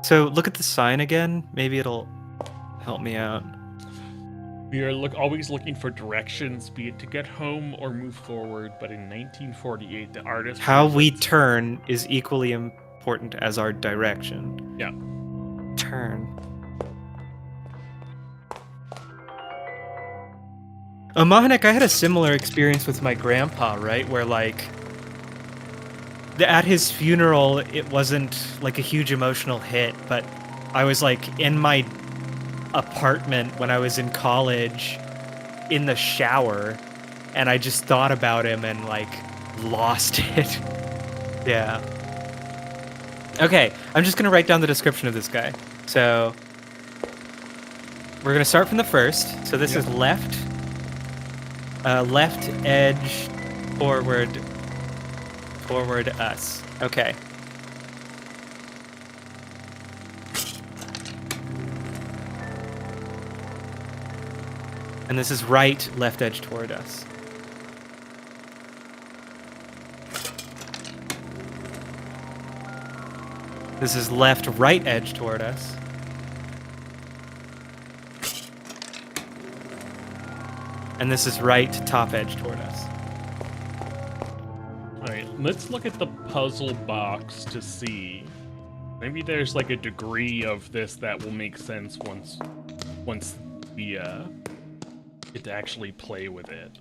Speaker 1: So look at the sign again. Maybe it'll help me out.
Speaker 2: We are always looking for directions, be it to get home or move forward, but in 1948, the artist...
Speaker 1: How we turn is equally important as our direction.
Speaker 2: Yeah.
Speaker 1: Turn. Mahanek, I had a similar experience with my grandpa, right? Where, like, at his funeral, it wasn't, like, a huge emotional hit, but I was, like, in my apartment when I was in college, in the shower, and I just thought about him and, like, lost it. Yeah. Okay, I'm just gonna write down the description of this guy. So, we're gonna start from the first. So this is left edge, forward us. Okay. And this is right, left edge toward us. This is left, right edge toward us. And this is right, top edge toward us.
Speaker 2: Alright, let's look at the puzzle box to see. Maybe there's like a degree of this that will make sense once we get to actually play with it.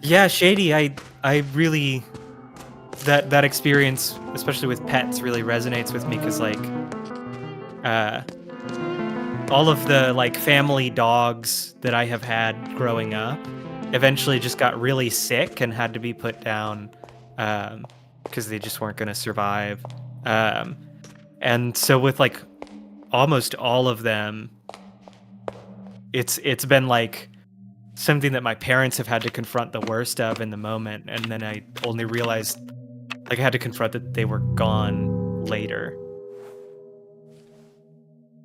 Speaker 1: Yeah, Shady, I really that experience, especially with pets, really resonates with me because like all of the like family dogs that I have had growing up eventually just got really sick and had to be put down because they just weren't going to survive. And so with like almost all of them, it's been like something that my parents have had to confront the worst of in the moment, and then I only realized like I had to confront that they were gone later.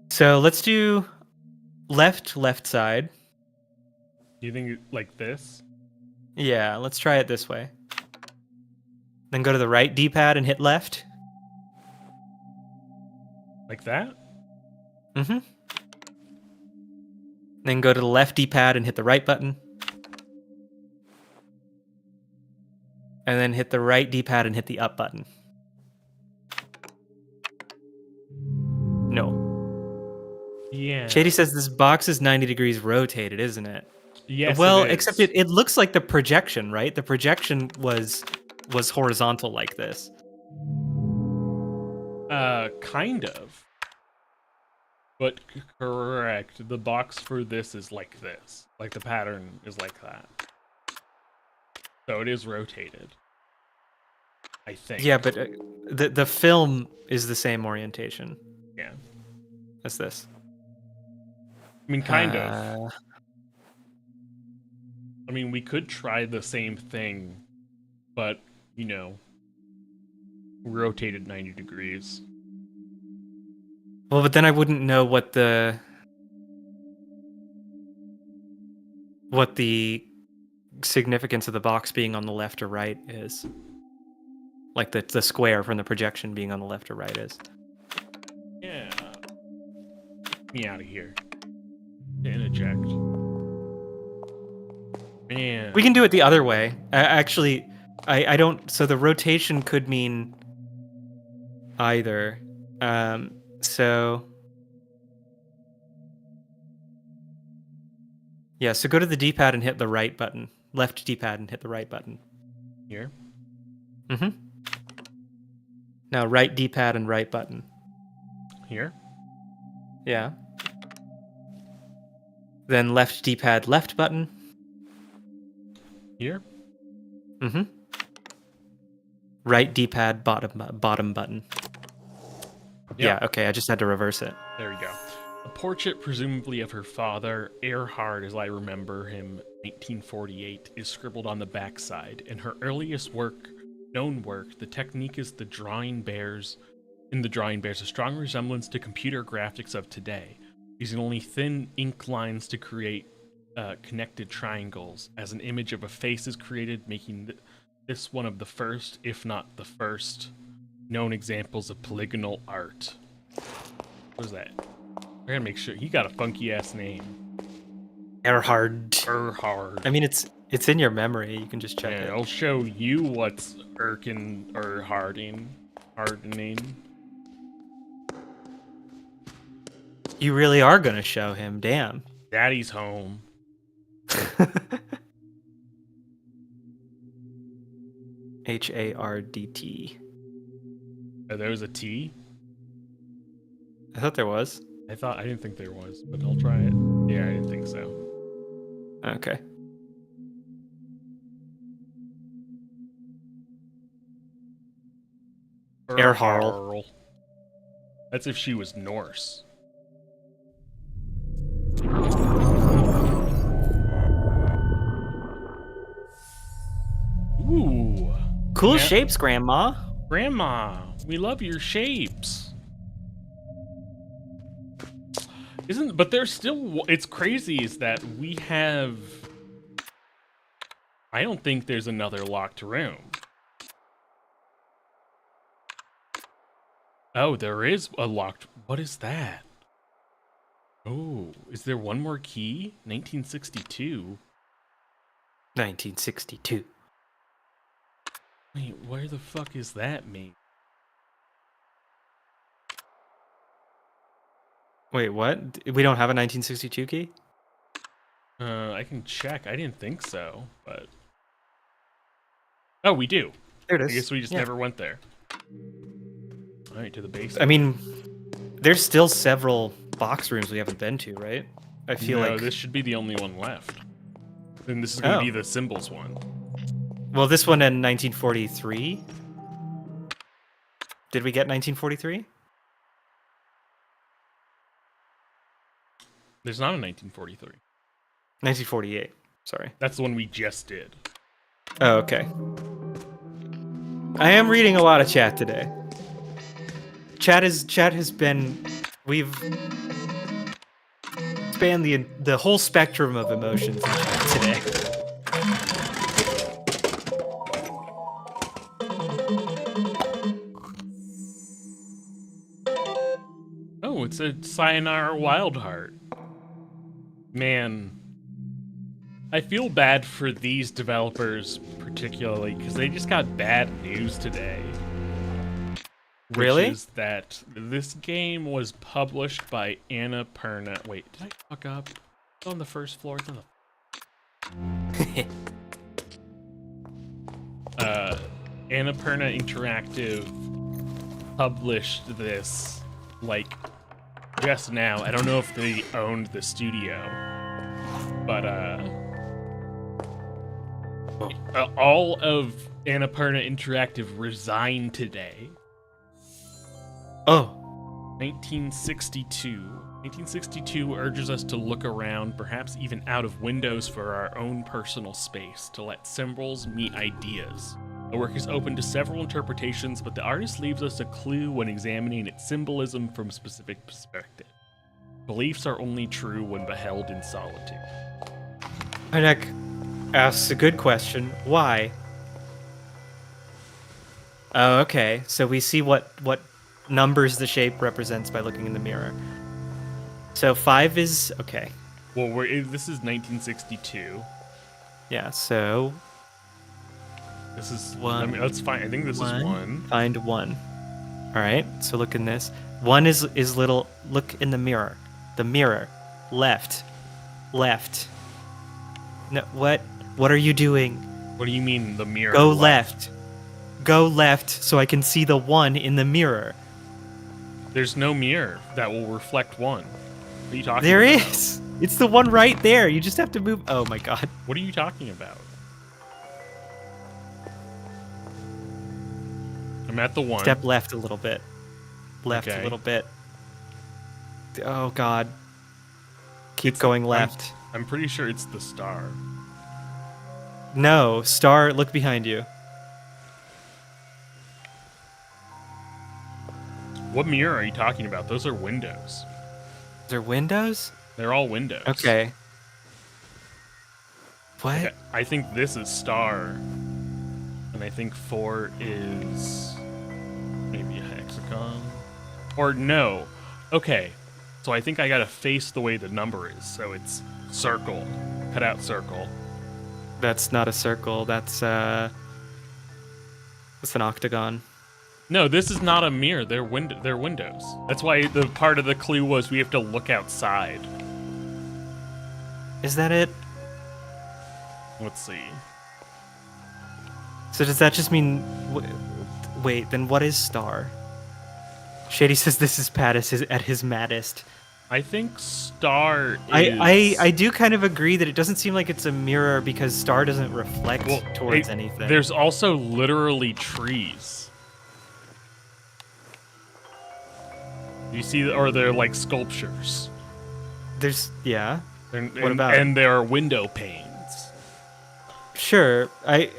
Speaker 1: So let's do left side.
Speaker 2: Do you think like this?
Speaker 1: Yeah, let's try it this way. Then go to the right D-pad and hit left.
Speaker 2: Like that?
Speaker 1: Mm-hmm. Then go to the left D-pad and hit the right button. And then hit the right D-pad and hit the up button. No.
Speaker 2: Yeah.
Speaker 1: Shady says this box is 90 degrees rotated, isn't it?
Speaker 2: Yes.
Speaker 1: Well,
Speaker 2: it is.
Speaker 1: except it looks like the projection, right? The projection was horizontal like this.
Speaker 2: Kind of. But correct. The box for this is like this. Like the pattern is like that. So it is rotated. I think.
Speaker 1: Yeah, but the film is the same orientation.
Speaker 2: Yeah.
Speaker 1: As this.
Speaker 2: I mean, kind of. I mean, we could try the same thing, but, you know, rotated 90 degrees.
Speaker 1: Well, but then I wouldn't know what the significance of the box being on the left or right is. Like the square from the projection being on the left or right is.
Speaker 2: Yeah. Get me out of here. And eject. Man.
Speaker 1: We can do it the other way. Actually, I don't... So the rotation could mean either. So... Yeah, so go to the D-pad and hit the right button. Left D-pad and hit the right button.
Speaker 2: Here.
Speaker 1: Mm-hmm. Now right D-pad and right button.
Speaker 2: Here.
Speaker 1: Yeah. Then left D-pad, left button.
Speaker 2: Here.
Speaker 1: Mm-hmm. Right D-pad, bottom button.
Speaker 2: Yep.
Speaker 1: Yeah, okay, I just had to reverse it.
Speaker 2: There we go. A portrait, presumably of her father, Erhard, as I remember him, 1948, is scribbled on the backside. In her earliest known work, the technique in the drawing bears a strong resemblance to computer graphics of today, using only thin ink lines to create connected triangles. As an image of a face is created, making this one of the first, if not the first, known examples of polygonal art. What is that? I gotta make sure. He got a funky ass name.
Speaker 1: Erhard. I mean, it's in your memory. You can just check it.
Speaker 2: I'll show you what's Erkin or hardening.
Speaker 1: You really are gonna show him. Damn.
Speaker 2: Daddy's home.
Speaker 1: Hardt.
Speaker 2: Oh, there was a T?
Speaker 1: I thought there was.
Speaker 2: I didn't think there was, but I'll try it. Yeah, I didn't think so.
Speaker 1: Okay. Erharl.
Speaker 2: That's if she was Norse. Ooh.
Speaker 1: Cool shapes, Grandma.
Speaker 2: Grandma, we love your shapes. But there's still, it's crazy is that we have, I don't think there's another locked room. Oh, there is a locked, what is that? Oh, is there one more key? 1962.
Speaker 1: 1962.
Speaker 2: Wait, where the fuck is that mean?
Speaker 1: Wait, what? We don't have a 1962 key?
Speaker 2: I can check. I didn't think so, but... Oh, we do.
Speaker 1: There it is.
Speaker 2: I guess we just never went there. Alright, to the basement.
Speaker 1: I mean, there's still several box rooms we haven't been to, right? I feel like...
Speaker 2: this should be the only one left. Then this is going to be the symbols one.
Speaker 1: Well, this one in 1943? Did we get 1943?
Speaker 2: There's not a 1943.
Speaker 1: 1948, sorry.
Speaker 2: That's the one we just did.
Speaker 1: Oh, okay. I am reading a lot of chat today. Chat has been... We've spanned the whole spectrum of emotions in chat today.
Speaker 2: Oh, it's a Sayonara Wildheart. Man, I feel bad for these developers particularly because they just got bad news today.
Speaker 1: Really?
Speaker 2: Which is that this game was published by Annapurna. Wait, did I fuck up? It's on the first floor. Annapurna Interactive published this like just now. I don't know if they owned the studio, but all of Annapurna Interactive resigned today.
Speaker 1: Oh.
Speaker 2: 1962. 1962 urges us to look around, perhaps even out of windows for our own personal space, to let symbols meet ideas. The work is open to several interpretations, but the artist leaves us a clue when examining its symbolism from a specific perspective. Beliefs are only true when beheld in solitude.
Speaker 1: Hynek asks a good question. Why? Oh, okay. So we see what numbers the shape represents by looking in the mirror. So 5 is... Okay.
Speaker 2: Well, this is 1962.
Speaker 1: Yeah, so...
Speaker 2: This is...
Speaker 1: 1.
Speaker 2: I mean, that's fine. I think this is 1.
Speaker 1: Find 1. Alright, so look in this. 1 is little... Look in the mirror. The mirror. Left. Left. No, what? What are you doing?
Speaker 2: What do you mean the mirror?
Speaker 1: Go left. Go left so I can see the 1 in the mirror.
Speaker 2: There's no mirror that will reflect 1. What are you talking
Speaker 1: There
Speaker 2: about?
Speaker 1: is. It's the one right there. You just have to move. Oh my god.
Speaker 2: What are you talking about? I'm at the 1.
Speaker 1: Step left a little bit. Left
Speaker 2: Okay.
Speaker 1: a little bit. Oh god. Keep
Speaker 2: It's-
Speaker 1: going left.
Speaker 2: I'm pretty sure it's the star.
Speaker 1: No, star, look behind you.
Speaker 2: What mirror are you talking about? Those are windows.
Speaker 1: Is there windows?
Speaker 2: They're all windows.
Speaker 1: Okay. What?
Speaker 2: Okay, I think this is star. And I think 4 is maybe a hexagon. Or no. Okay. So I think I gotta face the way the number is. So it's circle. Cut out circle.
Speaker 1: That's not a circle. That's an octagon.
Speaker 2: No, this is not a mirror. They're windows. That's why the part of the clue was we have to look outside.
Speaker 1: Is that it?
Speaker 2: Let's see.
Speaker 1: So does that just mean... Wait, then what is star? Shady says this is Pat at his maddest.
Speaker 2: I think star is...
Speaker 1: I do kind of agree that it doesn't seem like it's a mirror because star doesn't reflect towards anything.
Speaker 2: There's also literally trees. You see, or they're like sculptures.
Speaker 1: Yeah.
Speaker 2: What
Speaker 1: about-
Speaker 2: And there are window panes.
Speaker 1: Sure. I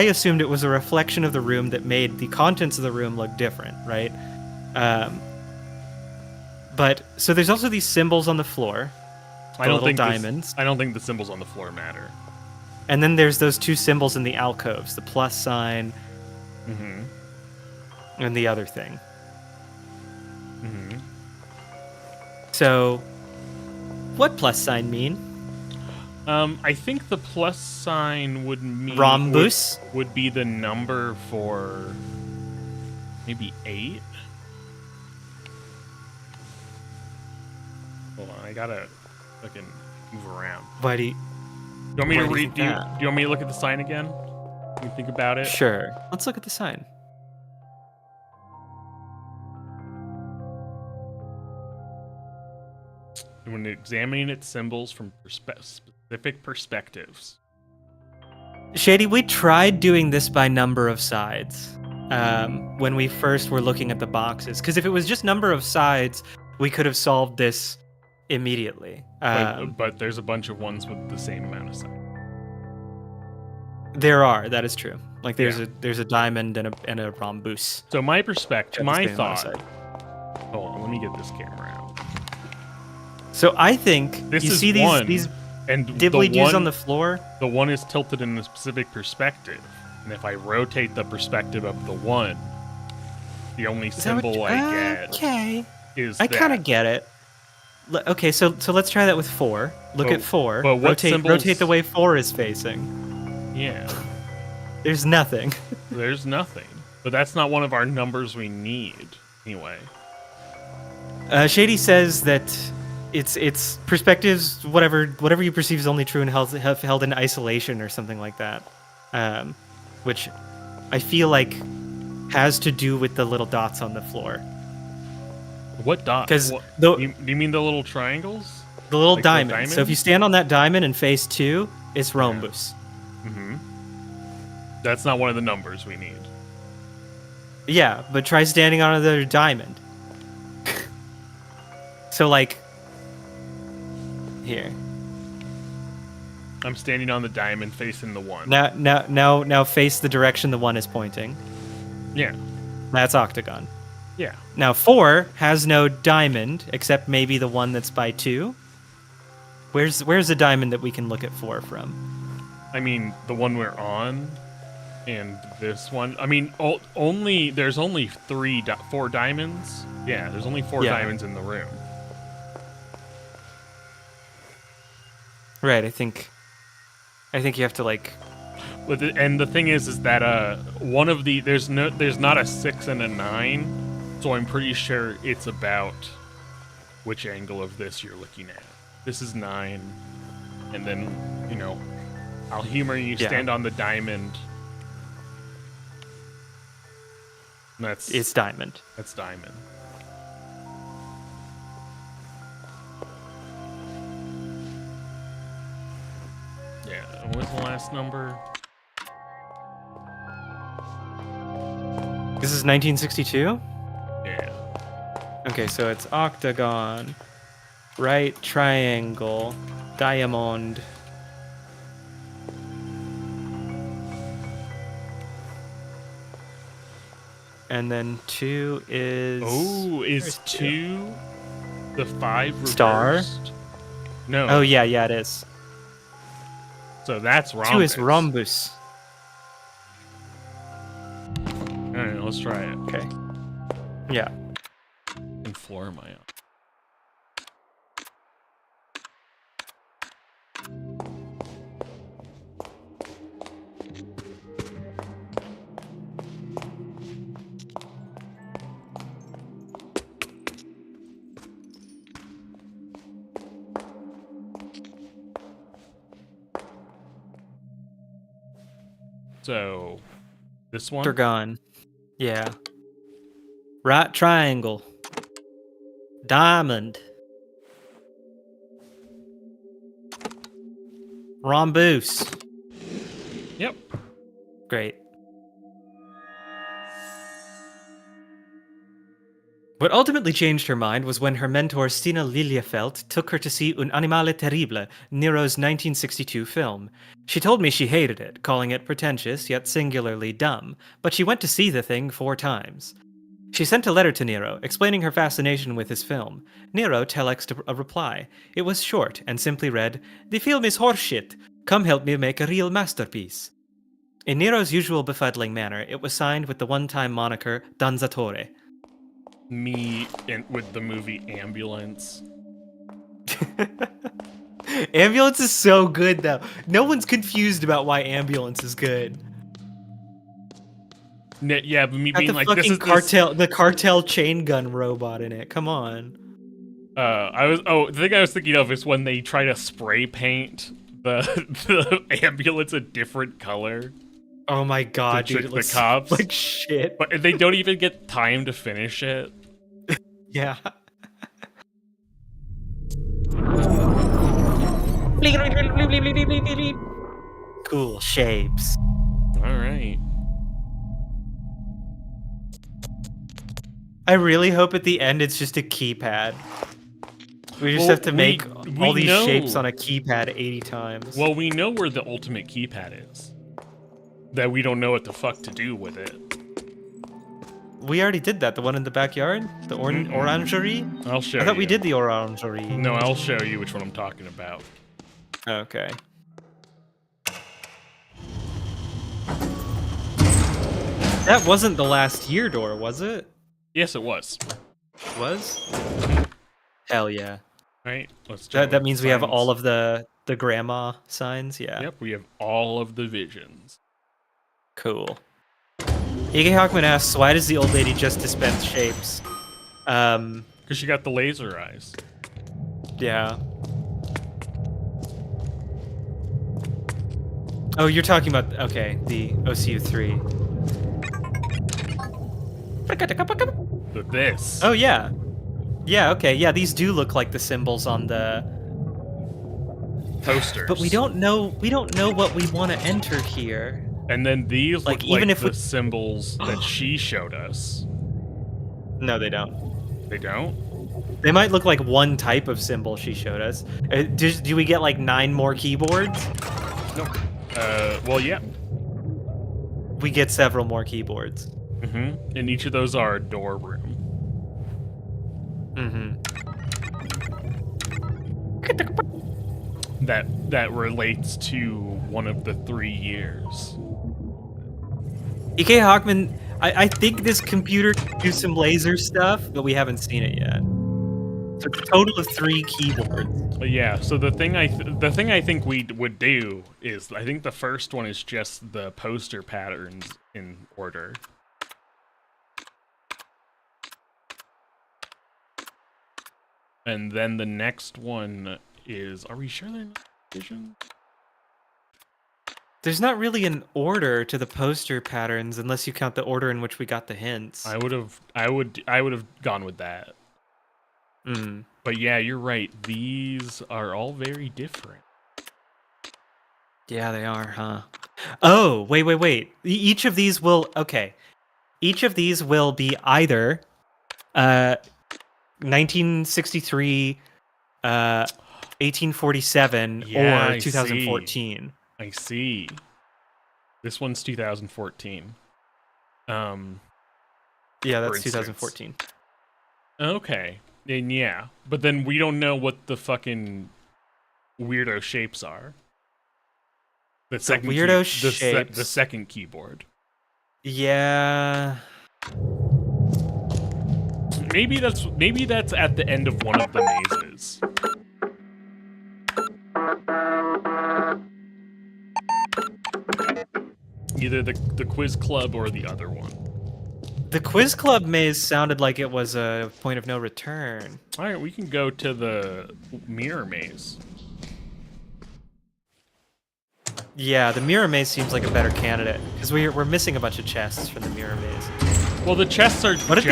Speaker 1: assumed it was a reflection of the room that made the contents of the room look different, right? But so there's also these symbols on the floor.
Speaker 2: I don't think
Speaker 1: diamonds.
Speaker 2: I don't think the symbols on the floor matter.
Speaker 1: And then there's those 2 symbols in the alcoves, the plus sign
Speaker 2: Mm-hmm.
Speaker 1: and the other thing.
Speaker 2: Mm-hmm.
Speaker 1: So what plus sign mean?
Speaker 2: I think the plus sign would mean
Speaker 1: Rhombus?
Speaker 2: would be the number for maybe 8. Hold on, I gotta fucking move around.
Speaker 1: Why do you...
Speaker 2: Do you want me
Speaker 1: Why
Speaker 2: to
Speaker 1: do you
Speaker 2: read?
Speaker 1: think
Speaker 2: Do you
Speaker 1: that?
Speaker 2: want me to look at the sign again? Can you think about it?
Speaker 1: Sure. Let's look at the sign.
Speaker 2: When examining its symbols from specific perspectives.
Speaker 1: Shady, we tried doing this by number of sides when we first were looking at the boxes. Because if it was just number of sides, we could have solved this immediately.
Speaker 2: But there's a bunch of ones with the same amount of sides.
Speaker 1: There are. That is true. Like there's
Speaker 2: Yeah.
Speaker 1: a diamond and a rhombus.
Speaker 2: So my perspective,
Speaker 1: at the
Speaker 2: my
Speaker 1: same amount of
Speaker 2: thought.
Speaker 1: side.
Speaker 2: Hold on, let me get this camera out.
Speaker 1: So I think
Speaker 2: This
Speaker 1: you
Speaker 2: is
Speaker 1: see
Speaker 2: one,
Speaker 1: these
Speaker 2: and
Speaker 1: dibbly-doos
Speaker 2: one,
Speaker 1: on the floor.
Speaker 2: The one is tilted in a specific perspective, and if I rotate the perspective of the one, the only
Speaker 1: Is that what
Speaker 2: symbol
Speaker 1: you-
Speaker 2: I get
Speaker 1: Okay.
Speaker 2: is
Speaker 1: I
Speaker 2: that.
Speaker 1: kind of get it. Okay, so let's try that with 4. Look
Speaker 2: But-
Speaker 1: at 4.
Speaker 2: but what
Speaker 1: rotate
Speaker 2: symbols-
Speaker 1: the way 4 is facing.
Speaker 2: Yeah,
Speaker 1: There's nothing.
Speaker 2: there's nothing. But that's not one of our numbers we need anyway.
Speaker 1: Shady says that it's perspectives, whatever you perceive is only true and held in isolation or something like that, which I feel like has to do with the little dots on the floor.
Speaker 2: What dot?
Speaker 1: 'Cause
Speaker 2: What-
Speaker 1: the-
Speaker 2: do you mean the little triangles?
Speaker 1: The little
Speaker 2: Like the
Speaker 1: diamond. So if you
Speaker 2: diamonds?
Speaker 1: stand on that diamond and face 2, it's rhombus.
Speaker 2: Mm-hmm. That's not one of the numbers we need.
Speaker 1: Yeah, but try standing on another diamond. So like here.
Speaker 2: I'm standing on the diamond facing the one.
Speaker 1: Now face the direction the 1 is pointing.
Speaker 2: Yeah,
Speaker 1: That's octagon.
Speaker 2: yeah.
Speaker 1: Now 4 has no diamond except maybe the one that's by 2. Where's the diamond that we can look at 4 from?
Speaker 2: I mean, the one we're on, and this one. I mean, there's only 4 diamonds. Yeah, there's only 4
Speaker 1: Yeah.
Speaker 2: diamonds in the room.
Speaker 1: Right, I think you have to like
Speaker 2: And the thing is that one of the there's not a 6 and a 9, so I'm pretty sure it's about which angle of this you're looking at. This is 9, and then I'll humor you.
Speaker 1: Yeah.
Speaker 2: Stand on the diamond.
Speaker 1: It's diamond.
Speaker 2: That's diamond. Yeah. And what was the last number?
Speaker 1: This is 1962?
Speaker 2: Yeah.
Speaker 1: Okay, so it's octagon, right triangle, diamond. And then 2 is...
Speaker 2: Oh, is
Speaker 1: Where's
Speaker 2: 2 the 5 reversed?
Speaker 1: Star?
Speaker 2: No.
Speaker 1: Oh, yeah, it is.
Speaker 2: So that's rhombus.
Speaker 1: 2 is rhombus.
Speaker 2: Alright, let's try it.
Speaker 1: Okay. Yeah.
Speaker 2: And floor my own. So, this one?
Speaker 1: They're gone. Yeah. Right triangle. Diamond. Rhombus.
Speaker 2: Yep.
Speaker 1: Great. What ultimately changed her mind was when her mentor Stina Liliefeld took her to see Un Animale Terrible, Nero's 1962 film. She told me she hated it, calling it pretentious yet singularly dumb, but she went to see the thing 4 times. She sent a letter to Nero, explaining her fascination with his film. Nero telexed a reply. It was short and simply read, "The film is horseshit. Come help me make a real masterpiece." In Nero's usual befuddling manner, it was signed with the one-time moniker Danzatore.
Speaker 2: Me with the movie Ambulance.
Speaker 1: Ambulance is so good, though. No one's confused about why Ambulance is good.
Speaker 2: Yeah, but me
Speaker 1: Got
Speaker 2: being
Speaker 1: the
Speaker 2: like,
Speaker 1: fucking
Speaker 2: this is
Speaker 1: cartel, the cartel chain gun robot in it. Come on.
Speaker 2: the thing I was thinking of is when they try to spray paint the ambulance a different color.
Speaker 1: Oh my god,
Speaker 2: To
Speaker 1: dude,
Speaker 2: trick
Speaker 1: it
Speaker 2: the
Speaker 1: looks
Speaker 2: cops.
Speaker 1: like shit.
Speaker 2: But they don't even get time to finish it.
Speaker 1: Yeah. Cool shapes.
Speaker 2: Alright.
Speaker 1: I really hope at the end it's just a keypad. We just
Speaker 2: Well,
Speaker 1: have to make
Speaker 2: we
Speaker 1: all these
Speaker 2: know-
Speaker 1: shapes on a keypad 80 times.
Speaker 2: Well, we know where the ultimate keypad is. That we don't know what the fuck to do with it.
Speaker 1: We already did that. The one in the backyard? The orangerie?
Speaker 2: I'll show you.
Speaker 1: I thought we did the orangerie.
Speaker 2: No, I'll show you which one I'm talking about.
Speaker 1: Okay. That wasn't the last year door, was it?
Speaker 2: Yes, it was.
Speaker 1: Was? Hell yeah.
Speaker 2: Right? Let's
Speaker 1: That means we have all of the grandma signs, yeah.
Speaker 2: Yep, we have all of the visions.
Speaker 1: Cool. Ige Hockman asks, why does the old lady just dispense shapes?
Speaker 2: Because she got the laser eyes.
Speaker 1: Yeah. Oh, you're talking about, okay, the OCU3.
Speaker 2: But this.
Speaker 1: Oh, yeah. Yeah, okay, yeah, these do look like the symbols on the
Speaker 2: posters.
Speaker 1: But we don't know what we want to enter here.
Speaker 2: And then these
Speaker 1: Like,
Speaker 2: look
Speaker 1: even
Speaker 2: like
Speaker 1: if
Speaker 2: the symbols that she showed us.
Speaker 1: No, they don't.
Speaker 2: They don't?
Speaker 1: They might look like one type of symbol she showed us. Do we get like 9 more keyboards?
Speaker 2: No. Well, yeah.
Speaker 1: We get several more keyboards.
Speaker 2: Mm-hmm. And each of those are a door room.
Speaker 1: Mm-hmm.
Speaker 2: That relates to one of the 3 years.
Speaker 1: EK Hockman, I think this computer can do some laser stuff, but we haven't seen it yet. So it's a total of 3 keyboards.
Speaker 2: But yeah, so the thing I think we would do is, I think the first one is just the poster patterns in order. And then the next one is, are we sure they're not vision?
Speaker 1: There's not really an order to the poster patterns unless you count the order in which we got the hints.
Speaker 2: I would have gone with that.
Speaker 1: Mm.
Speaker 2: But yeah, you're right. These are all very different.
Speaker 1: Yeah, they are, huh? Oh, wait. Each of these will Each of these will be either 1963, 1847,
Speaker 2: Yeah,
Speaker 1: or
Speaker 2: I
Speaker 1: 2014.
Speaker 2: I see. This one's 2014.
Speaker 1: Yeah,
Speaker 2: For
Speaker 1: that's
Speaker 2: instance.
Speaker 1: 2014.
Speaker 2: Okay. And yeah, but then we don't know what the fucking weirdo shapes are. The second keyboard.
Speaker 1: Yeah.
Speaker 2: Maybe that's at the end of one of the mazes. Either the quiz club or the other one.
Speaker 1: The quiz club maze sounded like it was a point of no return.
Speaker 2: All right, we can go to the mirror maze.
Speaker 1: Yeah, the mirror maze seems like a better candidate because we're missing a bunch of chests from the mirror maze.
Speaker 2: Well, the chests are
Speaker 1: What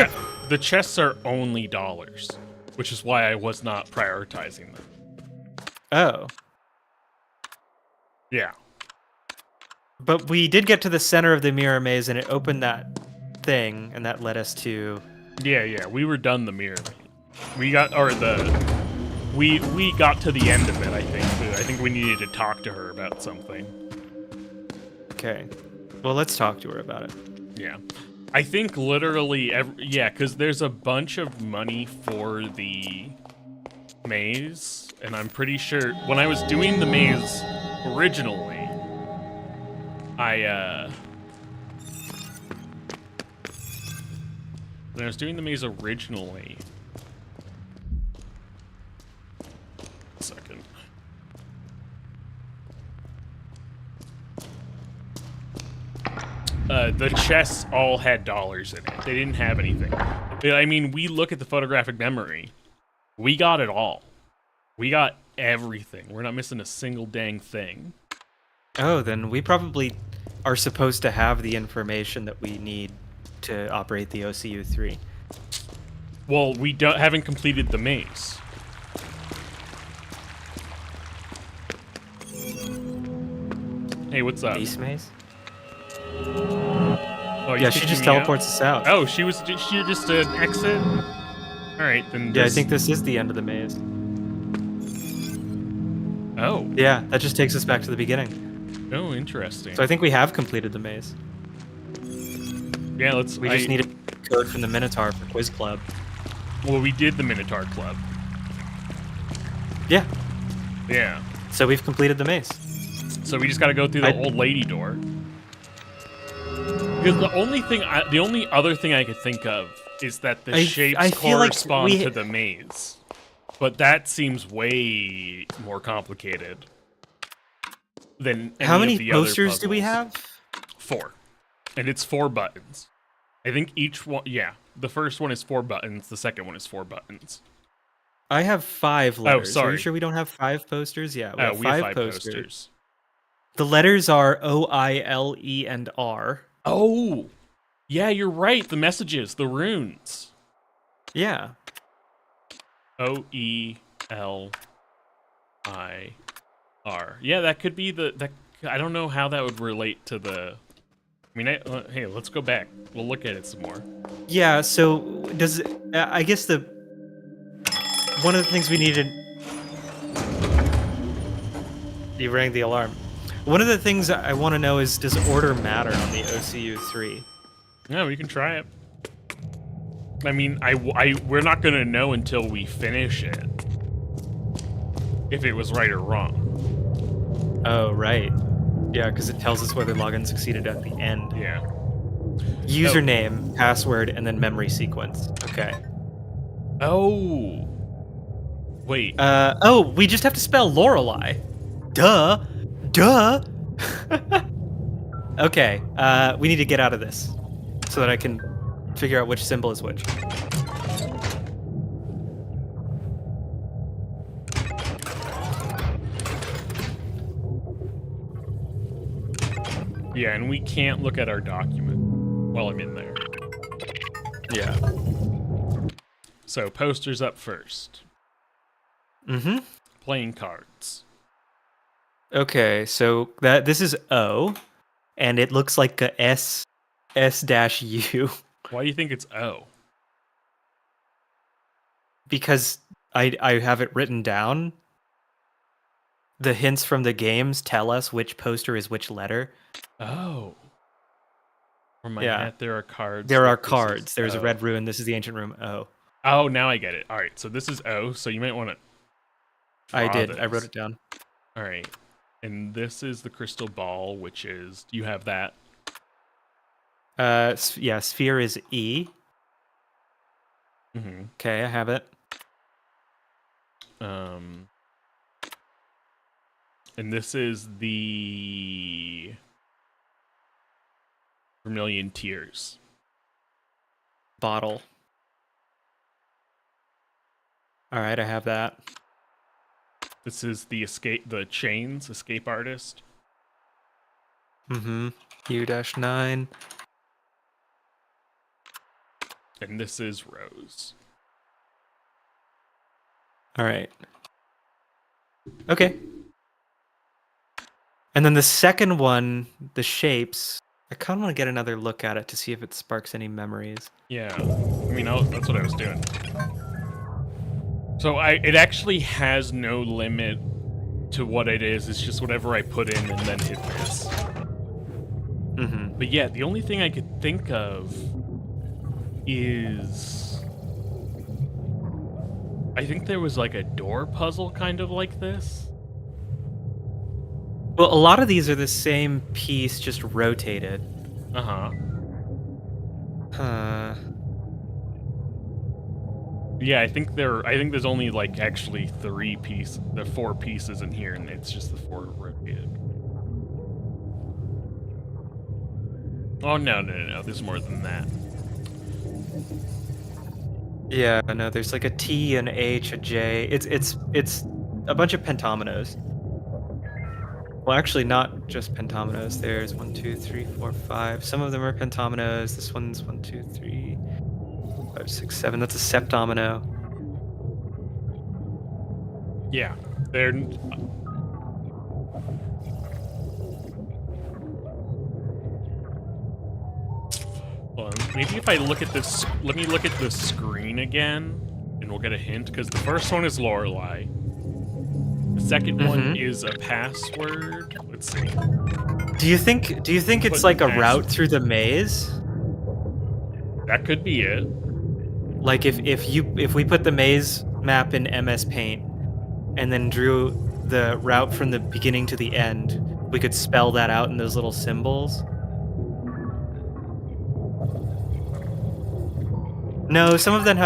Speaker 2: the chests are only dollars, which is why I was not prioritizing them.
Speaker 1: Oh,
Speaker 2: Yeah.
Speaker 1: but we did get to the center of the mirror maze and it opened that thing, and that led us to.
Speaker 2: Yeah, we were done the mirror maze. We got we got to the end of it, I think. I think we needed to talk to her about something.
Speaker 1: Okay, well, let's talk to her about it.
Speaker 2: Yeah. I think literally because there's a bunch of money for the maze, and I'm pretty sure when I was doing the maze originally, when I was doing the maze originally, a second. The chests all had dollars in it. They didn't have anything. I mean, we look at the photographic memory. We got it all. We got everything. We're not missing a single dang thing.
Speaker 1: Oh, then we probably are supposed to have the information that we need to operate the OCU-3.
Speaker 2: Well, we haven't completed the maze. Hey, what's up?
Speaker 1: Beast maze?
Speaker 2: Oh,
Speaker 1: Yeah, she just teleports us out.
Speaker 2: Oh, she just an exit? Alright, then
Speaker 1: Yeah, I think this is the end of the maze.
Speaker 2: Oh.
Speaker 1: Yeah, that just takes us back to the beginning.
Speaker 2: Oh, interesting.
Speaker 1: So I think we have completed the maze.
Speaker 2: Yeah,
Speaker 1: We just need a code from the Minotaur for Quiz Club.
Speaker 2: Well, we did the Minotaur Club.
Speaker 1: Yeah.
Speaker 2: Yeah.
Speaker 1: So we've completed the maze.
Speaker 2: So we just gotta go through the old lady door. Because the only other thing I could think of is that the shapes correspond to the maze. But that seems way more complicated than any
Speaker 1: How many
Speaker 2: of the
Speaker 1: posters
Speaker 2: other
Speaker 1: do we
Speaker 2: puzzles.
Speaker 1: have?
Speaker 2: 4. And it's 4 buttons. I think each one, yeah. The first one is 4 buttons, the second one is 4 buttons.
Speaker 1: I have 5 letters.
Speaker 2: Oh, sorry.
Speaker 1: Are you sure we don't have 5 posters? Yeah, we have
Speaker 2: We have
Speaker 1: 5
Speaker 2: 5
Speaker 1: posters. The letters are O, I, L, E, and R.
Speaker 2: Oh! Yeah, you're right. The messages, the runes.
Speaker 1: Yeah.
Speaker 2: O-E-L-I-R. Yeah, that could be I don't know how that would relate to the... I mean, hey, let's go back. We'll look at it some more.
Speaker 1: Yeah, so I guess one of the things we needed... You rang the alarm. One of the things I want to know is, does order matter on the OCU-3?
Speaker 2: Yeah, we can try it. I mean, we're not gonna know until we finish it. If it was right or wrong.
Speaker 1: Oh, right. Yeah, because it tells us whether login succeeded at the end.
Speaker 2: Yeah.
Speaker 1: Username, password, and then memory sequence. Okay.
Speaker 2: Oh. Wait.
Speaker 1: We just have to spell Lorelai. Duh. Okay, we need to get out of this so that I can figure out which symbol is which.
Speaker 2: Yeah, and we can't look at our document while I'm in there.
Speaker 1: Yeah.
Speaker 2: So posters up first.
Speaker 1: Mm-hmm.
Speaker 2: Playing cards.
Speaker 1: Okay, so this is O, and it looks like a S-U
Speaker 2: Why do you think it's O?
Speaker 1: because I have it written down. The hints from the games tell us which poster is which letter.
Speaker 2: Oh. For my
Speaker 1: Yeah.
Speaker 2: hat, there are cards.
Speaker 1: There are
Speaker 2: That this is
Speaker 1: cards. There's a
Speaker 2: O.
Speaker 1: red ruin. This is the ancient room O.
Speaker 2: Oh, now I get it. All right, so this is O, so you might want to
Speaker 1: I
Speaker 2: draw
Speaker 1: did. I wrote
Speaker 2: this.
Speaker 1: it down.
Speaker 2: All right. And this is the crystal ball, which is... Do you have that?
Speaker 1: Yeah, sphere is E.
Speaker 2: Mm-hmm.
Speaker 1: Okay, I have it.
Speaker 2: And this is the Vermilion Tears.
Speaker 1: Bottle. All right, I have that.
Speaker 2: This is the Chains, Escape Artist.
Speaker 1: Mm-hmm. U-9.
Speaker 2: And this is Rose.
Speaker 1: All right. Okay. And then the second one, the shapes, I kind of want to get another look at it to see if it sparks any memories.
Speaker 2: Yeah, I mean, that's what I was doing. So it actually has no limit to what it is. It's just whatever I put in and then hit this.
Speaker 1: Mm-hmm.
Speaker 2: But yeah, the only thing I could think of is... I think there was like a door puzzle kind of like this.
Speaker 1: Well, a lot of these are the same piece, just rotated.
Speaker 2: Uh-huh.
Speaker 1: Huh.
Speaker 2: Yeah, I think there's only like actually 4 pieces in here, and it's just the 4 rotated. Oh no, there's more than that.
Speaker 1: Yeah, no, there's like a T, an H, a J. It's a bunch of pentominoes. Well, actually, not just pentominoes. There's 1, 2, 3, 4, 5. Some of them are pentominoes. This one's 1, 2, 3, 4, 5, 6, 7. That's a septomino.
Speaker 2: Yeah, they're... Well, maybe if I look at this... Let me look at the screen again, and we'll get a hint, because the first one is Lorelai. The second one is a password. Let's see.
Speaker 1: Do you think it's like a route through the maze?
Speaker 2: That could be it.
Speaker 1: Like if we put the maze map in MS Paint and then drew the route from the beginning to the end, we could spell that out in those little symbols. No, some of them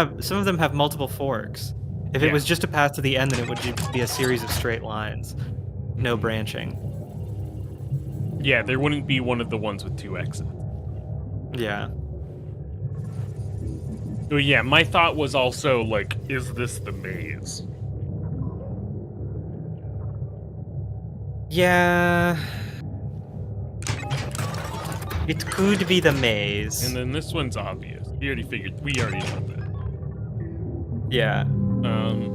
Speaker 1: have multiple forks. If it was just a path to the end, then it would just be a series of straight lines. No branching.
Speaker 2: Yeah, there wouldn't be one of the ones with 2 exits.
Speaker 1: Yeah.
Speaker 2: Oh yeah, my thought was also like, is this the maze?
Speaker 1: Yeah. It could be the maze.
Speaker 2: And then this one's obvious. We already know that.
Speaker 1: Yeah.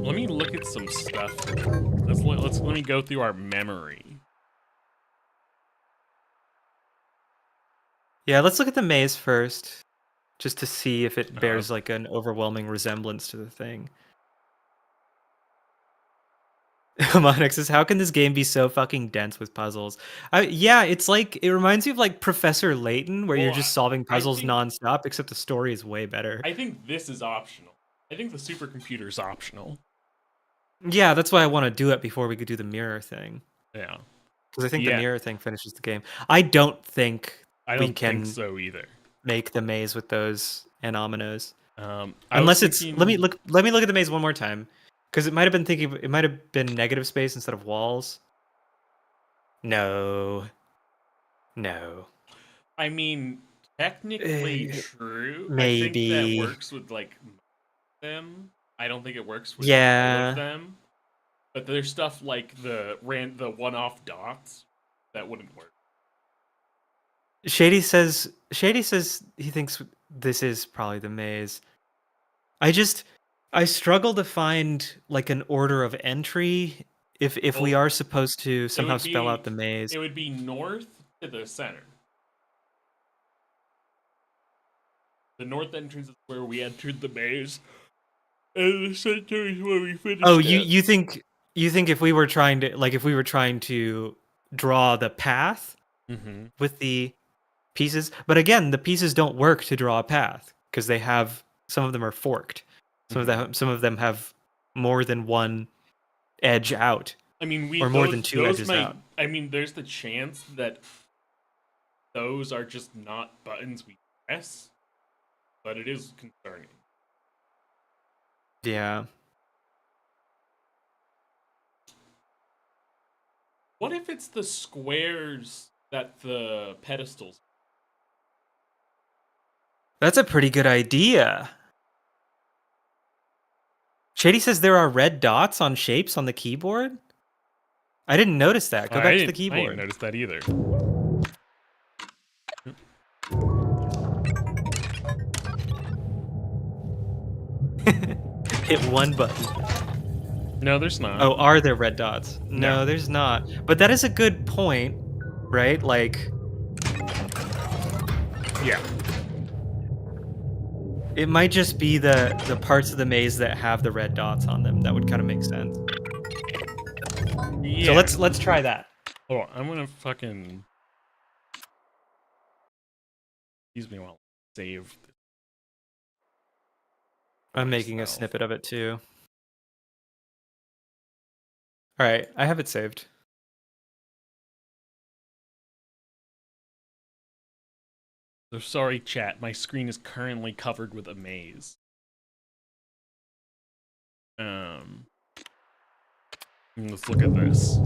Speaker 2: Let me look at some stuff. Let me go through our memory.
Speaker 1: Yeah, let's look at the maze first, just to see if it bears like an overwhelming resemblance to the thing. Monix says, how can this game be so fucking dense with puzzles? Yeah, it's like, it reminds me of like Professor Layton, where you're just solving puzzles nonstop, except the story is way better.
Speaker 2: I think this is optional. I think the supercomputer is optional.
Speaker 1: Yeah, that's why I want to do it before we could do the mirror thing.
Speaker 2: Yeah.
Speaker 1: Because I think the mirror thing finishes the game. I don't think
Speaker 2: we can think so either.
Speaker 1: Make the maze with those anomalies.
Speaker 2: Unless
Speaker 1: it's let me look at the maze one more time. Because it might have been negative space instead of walls. No.
Speaker 2: I mean, technically true.
Speaker 1: Maybe.
Speaker 2: I think that works with like them. I don't think it works with all of them. But there's stuff like the one-off dots that wouldn't work.
Speaker 1: Shady says he thinks this is probably the maze. I struggle to find like an order of entry if we
Speaker 2: Well,
Speaker 1: are supposed to
Speaker 2: it
Speaker 1: somehow
Speaker 2: would
Speaker 1: spell
Speaker 2: be
Speaker 1: out the maze.
Speaker 2: it would be north to the center. The north entrance is where we entered the maze, and the center is where we
Speaker 1: Oh,
Speaker 2: finished it.
Speaker 1: you think if we were trying to draw the path
Speaker 2: Mm-hmm.
Speaker 1: with the pieces, but again, the pieces don't work to draw a path because they have some of them are forked. Some of them have more than one edge out
Speaker 2: I mean,
Speaker 1: or more than two
Speaker 2: those
Speaker 1: edges
Speaker 2: might.
Speaker 1: out.
Speaker 2: I mean, there's the chance that those are just not buttons we press, but it is concerning.
Speaker 1: Yeah.
Speaker 2: What if it's the squares that the pedestals?
Speaker 1: That's a pretty good idea. Shady says there are red dots on shapes on the keyboard. I didn't notice that. Go back to the
Speaker 2: I didn't
Speaker 1: keyboard.
Speaker 2: notice that either.
Speaker 1: Hit one button.
Speaker 2: No, there's not.
Speaker 1: Oh, are there red dots? No,
Speaker 2: No.
Speaker 1: there's not. But that is a good point, right? Like,
Speaker 2: Yeah.
Speaker 1: it might just be the parts of the maze that have the red dots on them. That would kind of make sense.
Speaker 2: Yeah.
Speaker 1: So let's try that.
Speaker 2: Hold on, I'm gonna fucking. Excuse me while I save.
Speaker 1: I'm making a
Speaker 2: myself.
Speaker 1: snippet of it too. All right, I have it saved.
Speaker 2: So sorry, chat. My screen is currently covered with a maze. Let's look at this.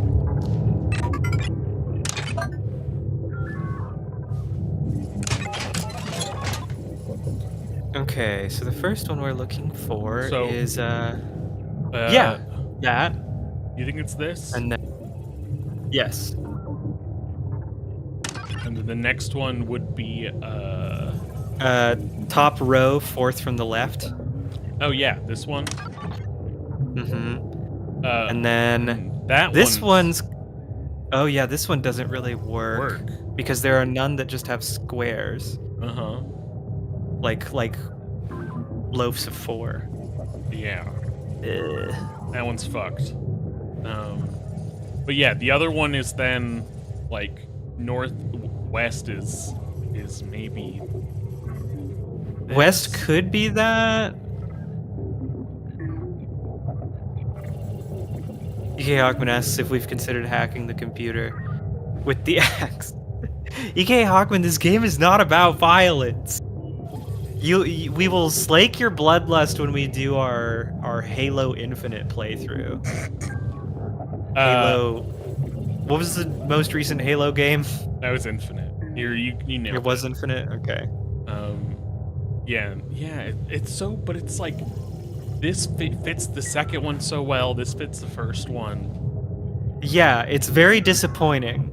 Speaker 1: Okay, so the first one we're looking for
Speaker 2: So,
Speaker 1: is yeah, that.
Speaker 2: You think it's this?
Speaker 1: And then yes.
Speaker 2: And then the next one would be
Speaker 1: Top row, fourth from the left.
Speaker 2: oh yeah, this one.
Speaker 1: Mm-hmm. And then
Speaker 2: that
Speaker 1: this one's oh yeah, this one doesn't really work because there are none that just have squares.
Speaker 2: Uh-huh.
Speaker 1: Like loaves of 4.
Speaker 2: Yeah.
Speaker 1: Ugh.
Speaker 2: That one's fucked. But yeah, the other one is then like northwest is maybe this.
Speaker 1: West could be that. EK Hawkman asks if we've considered hacking the computer with the axe. EK Hawkman, this game is not about violence. We will slake your bloodlust when we do our Halo Infinite playthrough. Halo. What was the most recent Halo game?
Speaker 2: That was Infinite. You nailed it.
Speaker 1: It was Infinite. Okay.
Speaker 2: Yeah. It's so, but it's like this fits the second one so well. This fits the first one.
Speaker 1: Yeah, it's very disappointing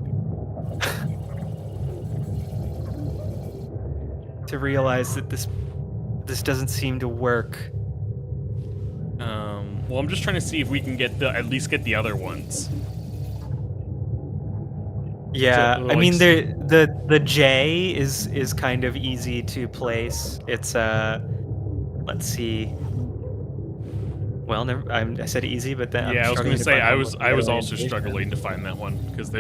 Speaker 1: to realize that this doesn't seem to work.
Speaker 2: Well, I'm just trying to see if we can at least get the other ones.
Speaker 1: Yeah,
Speaker 2: So,
Speaker 1: I mean
Speaker 2: like,
Speaker 1: the J is kind of easy to place. It's let's see. Well, I said easy, but then
Speaker 2: yeah,
Speaker 1: I'm
Speaker 2: I was
Speaker 1: struggling
Speaker 2: gonna
Speaker 1: to
Speaker 2: say
Speaker 1: find one with
Speaker 2: I was
Speaker 1: the
Speaker 2: also
Speaker 1: orientation.
Speaker 2: struggling to find that one because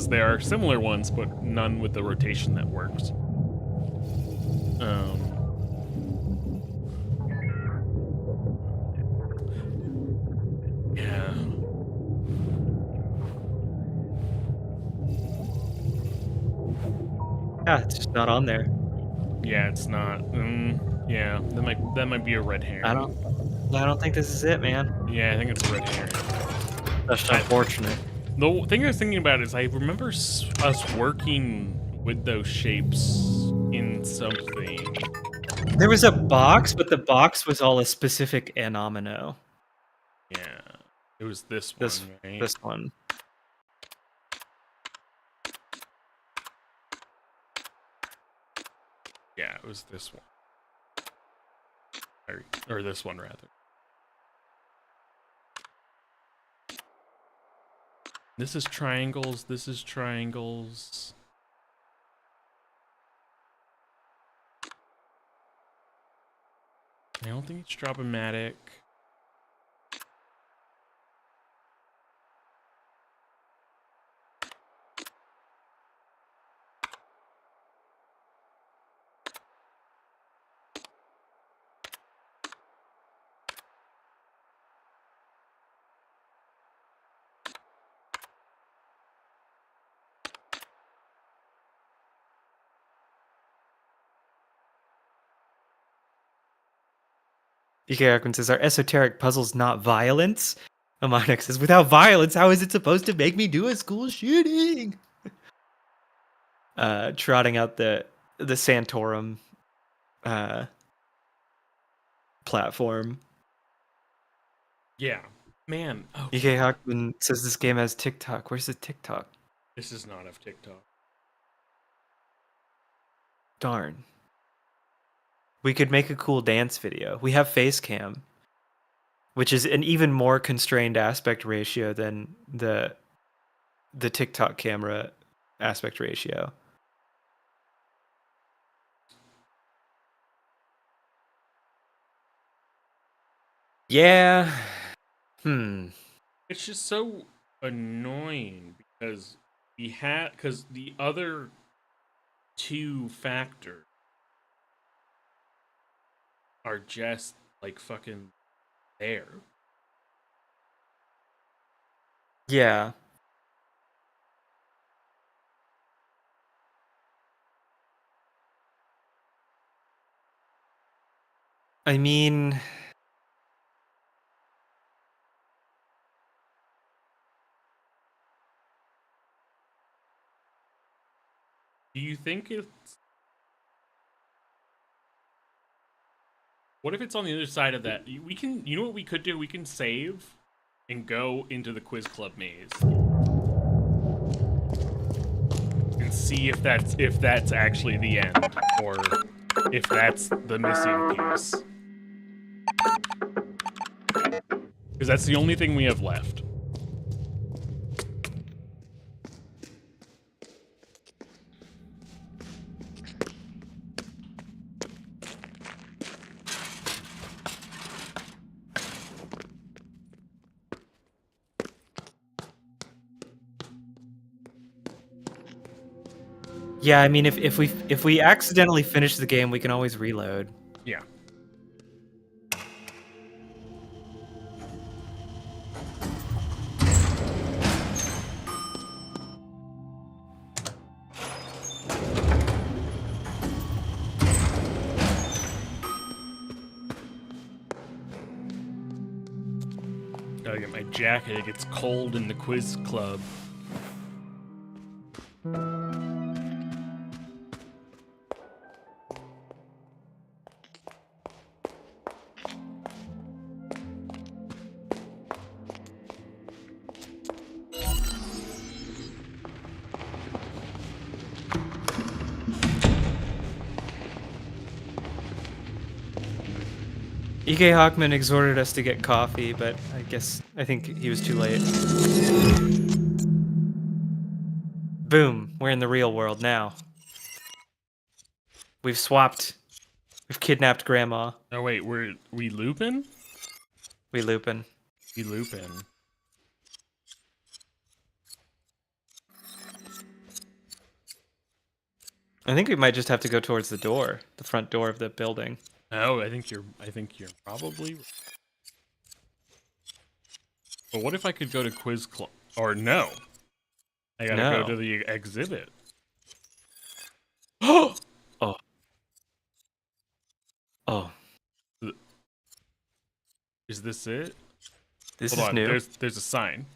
Speaker 2: there are similar ones, but none with the rotation that works. Yeah.
Speaker 1: Yeah, it's just not on there.
Speaker 2: Yeah, it's not. Yeah, that might be a red herring.
Speaker 1: I don't think this is it, man.
Speaker 2: Yeah, I think it's a red herring.
Speaker 1: That's unfortunate.
Speaker 2: The thing I was thinking about is I remember us working with those shapes in something.
Speaker 1: There was a box, but the box was all a specific anomino.
Speaker 2: Yeah, it was this one, right?
Speaker 1: This one.
Speaker 2: Yeah, it was this one. Or this one, rather. This is triangles. This is triangles. I don't think it's Dropomatic.
Speaker 1: EK Arkman says, are esoteric puzzles not violence? Amonic says, without violence, how is it supposed to make me do a school shooting? Trotting out the Santorum platform.
Speaker 2: Yeah. Man.
Speaker 1: EK Hockman says this game has TikTok. Where's the TikTok?
Speaker 2: This is not of TikTok.
Speaker 1: Darn. We could make a cool dance video. We have face cam, which is an even more constrained aspect ratio than the TikTok camera aspect ratio. Yeah.
Speaker 2: It's just so annoying because the other two factors are just like fucking there.
Speaker 1: Yeah. I mean,
Speaker 2: Do you think it's... What if it's on the other side of that? We can, you know what we could do? We can save and go into the quiz club maze and see if that's actually the end or if that's the missing piece. Because that's the only thing we have left.
Speaker 1: yeah, I mean, if we accidentally finish the game, we can always reload.
Speaker 2: Yeah. Gotta get my jacket. It gets cold in the quiz club.
Speaker 1: EK Hockman exhorted us to get coffee, but I think he was too late. Boom, we're in the real world now. We've kidnapped Grandma.
Speaker 2: Oh wait, we looping?
Speaker 1: We looping.
Speaker 2: We looping.
Speaker 1: I think we might just have to go towards the front door of the building.
Speaker 2: Oh, I think you're probably. But what if I could go to quiz club? Or no, I gotta go to the exhibit.
Speaker 1: Oh.
Speaker 2: Is this it?
Speaker 1: This
Speaker 2: Hold
Speaker 1: is
Speaker 2: on,
Speaker 1: new.
Speaker 2: There's a sign.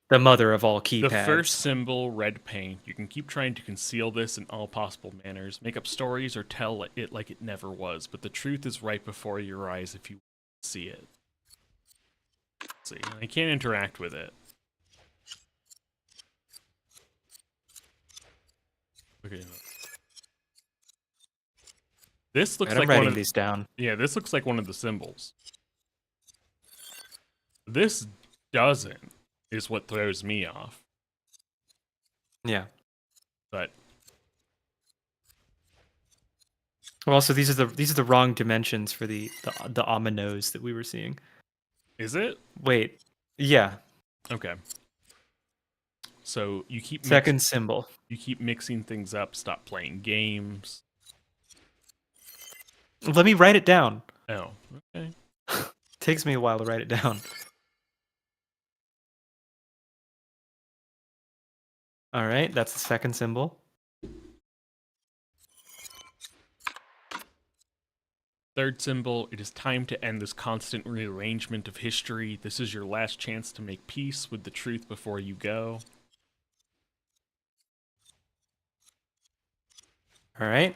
Speaker 1: The mother of all keypads.
Speaker 2: The first symbol, red paint. You can keep trying to conceal this in all possible manners, make up stories, or tell it like it never was. But the truth is right before your eyes if you see it. Let's see, I can't interact with it. Okay. This looks
Speaker 1: And I'm
Speaker 2: like one
Speaker 1: writing
Speaker 2: of
Speaker 1: these down.
Speaker 2: yeah. This looks like one of the symbols. This doesn't is what throws me off.
Speaker 1: Yeah.
Speaker 2: But
Speaker 1: Well, also these are the wrong dimensions for the ominoes that we were seeing.
Speaker 2: is it
Speaker 1: Wait. Yeah.
Speaker 2: okay? So you keep
Speaker 1: Second symbol.
Speaker 2: you keep mixing things up. Stop playing games.
Speaker 1: Let me write it down.
Speaker 2: Oh, okay.
Speaker 1: Takes me a while to write it down. All right, that's the second symbol.
Speaker 2: Third symbol, it is time to end this constant rearrangement of history. This is your last chance to make peace with the truth before you go.
Speaker 1: All right.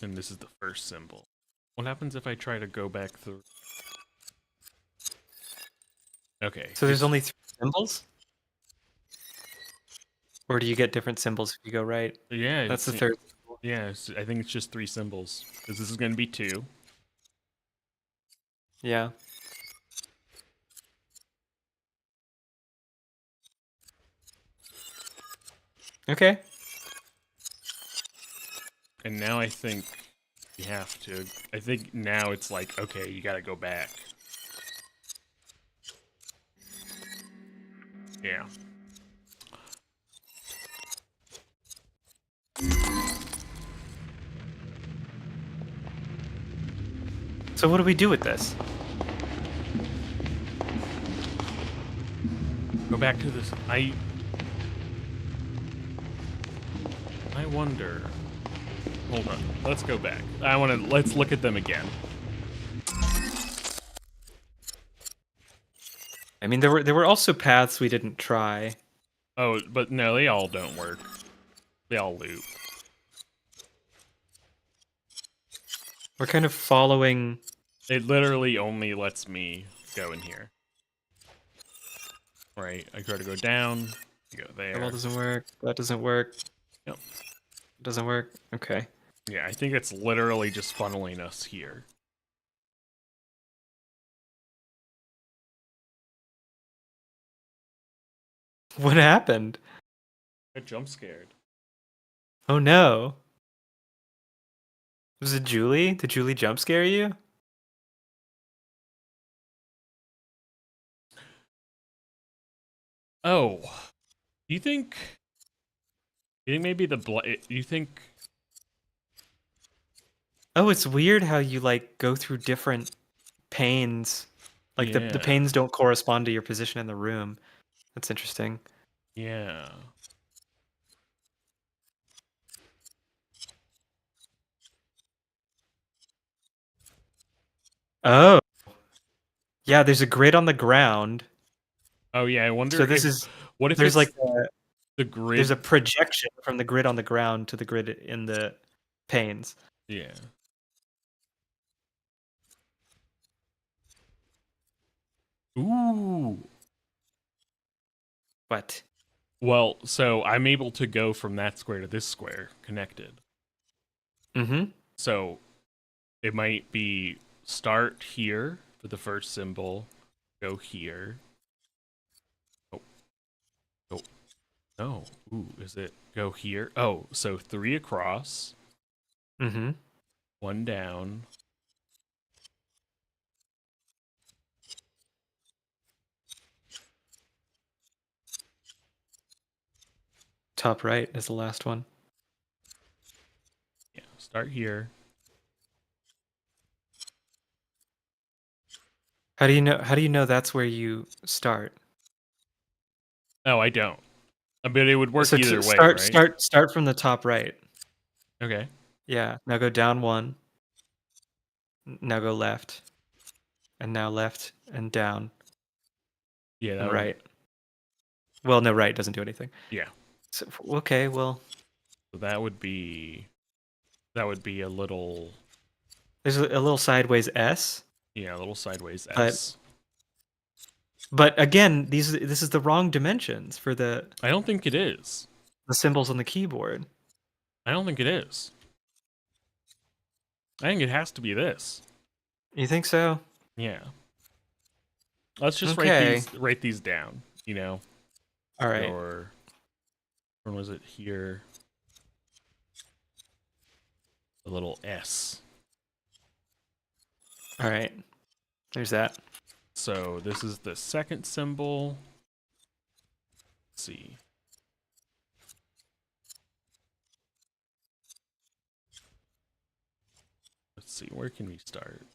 Speaker 2: And this is the first symbol. What happens if I try to go back through? Okay.
Speaker 1: So there's only 3 symbols? Or do you get different symbols if you go right?
Speaker 2: Yeah.
Speaker 1: That's the third.
Speaker 2: Yeah, I think it's just 3 symbols. Because this is going to be 2.
Speaker 1: Yeah. Okay.
Speaker 2: And now I think you have to. I think now it's like, okay, you gotta go back. Yeah.
Speaker 1: So what do we do with this?
Speaker 2: Go back to this. I wonder. Hold on. Let's go back. Let's look at them again.
Speaker 1: I mean, there were also paths we didn't try.
Speaker 2: Oh, but no, they all don't work. They all loop.
Speaker 1: We're kind of following.
Speaker 2: It literally only lets me go in here. Right, I try to go down, you go there.
Speaker 1: That doesn't work. That doesn't work.
Speaker 2: Yep.
Speaker 1: Doesn't work. Okay.
Speaker 2: Yeah, I think it's literally just funneling us here.
Speaker 1: What happened?
Speaker 2: I jump scared.
Speaker 1: Oh no. Was it Julie? Did Julie jump scare you?
Speaker 2: Oh, you think? You think maybe you think?
Speaker 1: Oh, it's weird how you like go through different panes. Like the
Speaker 2: Yeah.
Speaker 1: panes don't correspond to your position in the room. That's interesting.
Speaker 2: Yeah.
Speaker 1: Oh. Yeah, there's a grid on the ground.
Speaker 2: Oh yeah, I wonder.
Speaker 1: So this is
Speaker 2: what if
Speaker 1: there's
Speaker 2: it's
Speaker 1: like a,
Speaker 2: the grid?
Speaker 1: there's a projection from the grid on the ground to the grid in the panes.
Speaker 2: Yeah. Ooh.
Speaker 1: What?
Speaker 2: Well, so I'm able to go from that square to this square connected.
Speaker 1: Mm-hmm.
Speaker 2: So it might be start here for the first symbol, go here. Oh. Oh. No. Ooh, is it go here? Oh, so 3 across,
Speaker 1: Mm-hmm.
Speaker 2: 1 down.
Speaker 1: Top right is the last one.
Speaker 2: Yeah, start here.
Speaker 1: How do you know that's where you start?
Speaker 2: Oh, I don't. But it would work
Speaker 1: So
Speaker 2: either way,
Speaker 1: start
Speaker 2: right?
Speaker 1: start from the top right.
Speaker 2: Okay.
Speaker 1: Yeah. Now go down 1. Now go left. And now left and down
Speaker 2: Yeah, that
Speaker 1: and
Speaker 2: would,
Speaker 1: right. Well, no, right doesn't do anything.
Speaker 2: yeah.
Speaker 1: So, okay, well,
Speaker 2: So that would be a little,
Speaker 1: there's a little sideways S,
Speaker 2: yeah, a little sideways
Speaker 1: but
Speaker 2: S.
Speaker 1: but again, this is the wrong dimensions for
Speaker 2: I don't think it is.
Speaker 1: the symbols on the keyboard.
Speaker 2: I don't think it is. I think it has to be this.
Speaker 1: You think so?
Speaker 2: Yeah. Let's just
Speaker 1: Okay.
Speaker 2: write these down. You know,
Speaker 1: All right.
Speaker 2: your when was it here? A little S.
Speaker 1: All right. There's that.
Speaker 2: So this is the second symbol. Let's see. Let's see. Where can we start?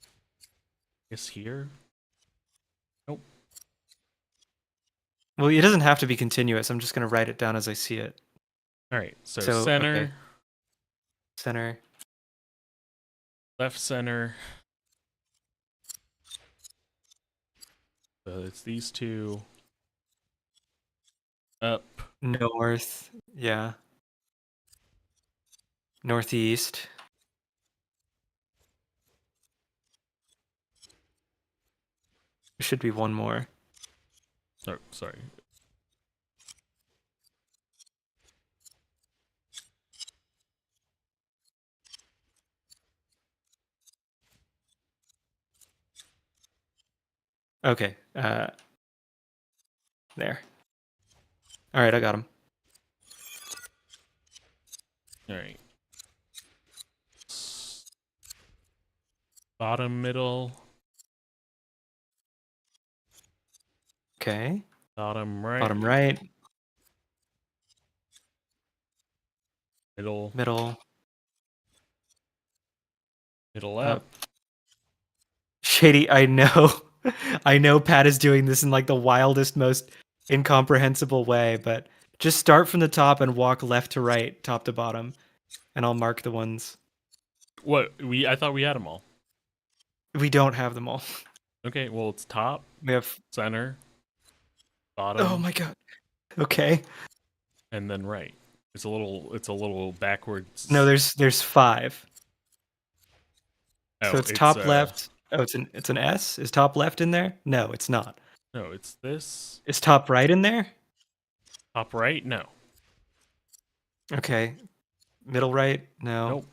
Speaker 2: I guess here. Nope.
Speaker 1: Well, it doesn't have to be continuous. I'm just gonna write it down as I see it.
Speaker 2: All right. So
Speaker 1: Okay.
Speaker 2: center,
Speaker 1: Center.
Speaker 2: left center. So it's these two. Up.
Speaker 1: North. Yeah. Northeast. There should be one more.
Speaker 2: Oh, sorry.
Speaker 1: Okay. There. All right, I got him.
Speaker 2: All right. Bottom, middle,
Speaker 1: Okay.
Speaker 2: bottom right,
Speaker 1: Bottom right.
Speaker 2: middle,
Speaker 1: Middle.
Speaker 2: middle
Speaker 1: Up.
Speaker 2: up.
Speaker 1: Shady, I know. I know Pat is doing this in like the wildest, most incomprehensible way, but just start from the top and walk left to right, top to bottom, and I'll mark the ones.
Speaker 2: What I thought we had them all.
Speaker 1: We don't have them all.
Speaker 2: Okay, well it's top,
Speaker 1: We have.
Speaker 2: center, bottom,
Speaker 1: Oh my god. Okay.
Speaker 2: and then right. It's a little backwards.
Speaker 1: No, there's 5.
Speaker 2: Oh,
Speaker 1: So it's top left. Oh, it's an S. Is top left in there? No, it's not.
Speaker 2: No, it's this.
Speaker 1: Is top right in there?
Speaker 2: Top right? No.
Speaker 1: Okay. Middle right? No.
Speaker 2: Nope.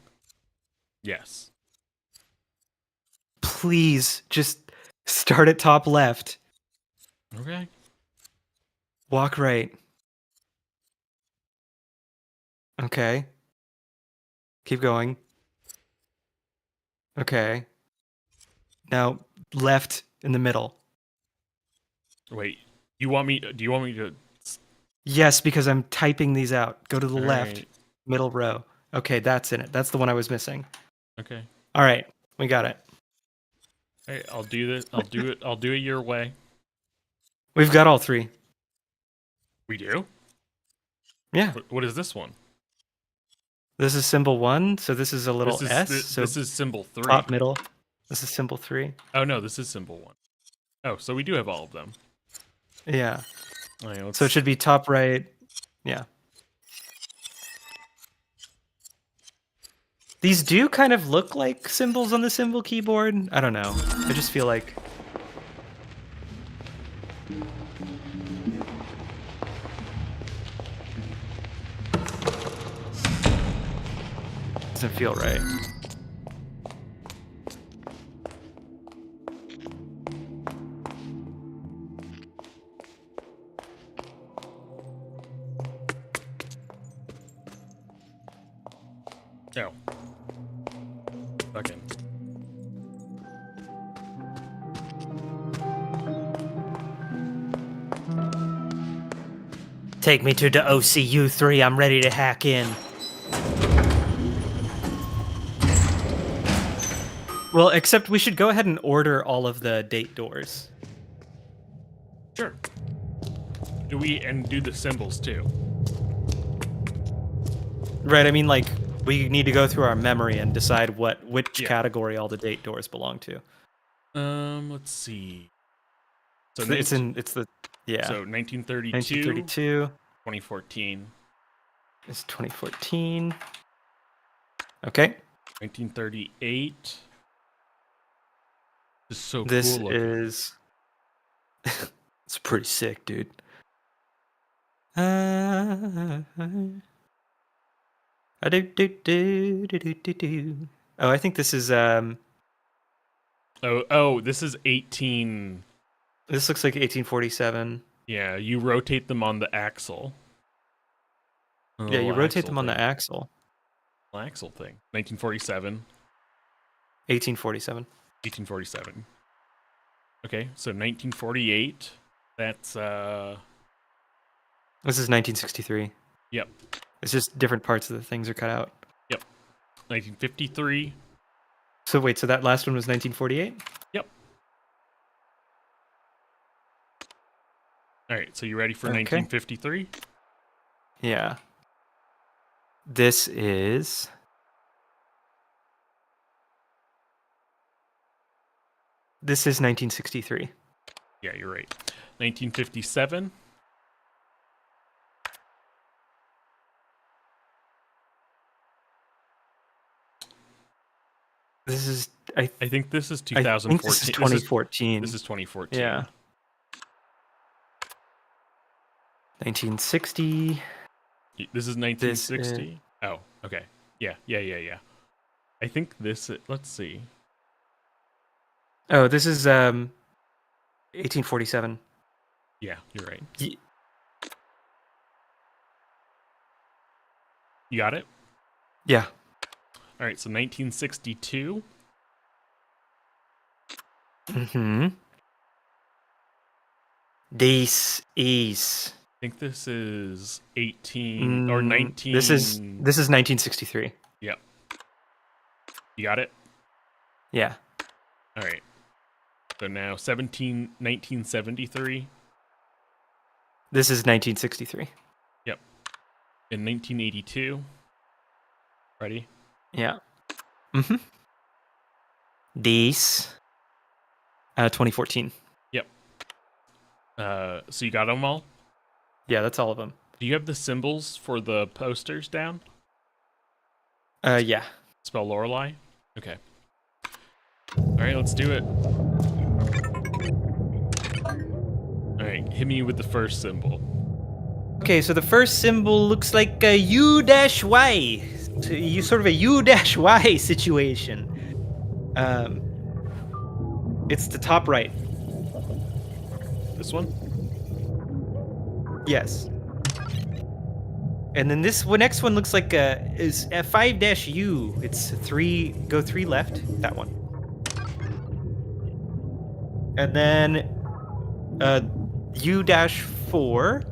Speaker 2: Yes.
Speaker 1: Please just start at top left.
Speaker 2: Okay.
Speaker 1: Walk right. Okay. Keep going. Okay. Now left in the middle.
Speaker 2: Wait. Do you want me to
Speaker 1: Yes, because I'm typing these out. Go to the
Speaker 2: All
Speaker 1: left,
Speaker 2: right.
Speaker 1: middle row. Okay, that's in it. That's the one I was missing.
Speaker 2: Okay.
Speaker 1: All right, we got it.
Speaker 2: All right, I'll do this. I'll do it your way.
Speaker 1: We've got all 3.
Speaker 2: We do?
Speaker 1: Yeah.
Speaker 2: What is this one?
Speaker 1: This is symbol 1, so this is a little
Speaker 2: This is
Speaker 1: S. So
Speaker 2: this is symbol 3.
Speaker 1: top middle. This is symbol 3.
Speaker 2: Oh no, this is symbol 1. Oh, so we do have all of them.
Speaker 1: Yeah.
Speaker 2: All right,
Speaker 1: So it should be top right. Yeah. These do kind of look like symbols on the symbol keyboard. I don't know. I just feel like doesn't feel right.
Speaker 2: Oh. Fucking.
Speaker 1: Take me to the OCU3. I'm ready to hack in. Well, except we should go ahead and order all of the date doors.
Speaker 2: Sure. Do the symbols too?
Speaker 1: Right, I mean, like, we need to go through our memory and decide which
Speaker 2: Yeah.
Speaker 1: category all the date doors belong to.
Speaker 2: Let's see. So
Speaker 1: So it's the yeah.
Speaker 2: So 1932,
Speaker 1: 1932
Speaker 2: 2014,
Speaker 1: is 2014. Okay.
Speaker 2: 1938. This is so
Speaker 1: This
Speaker 2: cool looking.
Speaker 1: is it's pretty sick, dude. Do. Oh, I think this is
Speaker 2: Oh, this is 18.
Speaker 1: this looks like 1847.
Speaker 2: Yeah, you rotate them on the axle. The
Speaker 1: Yeah, you
Speaker 2: little
Speaker 1: rotate
Speaker 2: axle
Speaker 1: them on the
Speaker 2: thing.
Speaker 1: axle.
Speaker 2: Axle thing. 1947.
Speaker 1: 1847.
Speaker 2: 1847. Okay, so 1948. That's
Speaker 1: This is 1963.
Speaker 2: Yep.
Speaker 1: It's just different parts of the things are cut out.
Speaker 2: Yep. 1953.
Speaker 1: So wait, so that last one was 1948?
Speaker 2: Yep. All right, so you ready for
Speaker 1: Okay.
Speaker 2: 1953?
Speaker 1: Yeah. This is This is 1963.
Speaker 2: Yeah, you're right. 1957.
Speaker 1: This is
Speaker 2: I think this is
Speaker 1: I
Speaker 2: 2014.
Speaker 1: think this is 2014.
Speaker 2: This is 2014.
Speaker 1: Yeah. 1960.
Speaker 2: This is 1960. Oh, okay. Yeah. I think this. Let's see.
Speaker 1: Oh, this is 1847.
Speaker 2: Yeah, you're right.
Speaker 1: Y-
Speaker 2: You got it?
Speaker 1: yeah.
Speaker 2: All right, so 1962.
Speaker 1: Mm-hmm. This is
Speaker 2: I think this is 18 or 19.
Speaker 1: This is 1963.
Speaker 2: Yep. You got it?
Speaker 1: Yeah.
Speaker 2: All right. So now 1973.
Speaker 1: This is 1963.
Speaker 2: Yep. In 1982. Ready?
Speaker 1: Yeah. Mm-hmm. This 2014.
Speaker 2: Yep. So you got them all?
Speaker 1: Yeah, that's all of them.
Speaker 2: Do you have the symbols for the posters down?
Speaker 1: Yeah.
Speaker 2: Spell Lorelai? Okay. All right, let's do it. All right, hit me with the first symbol.
Speaker 1: Okay, so the first symbol looks like a U-Y. So you sort of a U-Y situation. It's the top right.
Speaker 2: This one?
Speaker 1: Yes. And then this next one looks like is a 5-U. It's go three left. That one. And then U-4.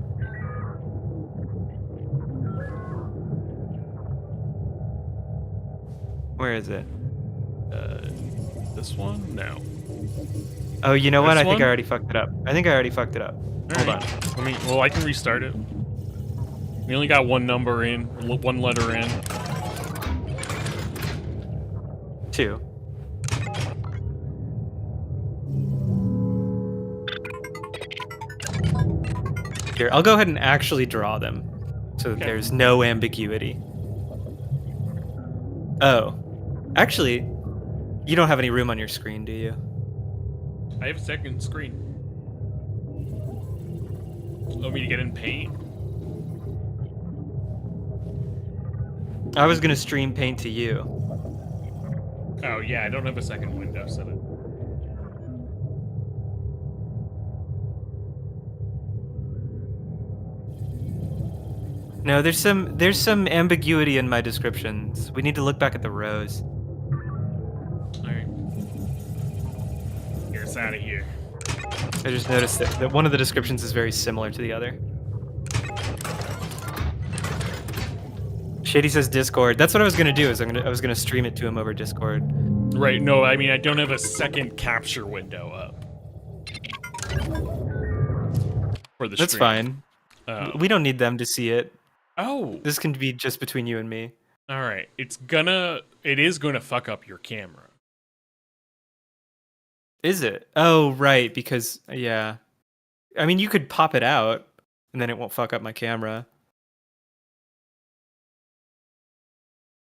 Speaker 1: Where is it?
Speaker 2: This one? No.
Speaker 1: Oh, you know what?
Speaker 2: This
Speaker 1: I think
Speaker 2: one?
Speaker 1: I already fucked it up. Hold on.
Speaker 2: Well, I can restart it. We only got one number in, one letter in.
Speaker 1: 2. Here, I'll go ahead and actually draw them so that there's no ambiguity. Oh. Actually, you don't have any room on your screen, do you?
Speaker 2: I have a second screen. Want me to get in paint?
Speaker 1: I was gonna stream paint to you.
Speaker 2: Oh yeah, I don't have a second window set up.
Speaker 1: No, there's some ambiguity in my descriptions. We need to look back at the rows.
Speaker 2: Alright. Get us out of here.
Speaker 1: I just noticed that one of the descriptions is very similar to the other. Shady says Discord. That's what I was gonna do. I was gonna stream it to him over Discord.
Speaker 2: Right, no, I mean I don't have a second capture window up. For the
Speaker 1: That's
Speaker 2: stream.
Speaker 1: fine. We don't need them to see it.
Speaker 2: Oh.
Speaker 1: This can be just between you and me.
Speaker 2: Alright. It is gonna fuck up your camera.
Speaker 1: Is it? Oh, right, because yeah. I mean, you could pop it out and then it won't fuck up my camera.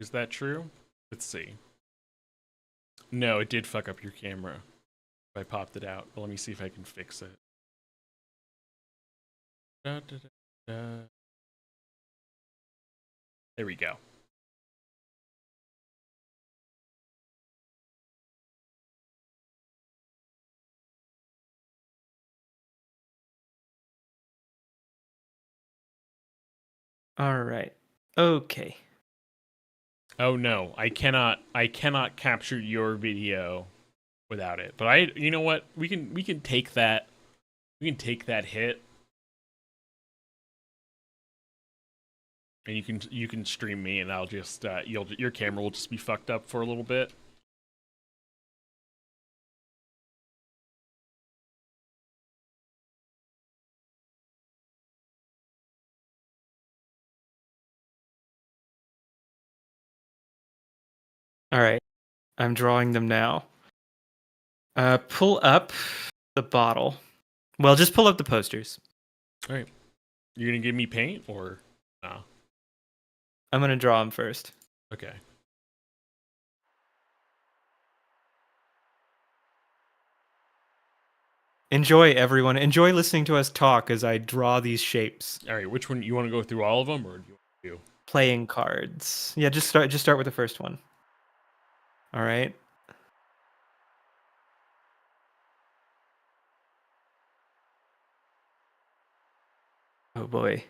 Speaker 2: Is that true? Let's see. No, it did fuck up your camera. I popped it out. But let me see if I can fix it. Da, da, da, da. There we go.
Speaker 1: All right. Okay.
Speaker 2: Oh no, I cannot capture your video without it. But you know what? We can take that. We can take that hit, and you can stream me, and I'll just your camera will just be fucked up for a little bit.
Speaker 1: All right. I'm drawing them now. Pull up the bottle. Well, just pull up the posters.
Speaker 2: All right, you're gonna give me paint or no?
Speaker 1: I'm gonna draw them first.
Speaker 2: Okay.
Speaker 1: Enjoy, everyone. Enjoy listening to us talk as I draw these shapes.
Speaker 2: All right, which one you want to go through all of them, or do you want to do?
Speaker 1: Playing cards. Yeah, just start with the first one. All right. Oh boy.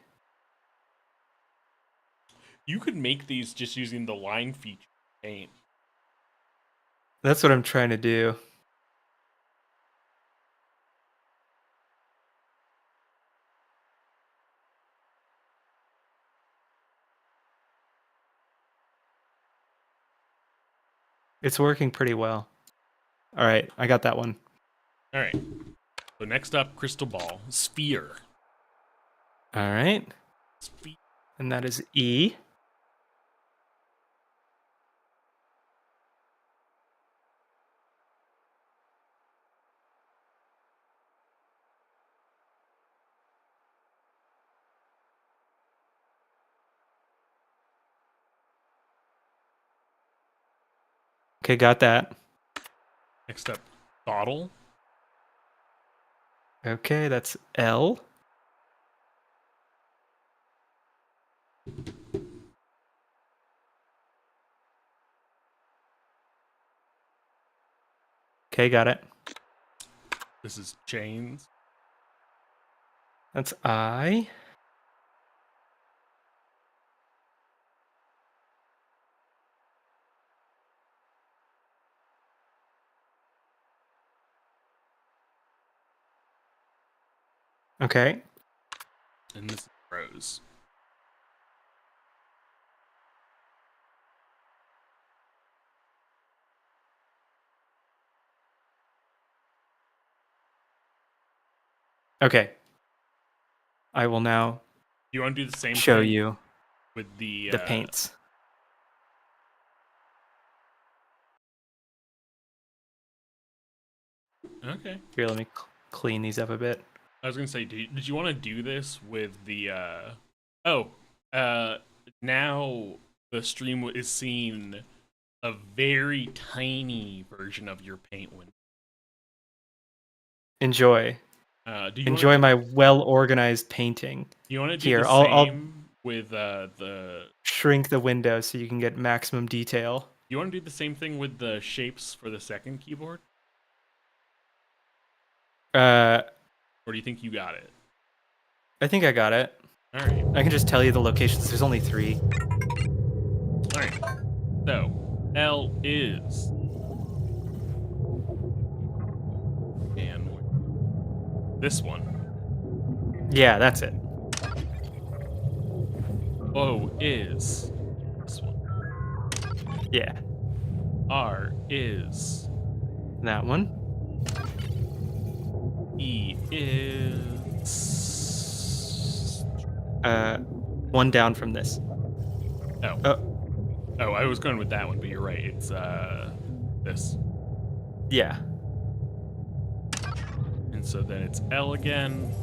Speaker 2: You could make these just using the line feature paint.
Speaker 1: That's what I'm trying to do. It's working pretty well. All right, I got that one.
Speaker 2: All right. So next up, crystal ball, sphere.
Speaker 1: All right.
Speaker 2: Sphere.
Speaker 1: And that is E. Okay, got that.
Speaker 2: Next up, bottle.
Speaker 1: Okay, that's L. Okay, got it.
Speaker 2: This is chains.
Speaker 1: That's I. Okay.
Speaker 2: And this is rose.
Speaker 1: Okay. I will now
Speaker 2: You want to do the same
Speaker 1: show
Speaker 2: thing
Speaker 1: you
Speaker 2: with the
Speaker 1: paints.
Speaker 2: Okay.
Speaker 1: Here, let me clean these up a bit.
Speaker 2: I was gonna say, did you want to do this with the now the stream is seeing a very tiny version of your paint window.
Speaker 1: Enjoy.
Speaker 2: Do you
Speaker 1: Enjoy my well-organized painting.
Speaker 2: You want to do
Speaker 1: Here,
Speaker 2: the
Speaker 1: I'll
Speaker 2: same with the?
Speaker 1: shrink the window so you can get maximum detail.
Speaker 2: You want to do the same thing with the shapes for the second keyboard,
Speaker 1: Uh,
Speaker 2: or do you think you got it?
Speaker 1: I think I got it.
Speaker 2: All right.
Speaker 1: I can just tell you the locations. There's only 3.
Speaker 2: All right. So L is and this one.
Speaker 1: Yeah, that's it.
Speaker 2: O is this one.
Speaker 1: Yeah,
Speaker 2: R is
Speaker 1: that one.
Speaker 2: E is
Speaker 1: One down from this.
Speaker 2: oh. Oh, I was going with that one, but you're right. It's this.
Speaker 1: Yeah.
Speaker 2: And so then it's L again.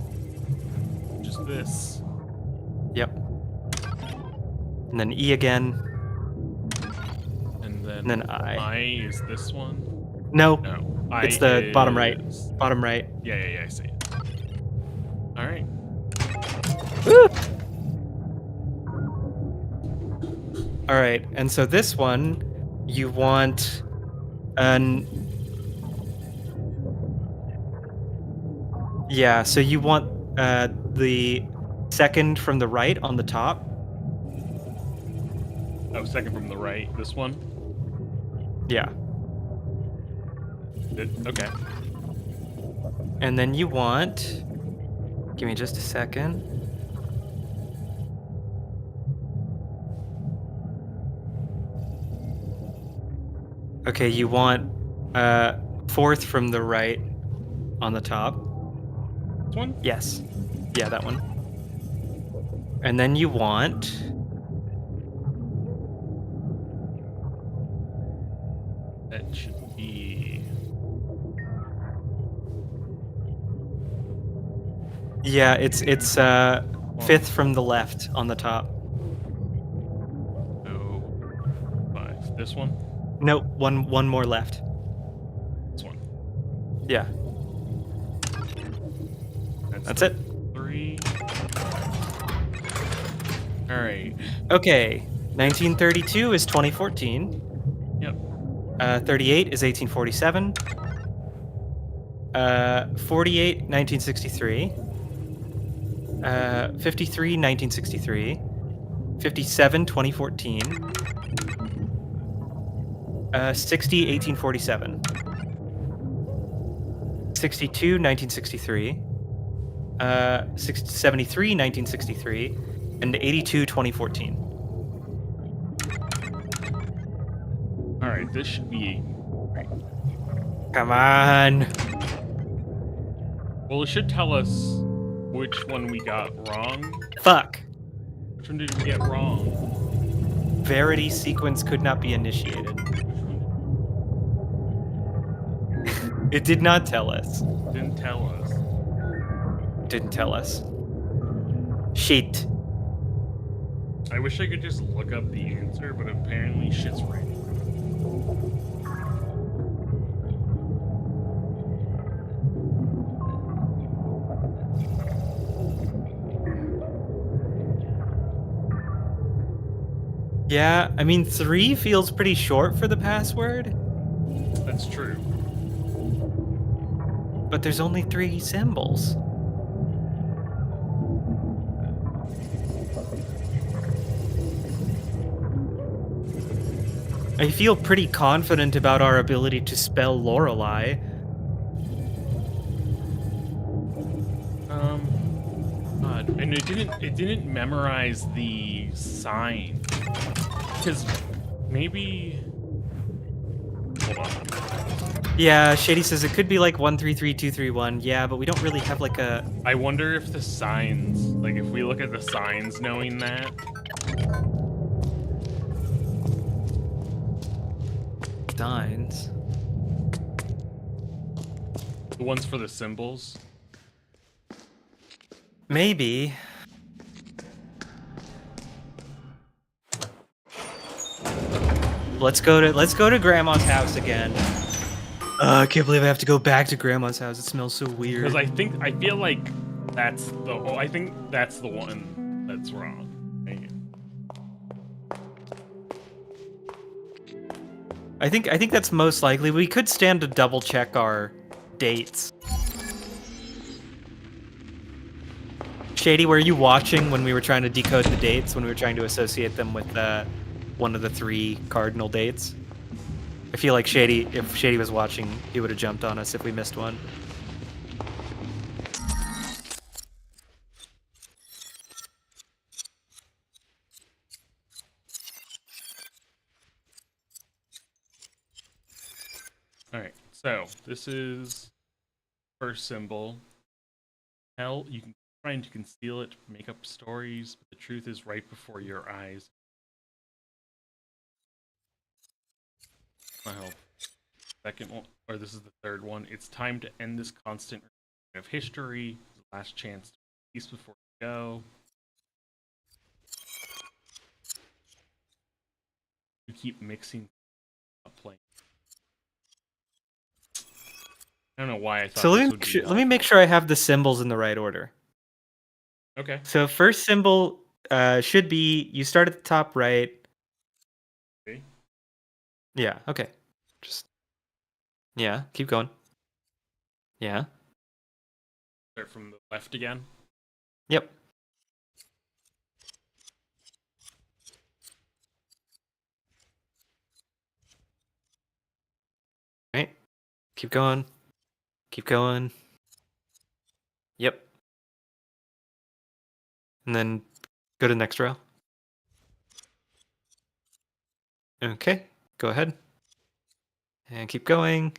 Speaker 2: Just this.
Speaker 1: Yep. And then E again.
Speaker 2: And
Speaker 1: And then I.
Speaker 2: I is this one.
Speaker 1: No,
Speaker 2: No.
Speaker 1: it's the bottom right.
Speaker 2: is-
Speaker 1: Bottom right.
Speaker 2: Yeah, I see it. All right.
Speaker 1: Woo! All right, and so this one, you want an... Yeah, so you want the second from the right on the top.
Speaker 2: Oh, second from the right. This one?
Speaker 1: Yeah.
Speaker 2: Okay.
Speaker 1: And then you want... Give me just a second. Okay, you want fourth from the right on the top.
Speaker 2: This one?
Speaker 1: Yes. Yeah, that one. And then you want...
Speaker 2: That should be...
Speaker 1: Yeah, it's fifth from the left on the top.
Speaker 2: Oh, 5. This one?
Speaker 1: No, one more left.
Speaker 2: This one.
Speaker 1: Yeah. That's it.
Speaker 2: 3. Alright.
Speaker 1: Okay. 1932 is 2014.
Speaker 2: Yep.
Speaker 1: 38 is 1847. 48, 1963. 53, 1963. 57, 2014. 60, 1847. 62, 1963. 73, 1963. And 82, 2014.
Speaker 2: Alright, this should be... Right.
Speaker 1: Come on.
Speaker 2: Well, it should tell us which one we got wrong.
Speaker 1: Fuck.
Speaker 2: Which one did we get wrong?
Speaker 1: Verity sequence could not be initiated. It did not tell us.
Speaker 2: Didn't tell us.
Speaker 1: Didn't tell us. Shit.
Speaker 2: I wish I could just look up the answer, but apparently shit's right.
Speaker 1: Yeah, I mean, 3 feels pretty short for the password,
Speaker 2: That's true.
Speaker 1: but there's only 3 symbols. I feel pretty confident about our ability to spell Lorelai.
Speaker 2: God, and it didn't memorize the sign. Because maybe... Hold on.
Speaker 1: Yeah, Shady says it could be like 133231. Yeah, but we don't really have like a...
Speaker 2: I wonder if the signs, like if we look at the signs knowing that.
Speaker 1: Signs.
Speaker 2: The ones for the symbols.
Speaker 1: Maybe. Let's go to Grandma's house again. I can't believe I have to go back to Grandma's house. It smells so weird.
Speaker 2: Because I feel like that's the one that's wrong. Dang it.
Speaker 1: I think that's most likely. We could stand to double check our dates. Shady, were you watching when we were trying to decode the dates, when we were trying to associate them with one of the 3 cardinal dates? I feel like if Shady was watching, he would have jumped on us if we missed one.
Speaker 2: Alright, so this is first symbol. Hell, you can try to conceal it, make up stories, but the truth is right before your eyes. Well, second one, or this is the third one. It's time to end this constant of history. Last chance to peace before you go. You keep mixing up playing. I don't know why I thought
Speaker 1: So
Speaker 2: this would be
Speaker 1: let me make sure I have the symbols in the right order.
Speaker 2: Okay.
Speaker 1: So first symbol should be, you start at the top right.
Speaker 2: Okay.
Speaker 1: Yeah, okay. Yeah, keep going. Yeah.
Speaker 2: Start from the left again.
Speaker 1: Yep. Keep going. Keep going. Yep. And then go to the next row. Okay, go ahead. And keep going.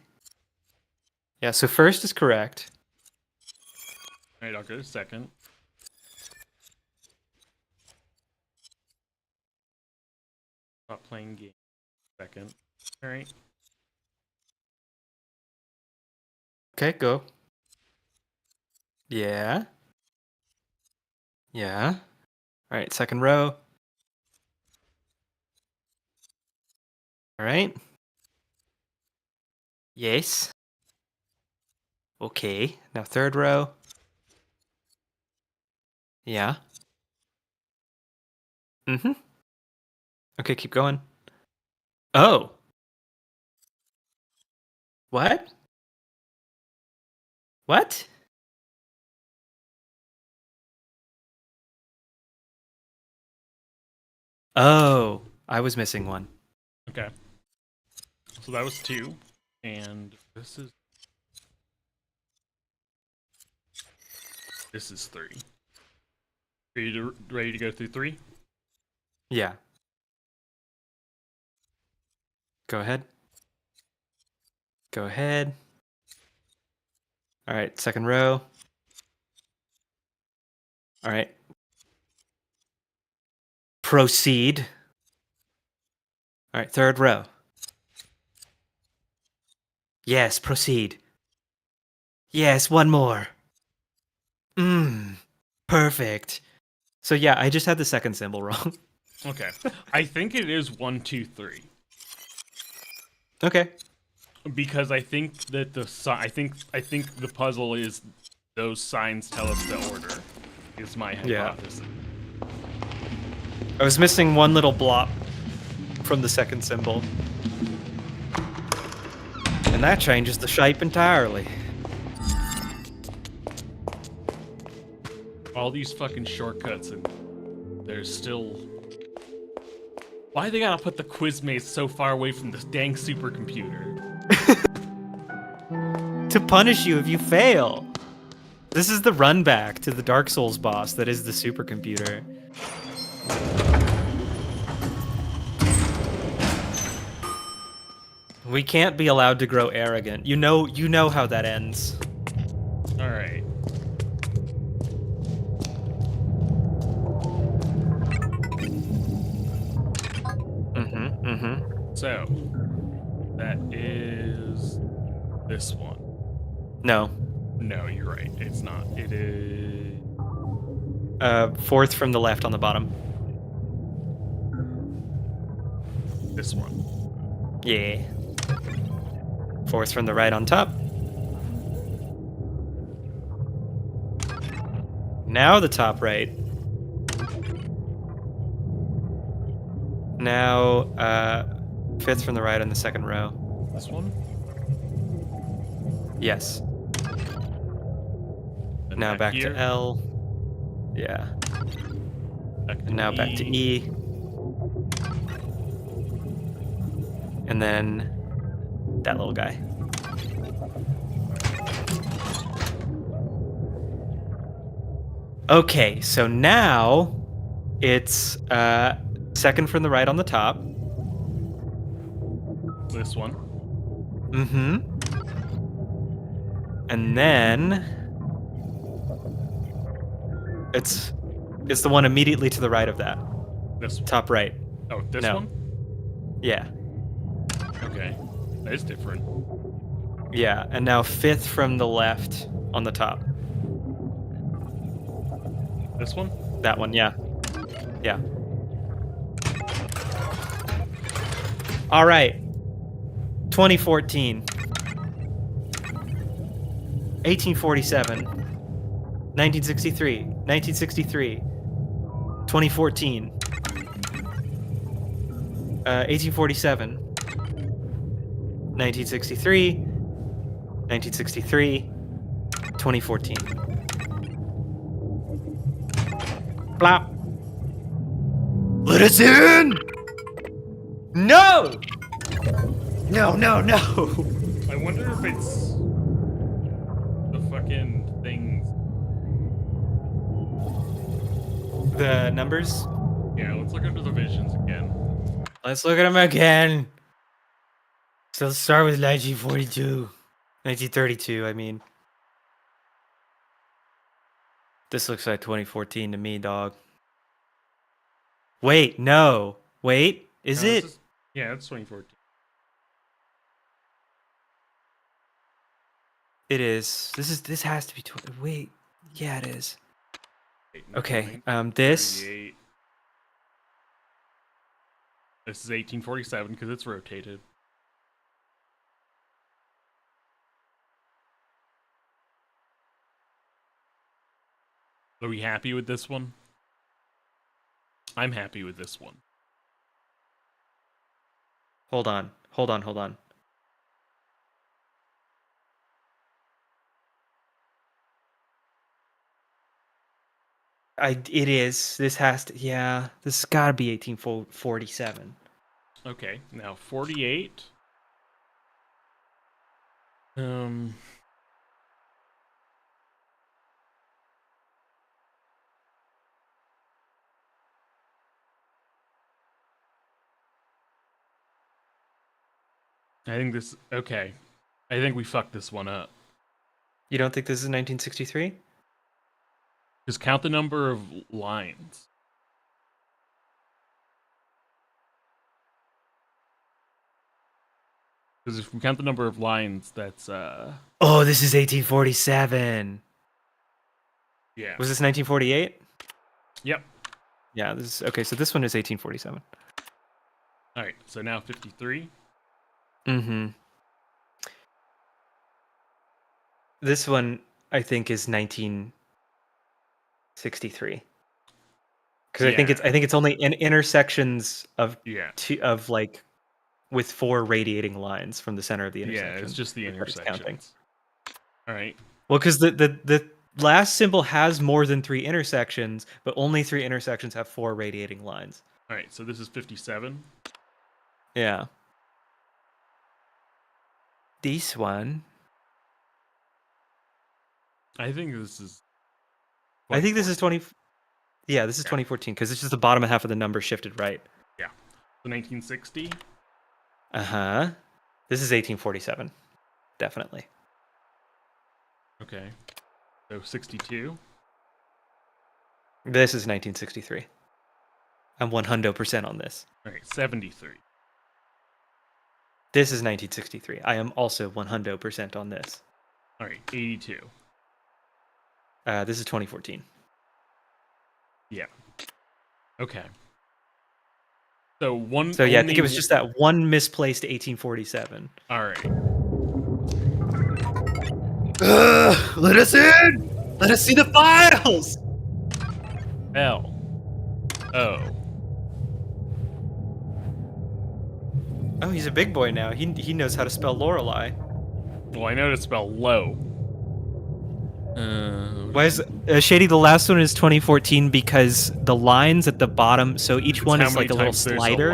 Speaker 1: Yeah, so first is correct.
Speaker 2: All right, I'll go to second. Stop playing game. Second. All right.
Speaker 1: Okay, go. Yeah. Yeah. All right, second row. All right. Yes. Okay, now third row. Yeah. Mm-hmm. Okay, keep going. Oh. What? What? Oh, I was missing one.
Speaker 2: Okay. So that was 2, and this is 3. Ready to go through 3?
Speaker 1: Yeah. Go ahead. Go ahead. All right, second row. All right. Proceed. All right, third row. Yes, proceed. Yes, one more. Perfect. So yeah, I just had the second symbol wrong.
Speaker 2: Okay. I think it is 1, 2, 3.
Speaker 1: Okay.
Speaker 2: Because I think that I think the puzzle is those signs tell us the order. Is my hypothesis.
Speaker 1: I was missing one little blop from the second symbol. And that changes the shape entirely.
Speaker 2: All these fucking shortcuts, and there's still... Why they gotta put the quiz maze so far away from this dang supercomputer?
Speaker 1: To punish you if you fail. This is the run back to the Dark Souls boss that is the supercomputer. We can't be allowed to grow arrogant. You know how that ends.
Speaker 2: All right. So, that is this one.
Speaker 1: No.
Speaker 2: No, you're right. It's not. It is...
Speaker 1: Fourth from the left on the bottom.
Speaker 2: This one.
Speaker 1: Yeah. Fourth from the right on top. Now the top right. Now, fifth from the right on the second row.
Speaker 2: This one?
Speaker 1: Yes.
Speaker 2: Then
Speaker 1: Now back
Speaker 2: here.
Speaker 1: to L. Yeah.
Speaker 2: Back to
Speaker 1: And now
Speaker 2: E.
Speaker 1: back to E. And then that little guy. Okay, so now it's second from the right on the top.
Speaker 2: This one.
Speaker 1: Mm-hmm. And then it's the one immediately to the right of that.
Speaker 2: This one.
Speaker 1: Top right.
Speaker 2: Oh, this
Speaker 1: No.
Speaker 2: one?
Speaker 1: Yeah.
Speaker 2: Okay. That is different.
Speaker 1: Yeah, and now fifth from the left on the top.
Speaker 2: This one?
Speaker 1: That one, yeah. Yeah. All right. 2014. 1847. 1963. 1963. 2014. 1847. 1963. 1963. 2014. Blop. Let us in! No! No, no, no!
Speaker 2: I wonder if it's the fucking things.
Speaker 1: The numbers?
Speaker 2: Yeah, let's look under the visions again.
Speaker 1: Let's look at them again. So let's start with 1942. 1932, I mean. This looks like 2014 to me, dog. Wait, no. Wait, is
Speaker 2: No,
Speaker 1: it?
Speaker 2: Yeah, it's 2014.
Speaker 1: It is. This has to be 20. Wait. Yeah, it is. Okay. This.
Speaker 2: 38. This is 1847 because it's rotated. Are we happy with this one? I'm happy with this one.
Speaker 1: Hold on. It is. This has to. Yeah. This has got to be 1847.
Speaker 2: Okay, now 48. I think this. Okay. I think we fucked this one up.
Speaker 1: You don't think this is 1963?
Speaker 2: Just count the number of lines. Because if we count the number of lines, that's
Speaker 1: Oh, this is 1847.
Speaker 2: yeah.
Speaker 1: Was this 1948?
Speaker 2: Yep.
Speaker 1: Yeah, this is okay, so this one is 1847.
Speaker 2: Alright, so now 53.
Speaker 1: Mm-hmm. This one I think is 1963. Because I think it's only in intersections of of like with 4 radiating lines from the center of the intersection.
Speaker 2: Yeah, it's just the intersections. All right.
Speaker 1: Well, because the last symbol has more than 3 intersections, but only 3 intersections have 4 radiating lines.
Speaker 2: All right, so this is 57.
Speaker 1: Yeah. This one.
Speaker 2: I think this is.
Speaker 1: I think this is 20. Yeah, this is 2014 because it's just the bottom half of the number shifted right.
Speaker 2: Yeah. So 1960.
Speaker 1: This is 1847. Definitely.
Speaker 2: Okay. So 62.
Speaker 1: This is 1963. I'm 100% on this.
Speaker 2: All right, 73.
Speaker 1: This is 1963. I am also 100% on this.
Speaker 2: All right, 82.
Speaker 1: This is 2014.
Speaker 2: Yeah. Okay. So one.
Speaker 1: So yeah, I think it was just that one misplaced 1847.
Speaker 2: All right.
Speaker 1: Let us in! Let us see the files!
Speaker 2: L. O.
Speaker 1: Oh, he's a big boy now. He knows how to spell Lorelai.
Speaker 2: Well, I know to spell low.
Speaker 1: Why is Shady? The last one is 2014 because the lines at the bottom. So each one is like a little slider.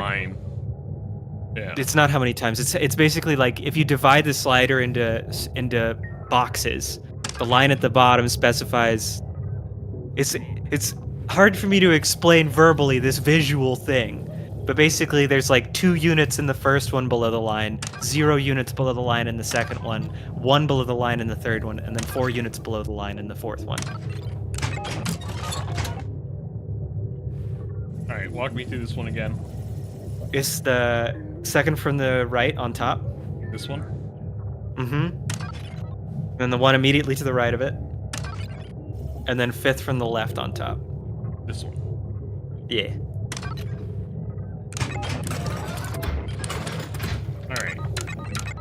Speaker 2: Yeah.
Speaker 1: It's not how many times. It's basically like if you divide the slider into boxes, the line at the bottom specifies. It's hard for me to explain verbally this visual thing. But basically, there's like 2 units in the first one below the line, 0 units below the line in the second one, 1 below the line in the third one, and then 4 units below the line in the fourth one.
Speaker 2: All right, walk me through this one again.
Speaker 1: It's the second from the right on top.
Speaker 2: This one?
Speaker 1: Mm-hmm. And the one immediately to the right of it. And then 5th from the left on top.
Speaker 2: This one?
Speaker 1: Yeah.
Speaker 2: All right.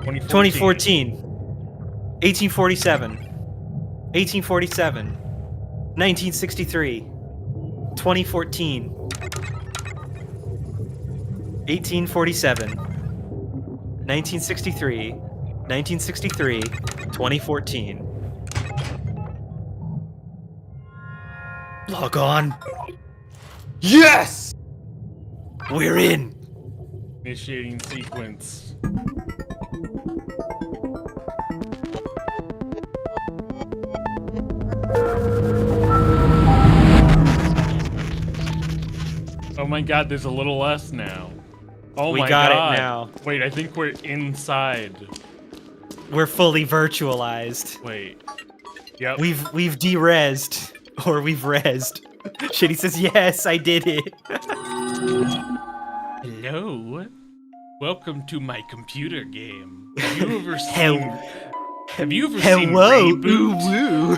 Speaker 1: 2014. 1847. 1847. 1963. 2014. 1847. 1963. 1963. 2014. Log on. Yes! We're in.
Speaker 2: Initiating sequence. Oh my god, there's a little less now. Oh
Speaker 1: We
Speaker 2: my
Speaker 1: got
Speaker 2: god.
Speaker 1: it now.
Speaker 2: Wait, I think we're inside.
Speaker 1: We're fully virtualized.
Speaker 2: Wait. Yep.
Speaker 1: We've de-rezzed. Or we've rezzed. Shitty says, yes, I did it.
Speaker 2: Hello. Welcome to my computer game. Have you ever seen
Speaker 1: Hello,
Speaker 2: Reboot?
Speaker 1: ooh woo.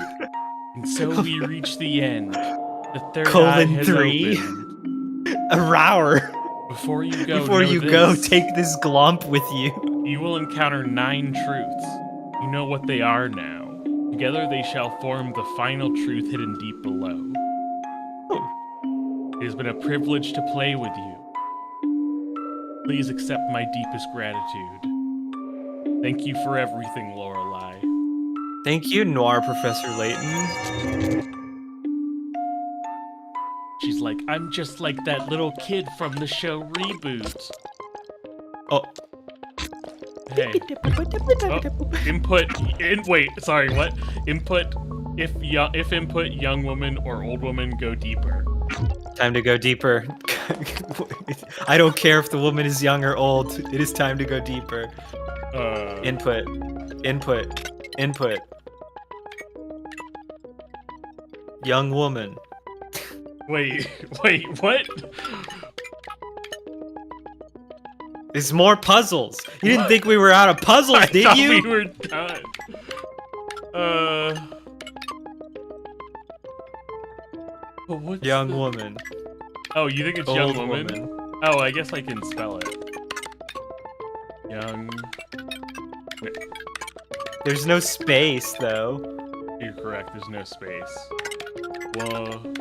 Speaker 2: And so we reach the end. The third eye
Speaker 1: Colon
Speaker 2: has
Speaker 1: 3.
Speaker 2: opened.
Speaker 1: A rower.
Speaker 2: Before you go,
Speaker 1: Before
Speaker 2: know
Speaker 1: you
Speaker 2: this.
Speaker 1: go, take this glomp with you.
Speaker 2: You will encounter 9 truths. You know what they are now. Together they shall form the final truth hidden deep below. It has been a privilege to play with you. Please accept my deepest gratitude. Thank you for everything, Lorelai.
Speaker 1: Thank you, Noir Professor Layton.
Speaker 2: She's like, I'm just like that little kid from the show Reboot.
Speaker 1: Oh.
Speaker 2: Hey. Oh, wait, sorry, what? Input, if input young woman or old woman, go deeper.
Speaker 1: Time to go deeper. I don't care if the woman is young or old. It is time to go deeper. Input. Young woman.
Speaker 2: Wait, what?
Speaker 1: There's more puzzles. You didn't think we were out of puzzles,
Speaker 2: I
Speaker 1: did
Speaker 2: thought
Speaker 1: you?
Speaker 2: we were done. But what's
Speaker 1: Young woman.
Speaker 2: Oh, you think it's
Speaker 1: Old
Speaker 2: young woman? Oh, I guess I can spell it. Young. Wait,
Speaker 1: There's no space, though.
Speaker 2: you're correct. There's no space. Whoa.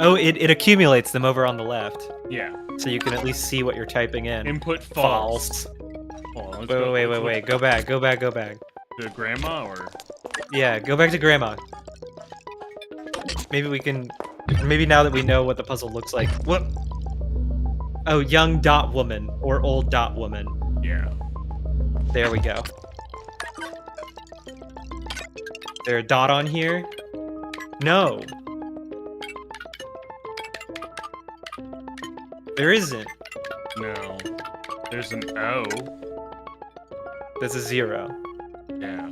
Speaker 1: Oh, it accumulates them over on the left.
Speaker 2: Yeah.
Speaker 1: So you can at least see what you're typing in.
Speaker 2: Input false.
Speaker 1: False.
Speaker 2: Hold on, let's
Speaker 1: Wait. Go back.
Speaker 2: To grandma or?
Speaker 1: Yeah, go back to grandma. Maybe we can... Maybe now that we know what the puzzle looks like. What? Oh, young dot woman. Or old dot woman.
Speaker 2: Yeah.
Speaker 1: There we go. There a dot on here? No. There isn't.
Speaker 2: No. There's an O.
Speaker 1: There's a 0.
Speaker 2: Yeah.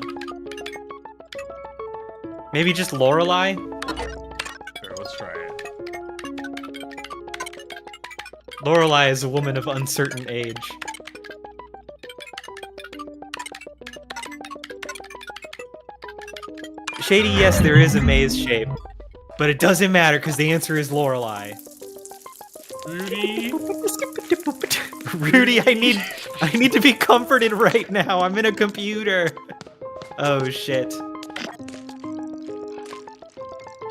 Speaker 1: Maybe just Lorelai?
Speaker 2: Sure, let's try it.
Speaker 1: Lorelai is a woman of uncertain age. Shady, yes, there is a maze shape. But it doesn't matter because the answer is Lorelai.
Speaker 2: Rudy?
Speaker 1: Rudy, I need to be comforted right now. I'm in a computer. Oh shit.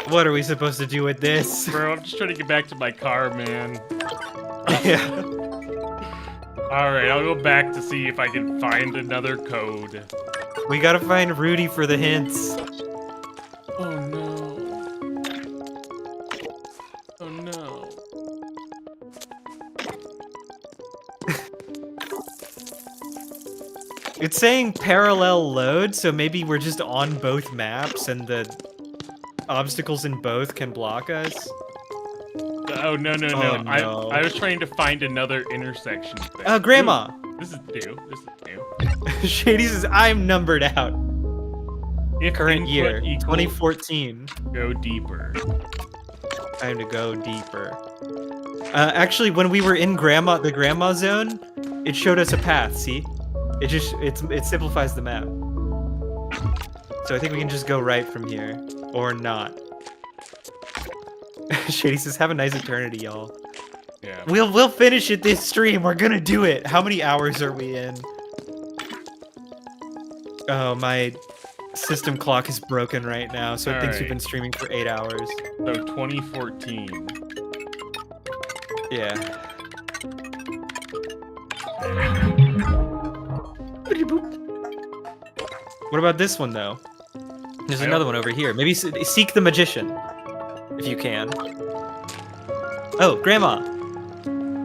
Speaker 1: What are we supposed to do with this?
Speaker 2: Bro, I'm just trying to get back to my car, man.
Speaker 1: Yeah.
Speaker 2: Alright, I'll go back to see if I can find another code.
Speaker 1: We gotta find Rudy for the hints.
Speaker 2: Oh no. Oh no.
Speaker 1: It's saying parallel load, so maybe we're just on both maps and the obstacles in both can block us.
Speaker 2: Oh no.
Speaker 1: Oh, no.
Speaker 2: I was trying to find another intersection thing.
Speaker 1: Oh, Grandma!
Speaker 2: Ooh, this is new.
Speaker 1: Shady says, I'm numbered out.
Speaker 2: If
Speaker 1: Current
Speaker 2: input
Speaker 1: year,
Speaker 2: equals
Speaker 1: 2014.
Speaker 2: Go deeper.
Speaker 1: Time to go deeper. Actually, when we were in the grandma zone, it showed us a path, see? It simplifies the map. So I think we can just go right from here. Or not. Shady says, have a nice eternity, y'all.
Speaker 2: Yeah.
Speaker 1: We'll finish it this stream. We're gonna do it. How many hours are we in? Oh, my system clock is broken right now, so it thinks we've been streaming for 8 hours.
Speaker 2: So 2014.
Speaker 1: Yeah. What about this one, though? There's another one over here. Maybe seek the magician, if you can. Oh, Grandma.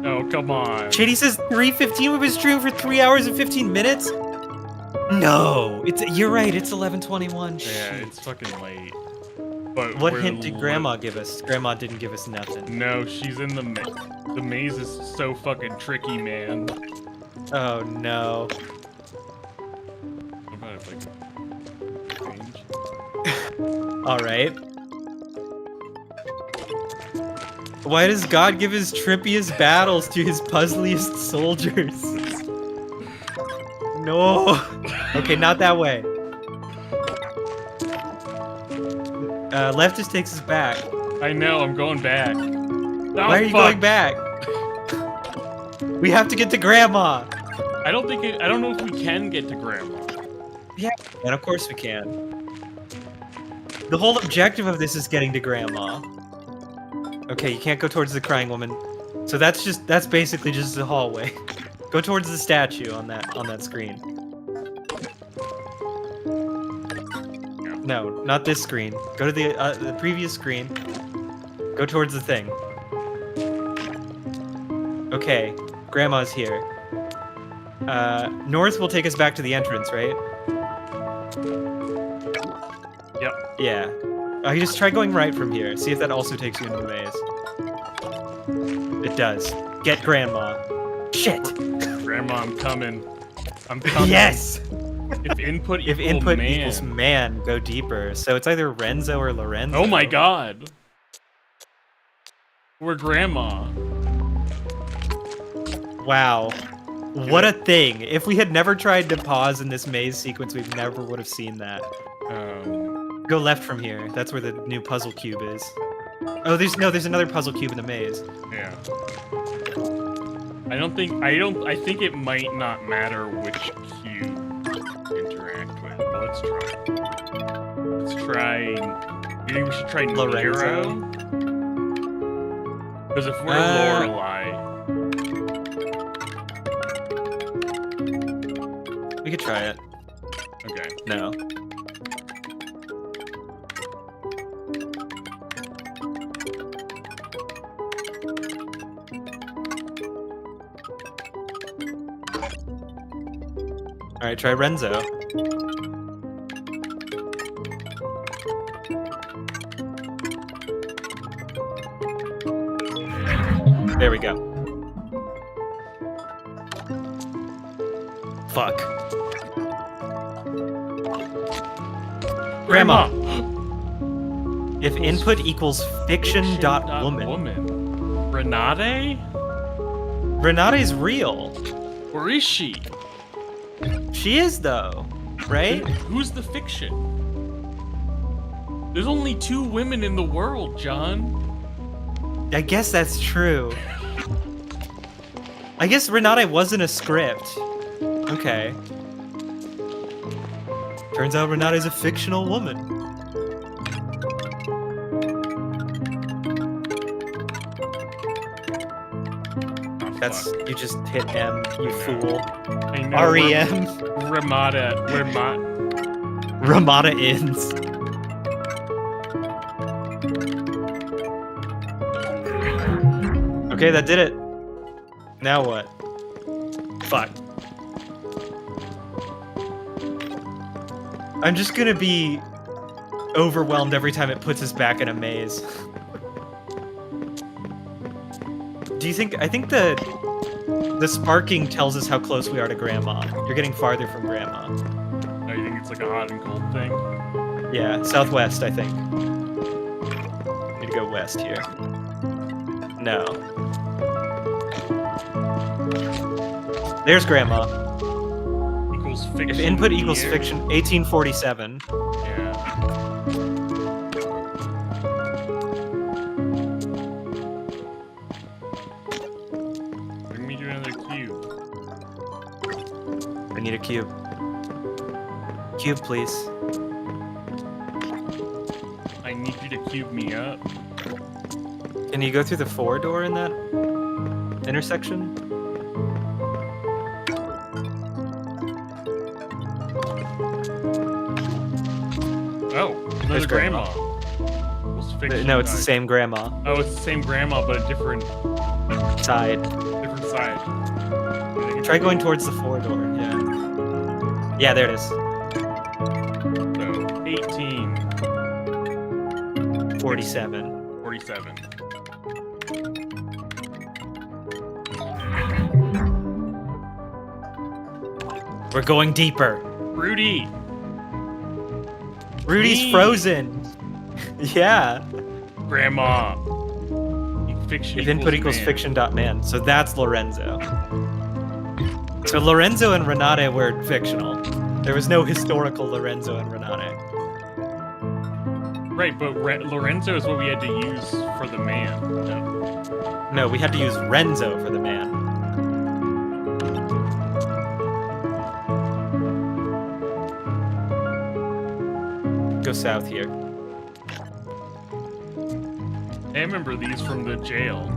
Speaker 2: Oh, come on.
Speaker 1: Shady says 3:15. We've been streaming for 3 hours and 15 minutes. No, you're right. It's 11:21.
Speaker 2: Yeah, it's fucking late. But
Speaker 1: What
Speaker 2: we're
Speaker 1: hint did Grandma give us? Grandma didn't give us nothing.
Speaker 2: No, she's in the the maze is so fucking tricky, man.
Speaker 1: Oh no.
Speaker 2: What about if I can change?
Speaker 1: Alright. Why does God give his trippiest battles to his puzzliest soldiers? No. Okay, not that way. Left just takes us back.
Speaker 2: I know, I'm going back. Oh,
Speaker 1: Why are you going back? We have to get to Grandma.
Speaker 2: I don't know if we can get to Grandma.
Speaker 1: Yeah, and of course we can. The whole objective of this is getting to Grandma. Okay, you can't go towards the crying woman. So that's basically just the hallway. Go towards the statue on that screen. No, not this screen. Go to the previous screen. Go towards the thing. Okay, Grandma's here. North will take us back to the entrance, right?
Speaker 2: Yep.
Speaker 1: Yeah. You just try going right from here. See if that also takes you into the maze. It does. Get Grandma. Shit!
Speaker 2: Grandma, I'm coming. I'm coming.
Speaker 1: Yes!
Speaker 2: If input
Speaker 1: equals man, go deeper. So it's either Renzo or Lorenzo.
Speaker 2: Oh my god. We're Grandma.
Speaker 1: Wow. What a thing. If we had never tried to pause in this maze sequence, we never would have seen that. Go left from here. That's where the new puzzle cube is. Oh, there's another puzzle cube in the maze.
Speaker 2: Yeah. I think it might not matter which cube interact with. But let's try. Let's try. You think we should try
Speaker 1: Lorenzo?
Speaker 2: Nero? Because if we're Lorelai,
Speaker 1: we could try it.
Speaker 2: okay.
Speaker 1: No. Alright, try Renzo. There we go. Fuck. Grandma! If input equals fiction.woman.
Speaker 2: Renate?
Speaker 1: Renate's real.
Speaker 2: Where is she?
Speaker 1: She is, though. Right?
Speaker 2: Who's the fiction? There's only 2 women in the world, John.
Speaker 1: I guess that's true. I guess Renate wasn't a script. Okay. Turns out Renate's a fictional woman. That's... you just hit M, you fool.
Speaker 2: I know.
Speaker 1: REM. Ramada ends. Okay, that did it. Now what? Fuck. I'm just gonna be overwhelmed every time it puts us back in a maze. Do you think... I think the sparking tells us how close we are to Grandma. You're getting farther from Grandma.
Speaker 2: Oh, you think it's like a hot and cold thing?
Speaker 1: Yeah, southwest, I think. Need to go west here. No. There's Grandma.
Speaker 2: Equals fiction.
Speaker 1: If input equals
Speaker 2: year.
Speaker 1: fiction, 1847.
Speaker 2: Yeah. Bring me to another cube.
Speaker 1: I need a cube. Cube, please.
Speaker 2: I need you to cube me up.
Speaker 1: Can you go through the 4 door in that intersection?
Speaker 2: Oh,
Speaker 1: There's
Speaker 2: another
Speaker 1: Grandma.
Speaker 2: Equals fiction
Speaker 1: No, it's the
Speaker 2: died.
Speaker 1: same Grandma.
Speaker 2: Oh, it's the same Grandma, but a different
Speaker 1: Side.
Speaker 2: side.
Speaker 1: Try going towards the 4 door, yeah. Yeah, there it is.
Speaker 2: So, 18.
Speaker 1: 47.
Speaker 2: 47.
Speaker 1: We're going deeper.
Speaker 2: Rudy!
Speaker 1: Rudy's
Speaker 2: Me.
Speaker 1: frozen. Yeah.
Speaker 2: Grandma. Fiction
Speaker 1: If input equals
Speaker 2: man.
Speaker 1: fiction.man. So that's Lorenzo. So Lorenzo and Renate were fictional. There was no historical Lorenzo and Renate.
Speaker 2: Right, but Lorenzo is what we had to use for the man. No.
Speaker 1: No, we had to use Renzo for the man. Go south here.
Speaker 2: I remember these from the jail.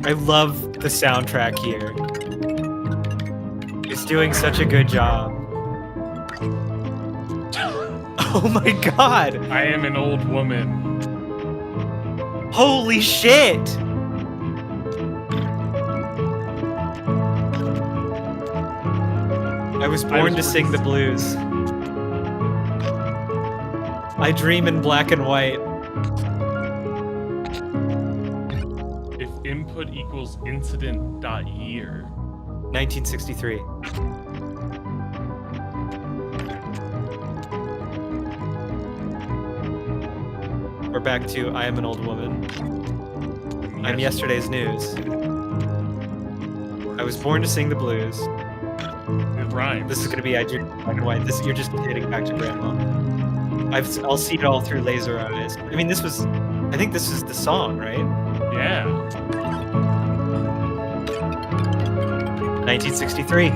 Speaker 1: I love the soundtrack here. It's doing such a good job. Oh my god!
Speaker 2: I am an old woman.
Speaker 1: Holy shit! I was born to sing the blues. I dream in black and white.
Speaker 2: If input equals incident dot year.
Speaker 1: 1963. We're back to I am an old woman. I'm yesterday's news. I was born to sing the blues.
Speaker 2: It rhymes.
Speaker 1: This is gonna be I dream in black and white. This you're just hitting back to grandma. I'll see it all through laser eyes. I mean, I think this is the song, right?
Speaker 2: Yeah.
Speaker 1: 1963.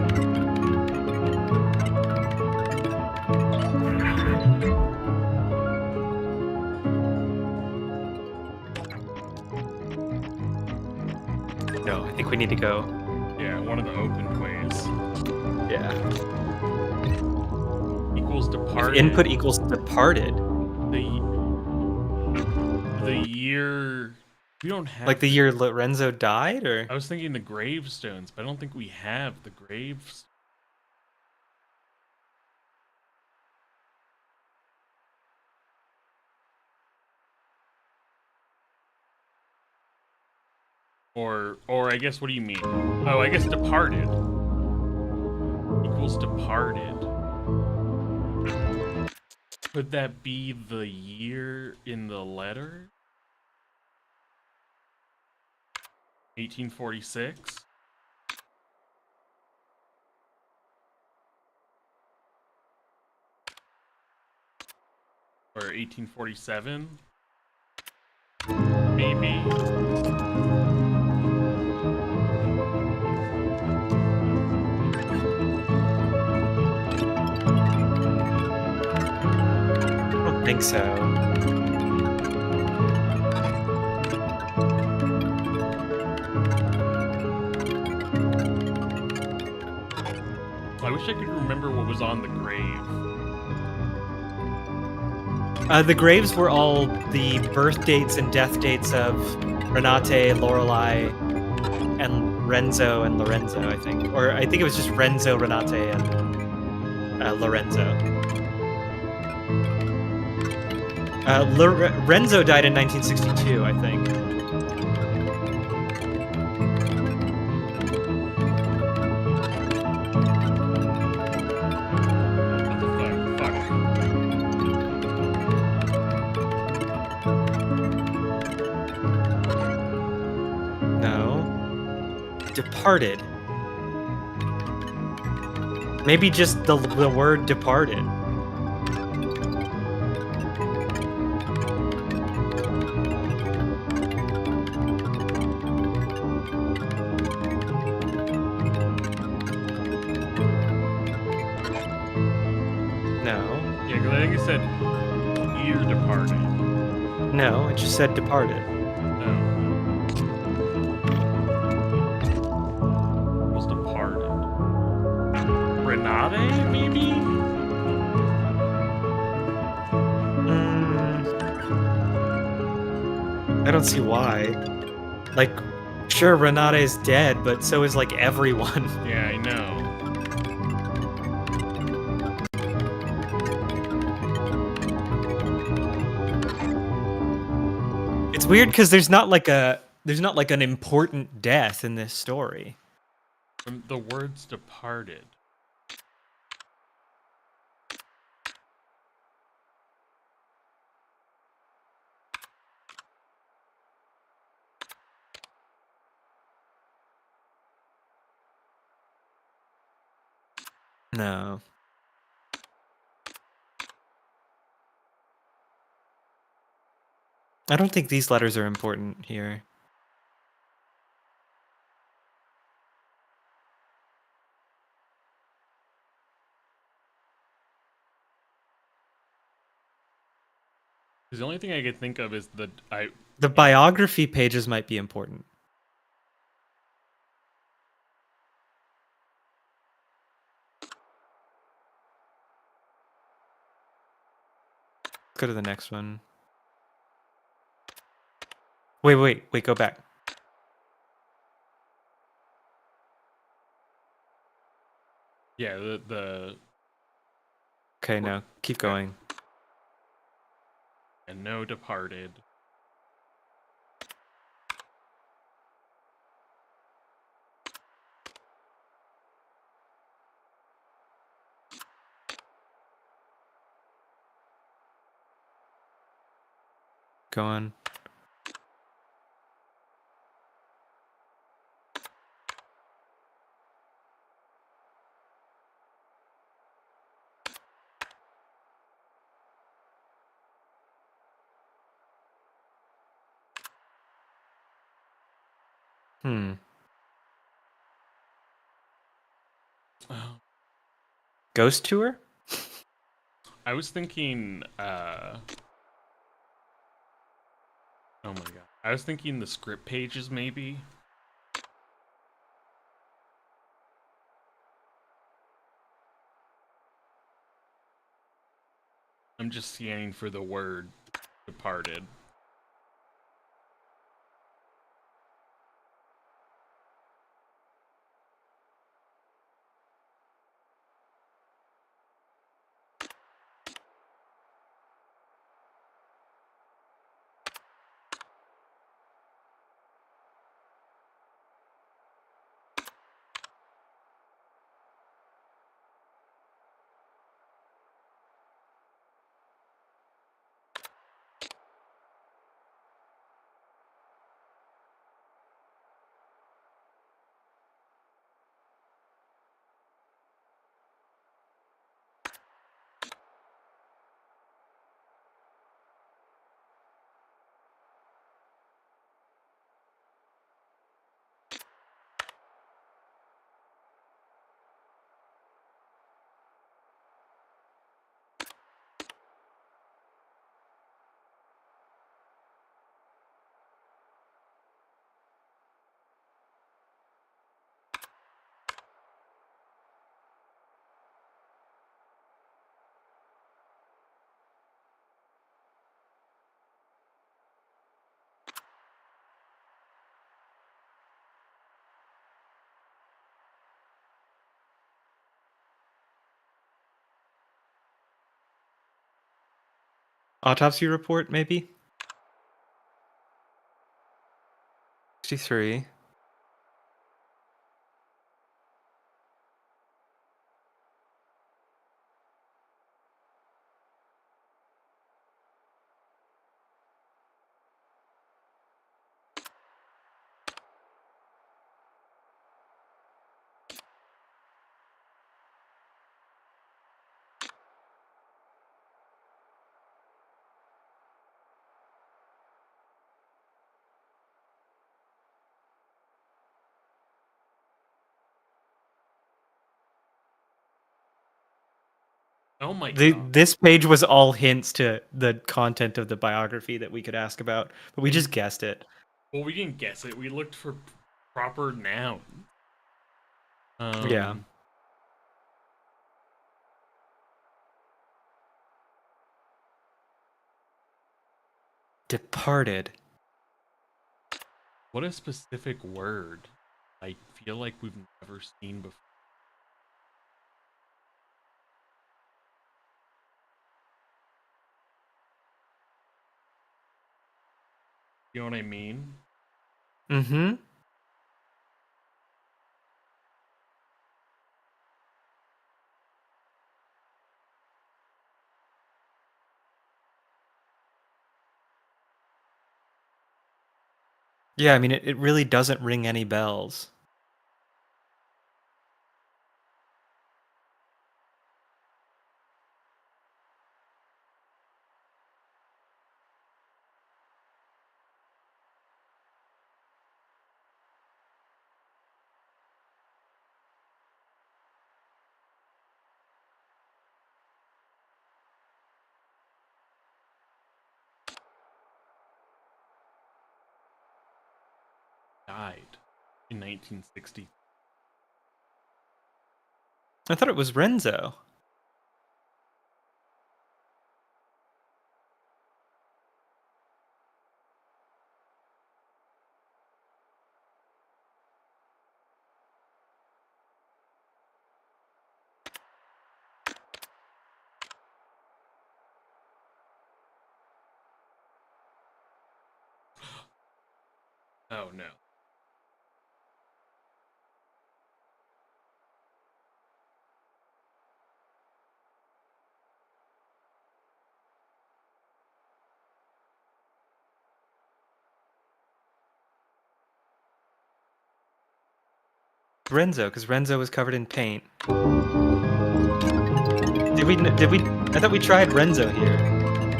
Speaker 1: No, I think we need to go.
Speaker 2: Yeah, one of the open ways.
Speaker 1: Yeah.
Speaker 2: Equals
Speaker 1: If
Speaker 2: departed.
Speaker 1: input equals departed.
Speaker 2: The year. We don't have.
Speaker 1: Like the year Lorenzo died, or?
Speaker 2: I was thinking the gravestones, but I don't think we have the graves. Or I guess, what do you mean? Oh, I guess departed. Equals departed. Could that be the year in the letter? 1846? Or 1847? Maybe.
Speaker 1: I don't think so.
Speaker 2: I wish I could remember what was on the grave.
Speaker 1: The graves were all the birth dates and death dates of Renate, Lorelai, and Renzo and Lorenzo, I think. Or I think it was just Renzo, Renate, and Lorenzo. Renzo died in 1962, I think. Departed. Maybe just the word departed. No.
Speaker 2: Yeah, because I think it said year departed.
Speaker 1: No, it just said departed.
Speaker 2: Renate, maybe?
Speaker 1: I don't see why. Like, Sure, Renata is dead, but so is like everyone.
Speaker 2: Yeah, I know.
Speaker 1: It's weird because there's not like an important death in this story.
Speaker 2: From the words departed.
Speaker 1: No. I don't think these letters are important here.
Speaker 2: Because the only thing I could think of is
Speaker 1: The biography pages might be important. Let's go to the next one. Wait, go back.
Speaker 2: Yeah, the
Speaker 1: Okay, no, keep going.
Speaker 2: and no departed.
Speaker 1: Go on.
Speaker 2: Oh.
Speaker 1: Ghost tour?
Speaker 2: I was thinking, oh my god. I was thinking the script pages, maybe? I'm just scanning for the word departed.
Speaker 1: Autopsy report, maybe? 63.
Speaker 2: Oh my god.
Speaker 1: This page was all hints to the content of the biography that we could ask about, but we just guessed it.
Speaker 2: Well, we didn't guess it. We looked for proper nouns.
Speaker 1: Yeah. Departed.
Speaker 2: What a specific word. I feel like we've never seen before. You know what I mean?
Speaker 1: Mm-hmm. Yeah, I mean, it really doesn't ring any bells.
Speaker 2: Died in 1960.
Speaker 1: I thought it was Renzo.
Speaker 2: Oh no.
Speaker 1: Renzo, because Renzo was covered in paint. Did we, I thought we tried Renzo here.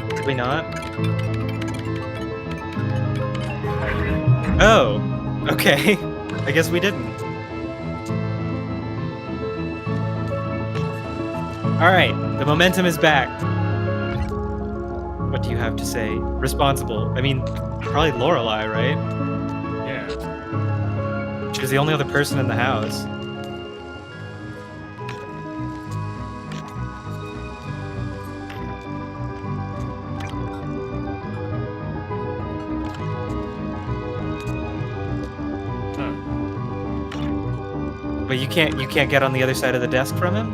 Speaker 1: Did we not? Oh, okay. I guess we didn't. Alright, the momentum is back. What do you have to say? Responsible. I mean, probably Lorelai, right?
Speaker 2: Yeah.
Speaker 1: She was the only other person in the house. But you can't get on the other side of the desk from him?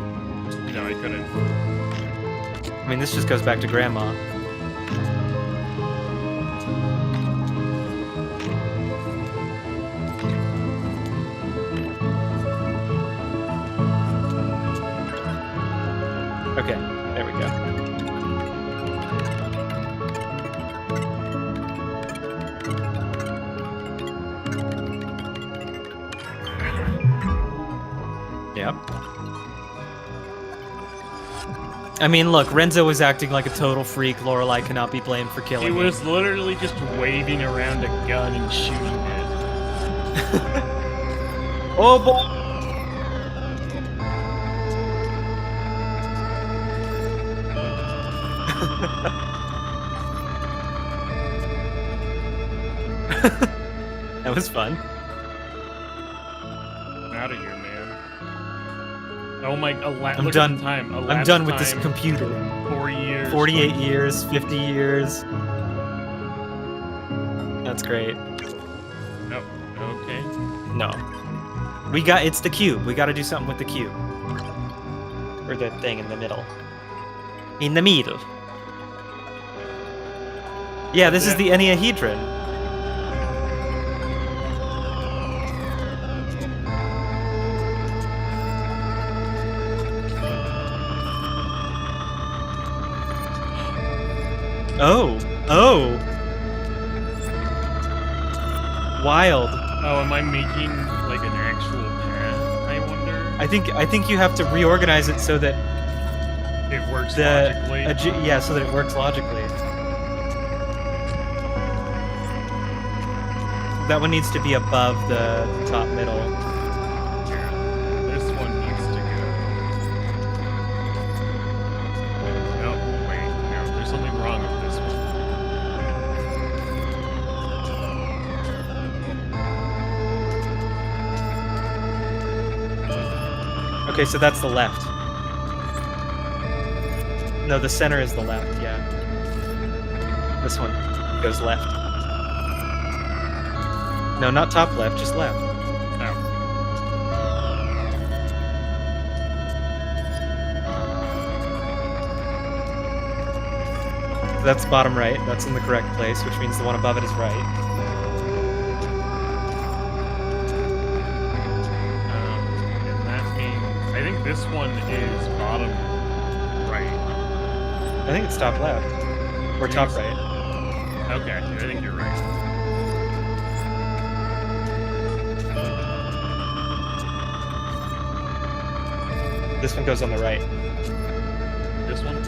Speaker 2: No, I couldn't.
Speaker 1: I mean, this just goes back to Grandma. Okay, there we go. Yep. I mean, look, Renzo was acting like a total freak. Lorelai cannot be blamed for killing
Speaker 2: He
Speaker 1: him.
Speaker 2: was literally just waving around a gun and shooting it.
Speaker 1: Oh boy! That was fun.
Speaker 2: Out of here, man. Oh my!
Speaker 1: I'm
Speaker 2: look
Speaker 1: done.
Speaker 2: At the time.
Speaker 1: I'm done with this computer.
Speaker 2: 4 years.
Speaker 1: 48 years, 50 years. That's great.
Speaker 2: Oh, okay.
Speaker 1: No. It's the cube. We gotta do something with the cube. Or the thing in the middle. In the middle. Yeah, this is the Enneahedron. Oh. Oh. Wild.
Speaker 2: Oh, am I making like an actual path? I wonder.
Speaker 1: I think you have to reorganize it so that
Speaker 2: It works logically.
Speaker 1: yeah, so that it works logically. That one needs to be above the top middle.
Speaker 2: Yeah, this one needs to go. No, wait, no, there's something wrong with this one.
Speaker 1: Okay, so that's the left. No, the center is the left, yeah. This one goes left. No, not top left, just left.
Speaker 2: Oh.
Speaker 1: That's bottom right. That's in the correct place, which means the one above it is right.
Speaker 2: And that means I think this one is bottom right.
Speaker 1: I think it's top left. Or top right.
Speaker 2: Okay, I think you're right.
Speaker 1: This one goes on the right.
Speaker 2: This one?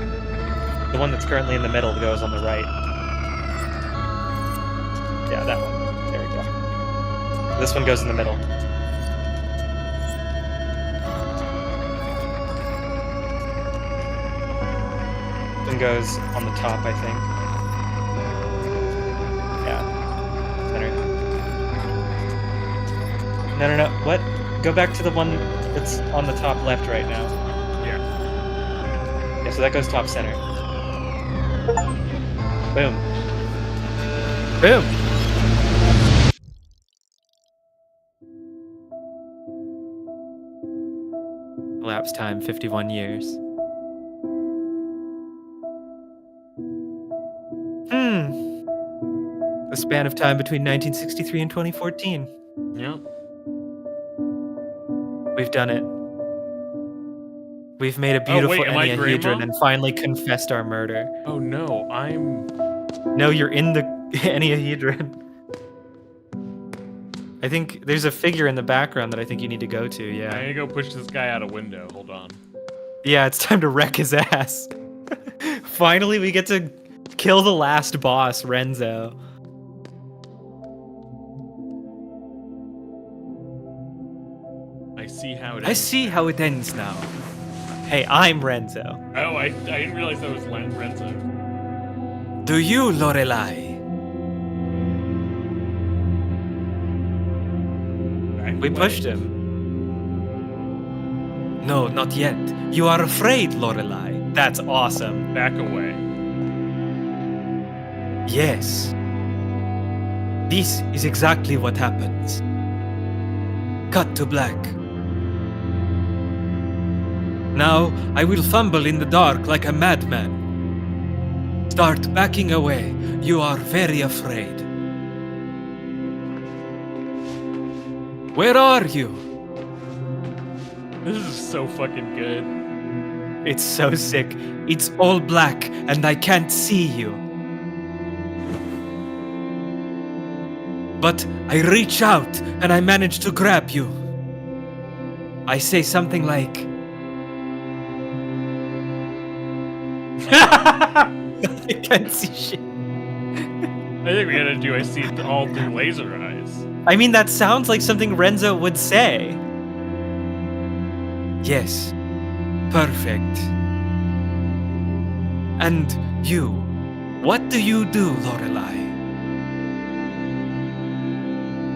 Speaker 1: The one that's currently in the middle goes on the right. Yeah, that one. There we go. This one goes in the middle. This one goes on the top, I think. Yeah. Center. No. What? Go back to the one that's on the top left right now.
Speaker 2: Yeah.
Speaker 1: Yeah, so that goes top center. Boom. Boom! Elapsed time 51 years. The span of time between 1963 and 2014.
Speaker 2: Yep.
Speaker 1: We've done it. We've made a beautiful
Speaker 2: wait, am I
Speaker 1: enneahedron
Speaker 2: Grandma?
Speaker 1: and finally confessed our murder.
Speaker 2: Oh no, I'm...
Speaker 1: No, you're in the enneahedron. I think there's a figure in the background that I think you need to go to,
Speaker 2: I need
Speaker 1: yeah.
Speaker 2: to go push this guy out a window. Hold on.
Speaker 1: Yeah, it's time to wreck his ass. Finally, we get to kill the last boss, Renzo.
Speaker 2: I see how it
Speaker 1: I
Speaker 2: ends.
Speaker 1: see how it ends now. Hey, I'm Renzo.
Speaker 2: Oh, I didn't realize that was Renzo.
Speaker 1: Do you, Lorelai?
Speaker 2: Back
Speaker 1: We
Speaker 2: away.
Speaker 1: pushed him. No, not yet. You are afraid, Lorelai. That's awesome.
Speaker 2: Back away.
Speaker 1: Yes. This is exactly what happens. Cut to black. Now I will fumble in the dark like a madman. Start backing away. You are very afraid. Where are you?
Speaker 2: This is so fucking good.
Speaker 1: It's so sick. It's all black and I can't see you. But I reach out and I manage to grab you. I say something like, I can't see shit.
Speaker 2: I think we gotta do I see it all through laser eyes.
Speaker 1: I mean, that sounds like something Renzo would say. Yes. Perfect. And you, what do you do, Lorelai?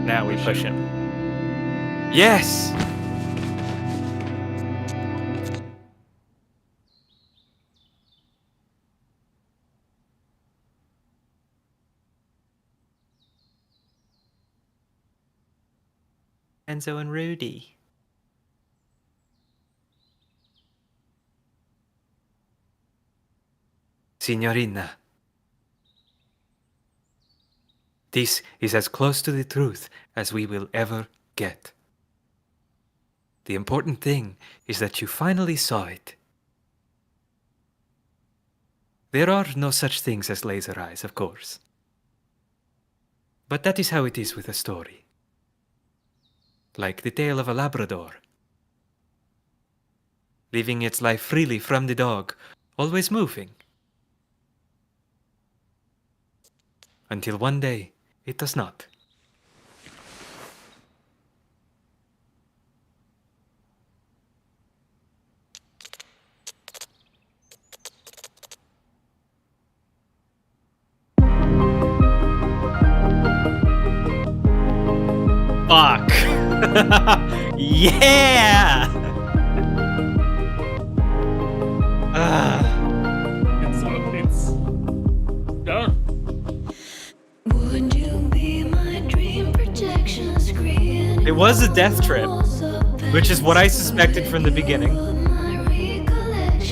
Speaker 1: Now we push him. Yes! Enzo and Rudy. Signorina. This is as close to the truth as we will ever get. The important thing is that you finally saw it. There are no such things as laser eyes, of course. But that is how it is with a story. Like the tale of a Labrador. Living its life freely from the dog, always moving. Until one day, it does not. Fuck. Yeah!
Speaker 2: It's done.
Speaker 3: Would you be my dream protection?
Speaker 1: was a death trip, which is what I suspected from the beginning.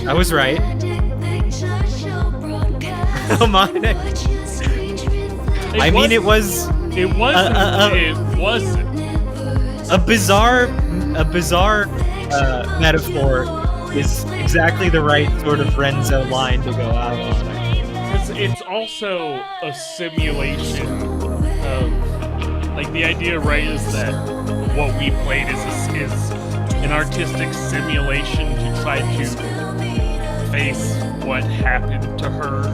Speaker 1: I was right. Oh my! I mean, it was
Speaker 2: It wasn't. It wasn't.
Speaker 1: a bizarre metaphor is exactly the right sort of Renzo line to go out on.
Speaker 2: It's also a simulation of, like, the idea, right, is that what we played is an artistic simulation to try to face what happened to her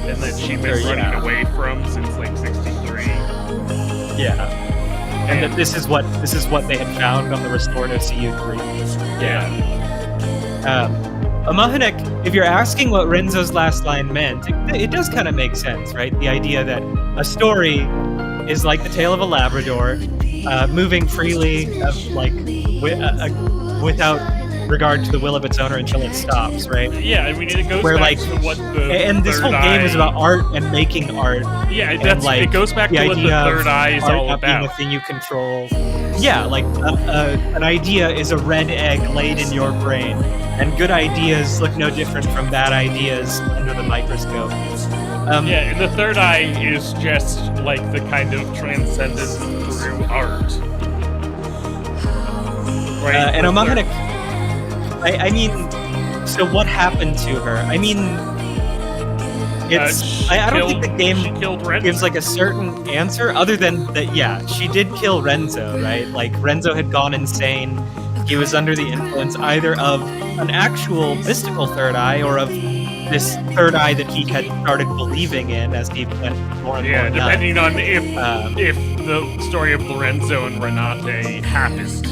Speaker 2: and that she'd been running away from since like 63.
Speaker 1: Yeah. And that this is what they had found on the restorative CU3. Yeah. Amahanek, if you're asking what Renzo's last line meant, it does kind of make sense, right? The idea that a story is like the tale of a Labrador, moving freely, without regard to the will of its owner until it stops, right?
Speaker 2: Yeah, I mean, it goes back to what the
Speaker 1: and this whole game is about art and making art.
Speaker 2: Yeah, it goes back to what the third eye is all about.
Speaker 1: Being a thing you control. Yeah, like an idea is a red egg laid in your brain, and good ideas look no different from bad ideas under the microscope.
Speaker 2: Yeah, and the third eye is just like the kind of transcendence through art. Right?
Speaker 1: And Amahanek, I mean, so what happened to her? I mean, it's I don't think the game gives like a certain answer other than that. Yeah, she did kill Renzo, right? Like Renzo had gone insane. He was under the influence either of an actual mystical third eye or of this third eye that he had started believing in as he went more and more.
Speaker 2: Depending on if the story of Lorenzo and Renate happened.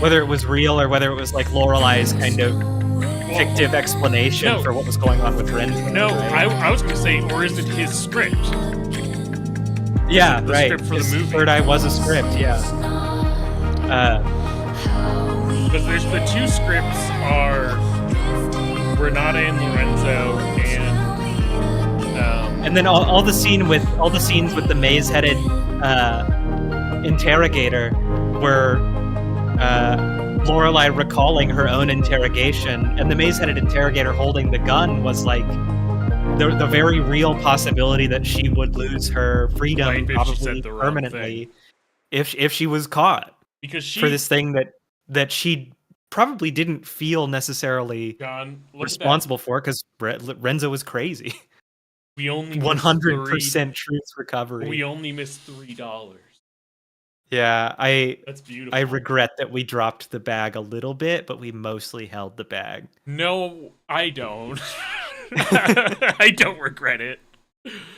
Speaker 1: Whether it was real or whether it was like Lorelai's kind of fictive explanation for what was going on with Renzo.
Speaker 2: No, right? I was going to say, or is it his script?
Speaker 1: Yeah,
Speaker 2: the
Speaker 1: right.
Speaker 2: Script for the movie.
Speaker 1: Third Eye was a script, yeah.
Speaker 2: Because there's the two scripts are Renate and Lorenzo,
Speaker 1: and then all the scenes with the maze-headed interrogator were Lorelai recalling her own interrogation, and the maze-headed interrogator holding the gun was like the very real possibility that she would lose her freedom, probably permanently, if she was caught.
Speaker 2: Because
Speaker 1: for this thing that she probably didn't feel necessarily responsible for, because Renzo was crazy.
Speaker 2: We only
Speaker 1: 100% truth recovery.
Speaker 2: We only missed $3.
Speaker 1: Yeah,
Speaker 2: that's beautiful.
Speaker 1: I regret that we dropped the bag a little bit, but we mostly held the bag.
Speaker 2: No, I don't. I don't regret it.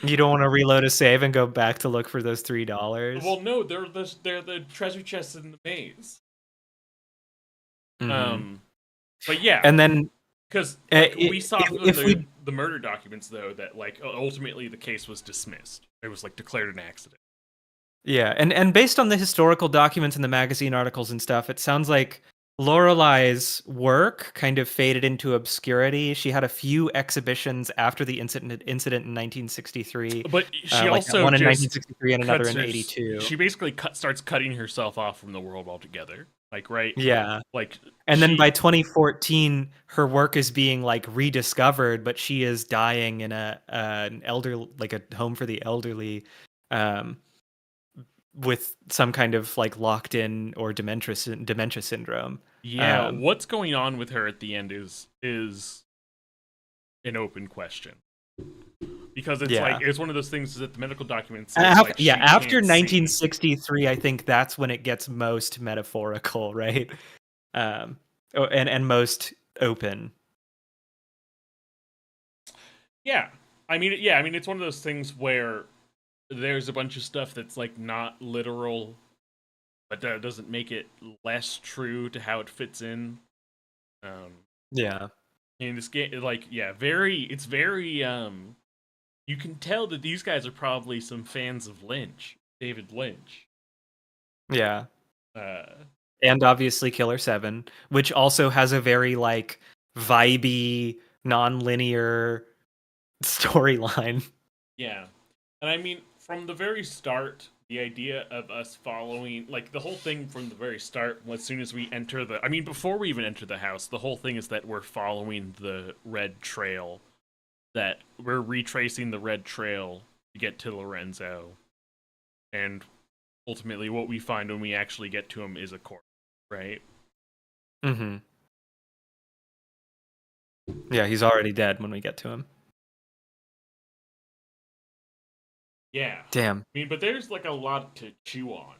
Speaker 1: You don't want to reload a save and go back to look for those $3?
Speaker 2: Well, no, they're the treasure chests in the maze.
Speaker 1: Mm-hmm.
Speaker 2: But yeah,
Speaker 1: and then
Speaker 2: because we saw the murder documents, though, that like ultimately the case was dismissed. It was like declared an accident.
Speaker 1: Yeah, and based on the historical documents and the magazine articles and stuff, it sounds like Lorelai's work kind of faded into obscurity. She had a few exhibitions after the incident in 1963.
Speaker 2: But she also
Speaker 1: one in 1963 and another in 82.
Speaker 2: She basically starts cutting herself off from the world altogether. Like, right?
Speaker 1: Yeah.
Speaker 2: Like,
Speaker 1: and then by 2014, her work is being like rediscovered, but she is dying in a home for the elderly. With some kind of like locked in or dementia syndrome.
Speaker 2: Yeah, what's going on with her at the end is an open question. Because it's like it's one of those things that the medical documents say,
Speaker 1: after 1963, I think that's when it gets most metaphorical, right? And most open.
Speaker 2: Yeah. I mean, it's one of those things where there's a bunch of stuff that's like not literal, but that doesn't make it less true to how it fits in.
Speaker 1: Yeah.
Speaker 2: In this game, it's very you can tell that these guys are probably some fans of David Lynch.
Speaker 1: Yeah. And obviously Killer 7, which also has a very like vibey, non-linear storyline.
Speaker 2: Yeah. And I mean, from the very start, the idea of us following, like, the whole thing from the very start, as soon as we enter the, I mean, before we even enter the house, the whole thing is that we're following the red trail, that we're retracing the red trail to get to Lorenzo, and ultimately what we find when we actually get to him is a corpse, right?
Speaker 1: Mm-hmm. Yeah, he's already dead when we get to him.
Speaker 2: Yeah.
Speaker 1: Damn.
Speaker 2: I mean, but there's, like, a lot to chew on,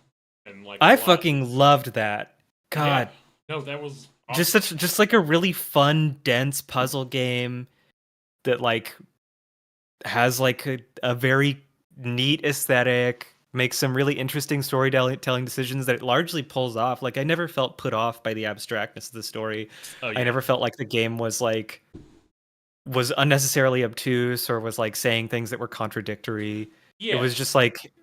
Speaker 2: and, like, a
Speaker 1: I
Speaker 2: lot.
Speaker 1: fucking loved that.
Speaker 2: Yeah.
Speaker 1: God.
Speaker 2: No, that was
Speaker 1: Just
Speaker 2: awesome.
Speaker 1: just like a really fun, dense puzzle game that like has like a very neat aesthetic, makes some really interesting storytelling decisions that it largely pulls off. Like I never felt put off by the abstractness of the story.
Speaker 2: Oh,
Speaker 1: I
Speaker 2: yeah.
Speaker 1: never felt like the game was unnecessarily obtuse or was like saying things that were contradictory. It was just
Speaker 2: Yes.
Speaker 1: like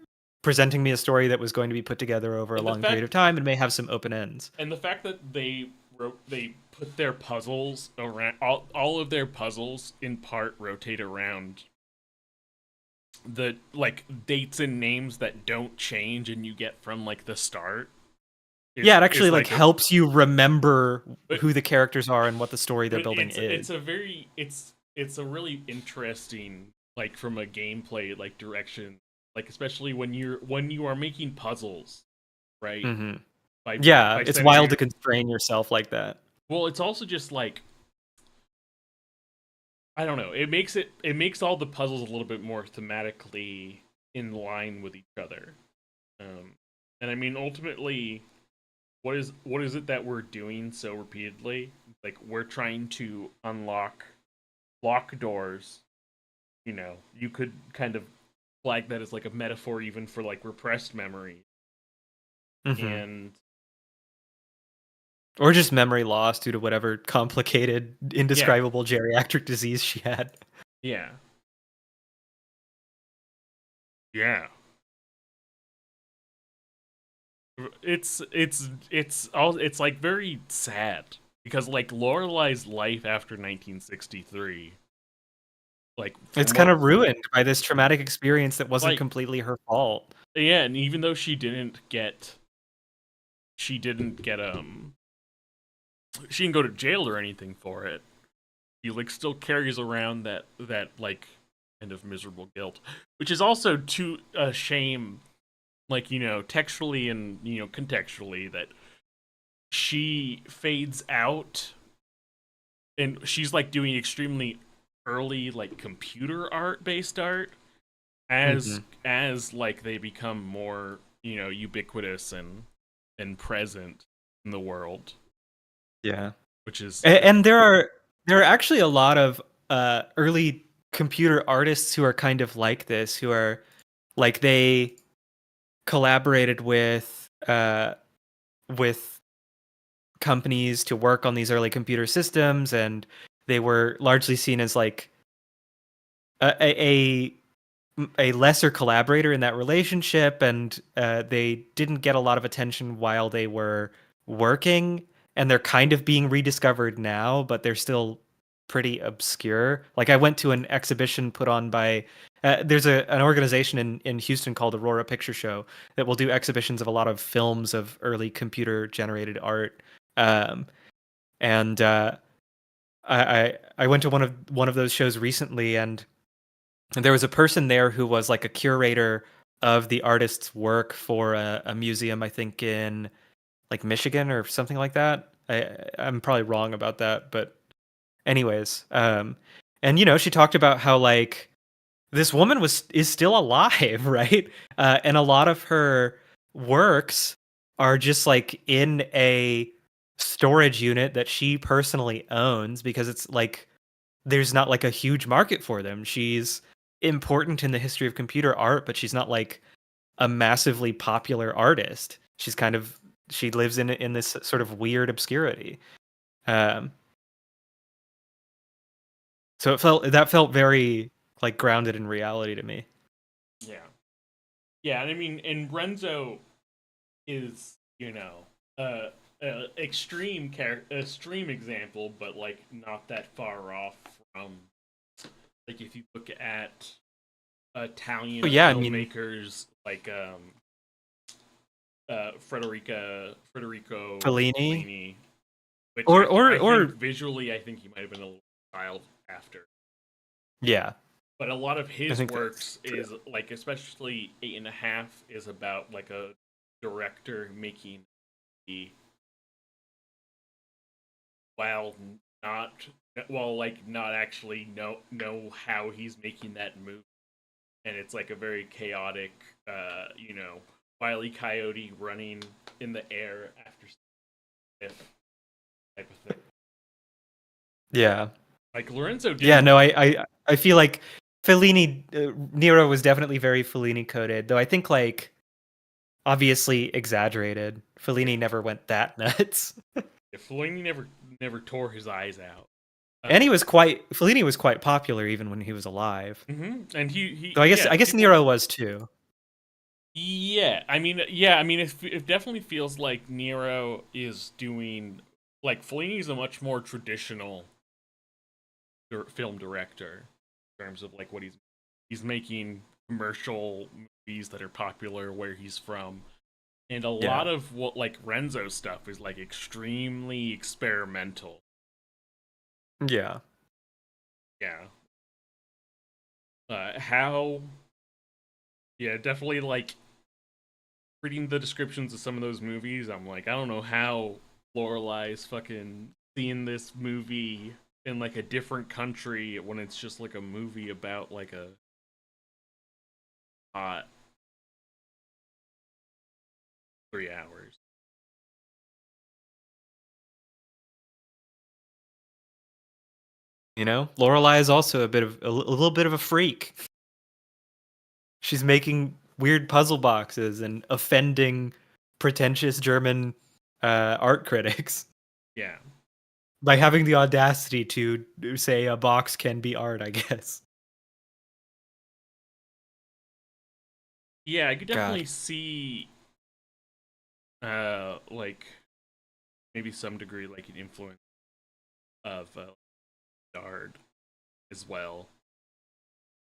Speaker 1: presenting me a story that was going to be put together over a
Speaker 2: And the
Speaker 1: long period
Speaker 2: fact
Speaker 1: of time and may have some open ends.
Speaker 2: and the fact that they put their puzzles around, all of their puzzles in part rotate around the, like, dates and names that don't change and you get from, like, the start
Speaker 1: Yeah, it
Speaker 2: is
Speaker 1: actually like
Speaker 2: like a,
Speaker 1: helps you remember
Speaker 2: but
Speaker 1: who the characters are and what the story they're
Speaker 2: but
Speaker 1: building
Speaker 2: it's
Speaker 1: is.
Speaker 2: a very it's a really interesting, like, from a gameplay, like, direction, like, especially when you are making puzzles, right?
Speaker 1: Hmm.
Speaker 2: by
Speaker 1: Yeah,
Speaker 2: by
Speaker 1: it's
Speaker 2: setting
Speaker 1: wild to
Speaker 2: your,
Speaker 1: constrain yourself like that.
Speaker 2: well, it's also just like, I don't know. It makes all the puzzles a little bit more thematically in line with each other. And I mean, ultimately, what is it that we're doing so repeatedly? Like, we're trying to unlock lock doors. You know, you could kind of flag that as like a metaphor even for, like, repressed memory.
Speaker 1: Hmm.
Speaker 2: And
Speaker 1: Or just memory loss due to whatever complicated,
Speaker 2: yeah,
Speaker 1: indescribable geriatric disease she had.
Speaker 2: yeah, yeah. It's like very sad because, like, Lorelai's life after 1963, like,
Speaker 1: It's
Speaker 2: from
Speaker 1: kind
Speaker 2: what,
Speaker 1: of ruined by this traumatic experience that wasn't
Speaker 2: like,
Speaker 1: completely her fault.
Speaker 2: yeah, and even though she didn't go to jail or anything for it, he, like, still carries around that like kind of miserable guilt, which is also to a shame, like, you know, textually and, you know, contextually, that she fades out and she's, like, doing extremely early, like, computer art based art
Speaker 1: Hmm.
Speaker 2: as like they become more, you know, ubiquitous and present in the world,
Speaker 1: Yeah.
Speaker 2: which is
Speaker 1: And there are actually a lot of early computer artists who are kind of like this, who are like they collaborated with companies to work on these early computer systems, and they were largely seen as like a a lesser collaborator in that relationship, and they didn't get a lot of attention while they were working, and they're kind of being rediscovered now, but they're still pretty obscure. Like I went to an exhibition put on by there's an organization in Houston called Aurora Picture Show that will do exhibitions of a lot of films of early computer generated art. Um, and I went to one of those shows recently, and there was a person there who was like a curator of the artist's work for a museum, I think in like Michigan or something like that. I'm probably wrong about that, but anyways, and you know, she talked about how like this woman is still alive, right? And a lot of her works are just like in a storage unit that she personally owns because it's like there's not like a huge market for them. She's important in the history of computer art, but she's not like a massively popular artist. She's kind of she lives in this sort of weird obscurity. Um, so that felt very like grounded in reality to me.
Speaker 2: yeah, yeah. And I mean, and Renzo is, you know, extreme example, but, like, not that far off from, like, if you look at
Speaker 1: Oh
Speaker 2: Italian
Speaker 1: yeah, I mean,
Speaker 2: filmmakers like Federico
Speaker 1: Fellini,
Speaker 2: Fellini, which
Speaker 1: or
Speaker 2: I think
Speaker 1: or
Speaker 2: visually, I think he might have been a little child after.
Speaker 1: yeah,
Speaker 2: But a lot of
Speaker 1: I
Speaker 2: his
Speaker 1: think that's
Speaker 2: works
Speaker 1: true.
Speaker 2: is like, especially Eight and a Half, is about like a director making the while not like not actually know how he's making that move, and it's like a very chaotic, Wile E. Coyote running in the air after sniff type of thing.
Speaker 1: Yeah,
Speaker 2: Like Lorenzo
Speaker 1: yeah.
Speaker 2: didn't.
Speaker 1: No, I feel like Fellini, Nero was definitely very Fellini coded, though I think like obviously exaggerated.
Speaker 2: Yeah,
Speaker 1: Fellini never went that nuts.
Speaker 2: Fellini never tore his eyes out.
Speaker 1: And Fellini was quite popular even when he was alive.
Speaker 2: And he
Speaker 1: So
Speaker 2: yeah,
Speaker 1: I guess
Speaker 2: people.
Speaker 1: Nero was too.
Speaker 2: Yeah, I mean, it definitely feels like Nero is doing, like, Fellini's a much more traditional film director in terms of like what he's making commercial movies that are popular where he's from, and a
Speaker 1: Yeah.
Speaker 2: lot of what like Renzo stuff is like extremely experimental.
Speaker 1: Yeah.
Speaker 2: Yeah, how yeah, definitely like reading the descriptions of some of those movies, I'm like, I don't know how Lorelai is fucking seeing this movie in like a different country when it's just like a movie about like a hot 3 hours.
Speaker 1: You know, Lorelai is also a little bit of a freak. She's making weird puzzle boxes and offending pretentious German art critics
Speaker 2: Yeah.
Speaker 1: by having the audacity to say a box can be art, I guess.
Speaker 2: Yeah, I could
Speaker 1: God.
Speaker 2: definitely see like maybe some degree like an influence of Dard as well.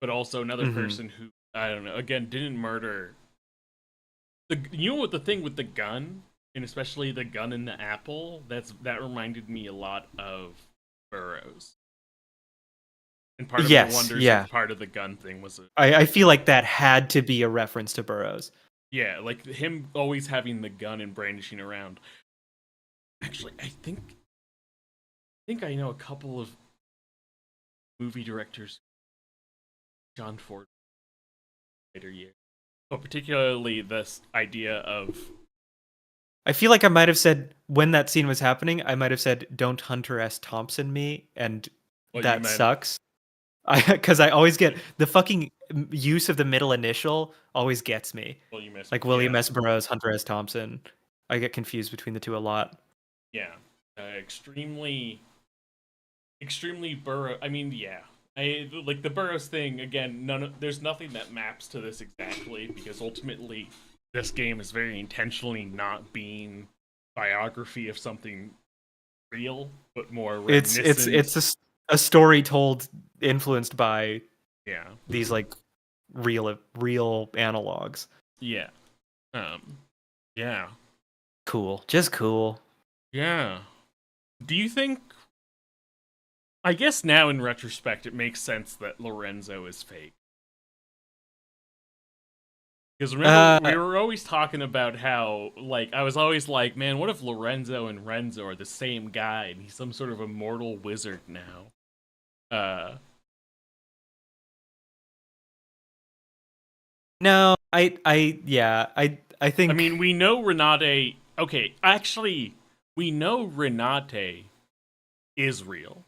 Speaker 2: But also another
Speaker 1: Hmm.
Speaker 2: person who, I don't know, again didn't murder you know what the thing with the gun, and especially the gun in the apple, that reminded me a lot of Burroughs. And part of the
Speaker 1: Yes,
Speaker 2: wonders
Speaker 1: yeah.
Speaker 2: of part of the gun thing was
Speaker 1: I feel like that had to be a reference to Burroughs.
Speaker 2: yeah, like him always having the gun and brandishing around. Actually, I think I know a couple of movie directors, John Ford later years, but particularly this idea of
Speaker 1: I feel like I might have said when that scene was happening, I might have said, "Don't Hunter S. Thompson me," and
Speaker 2: what you
Speaker 1: that
Speaker 2: meant.
Speaker 1: sucks. Because I always get the fucking use of the middle initial always gets me.
Speaker 2: Well, you missed.
Speaker 1: Like William
Speaker 2: Yeah,
Speaker 1: S. Burroughs, Hunter S. Thompson. I get confused between the two a lot.
Speaker 2: yeah, extremely Burrow. I mean, yeah. I like the Burrows thing again. There's nothing that maps to this exactly because ultimately, this game is very intentionally not being biography of something real, but more
Speaker 1: It's
Speaker 2: reminiscent.
Speaker 1: a story told influenced by
Speaker 2: Yeah,
Speaker 1: these like real analogs.
Speaker 2: yeah, um, yeah,
Speaker 1: Cool, just cool.
Speaker 2: yeah. Do you think? I guess now in retrospect, it makes sense that Lorenzo is fake. Because remember, we
Speaker 1: Uh,
Speaker 2: were always talking about how, like, I was always like, man, what if Lorenzo and Renzo are the same guy and he's some sort of immortal wizard now? Uh,
Speaker 1: no, yeah, I
Speaker 2: I
Speaker 1: think
Speaker 2: mean, we know Renate. Okay, actually, we know Renate is real.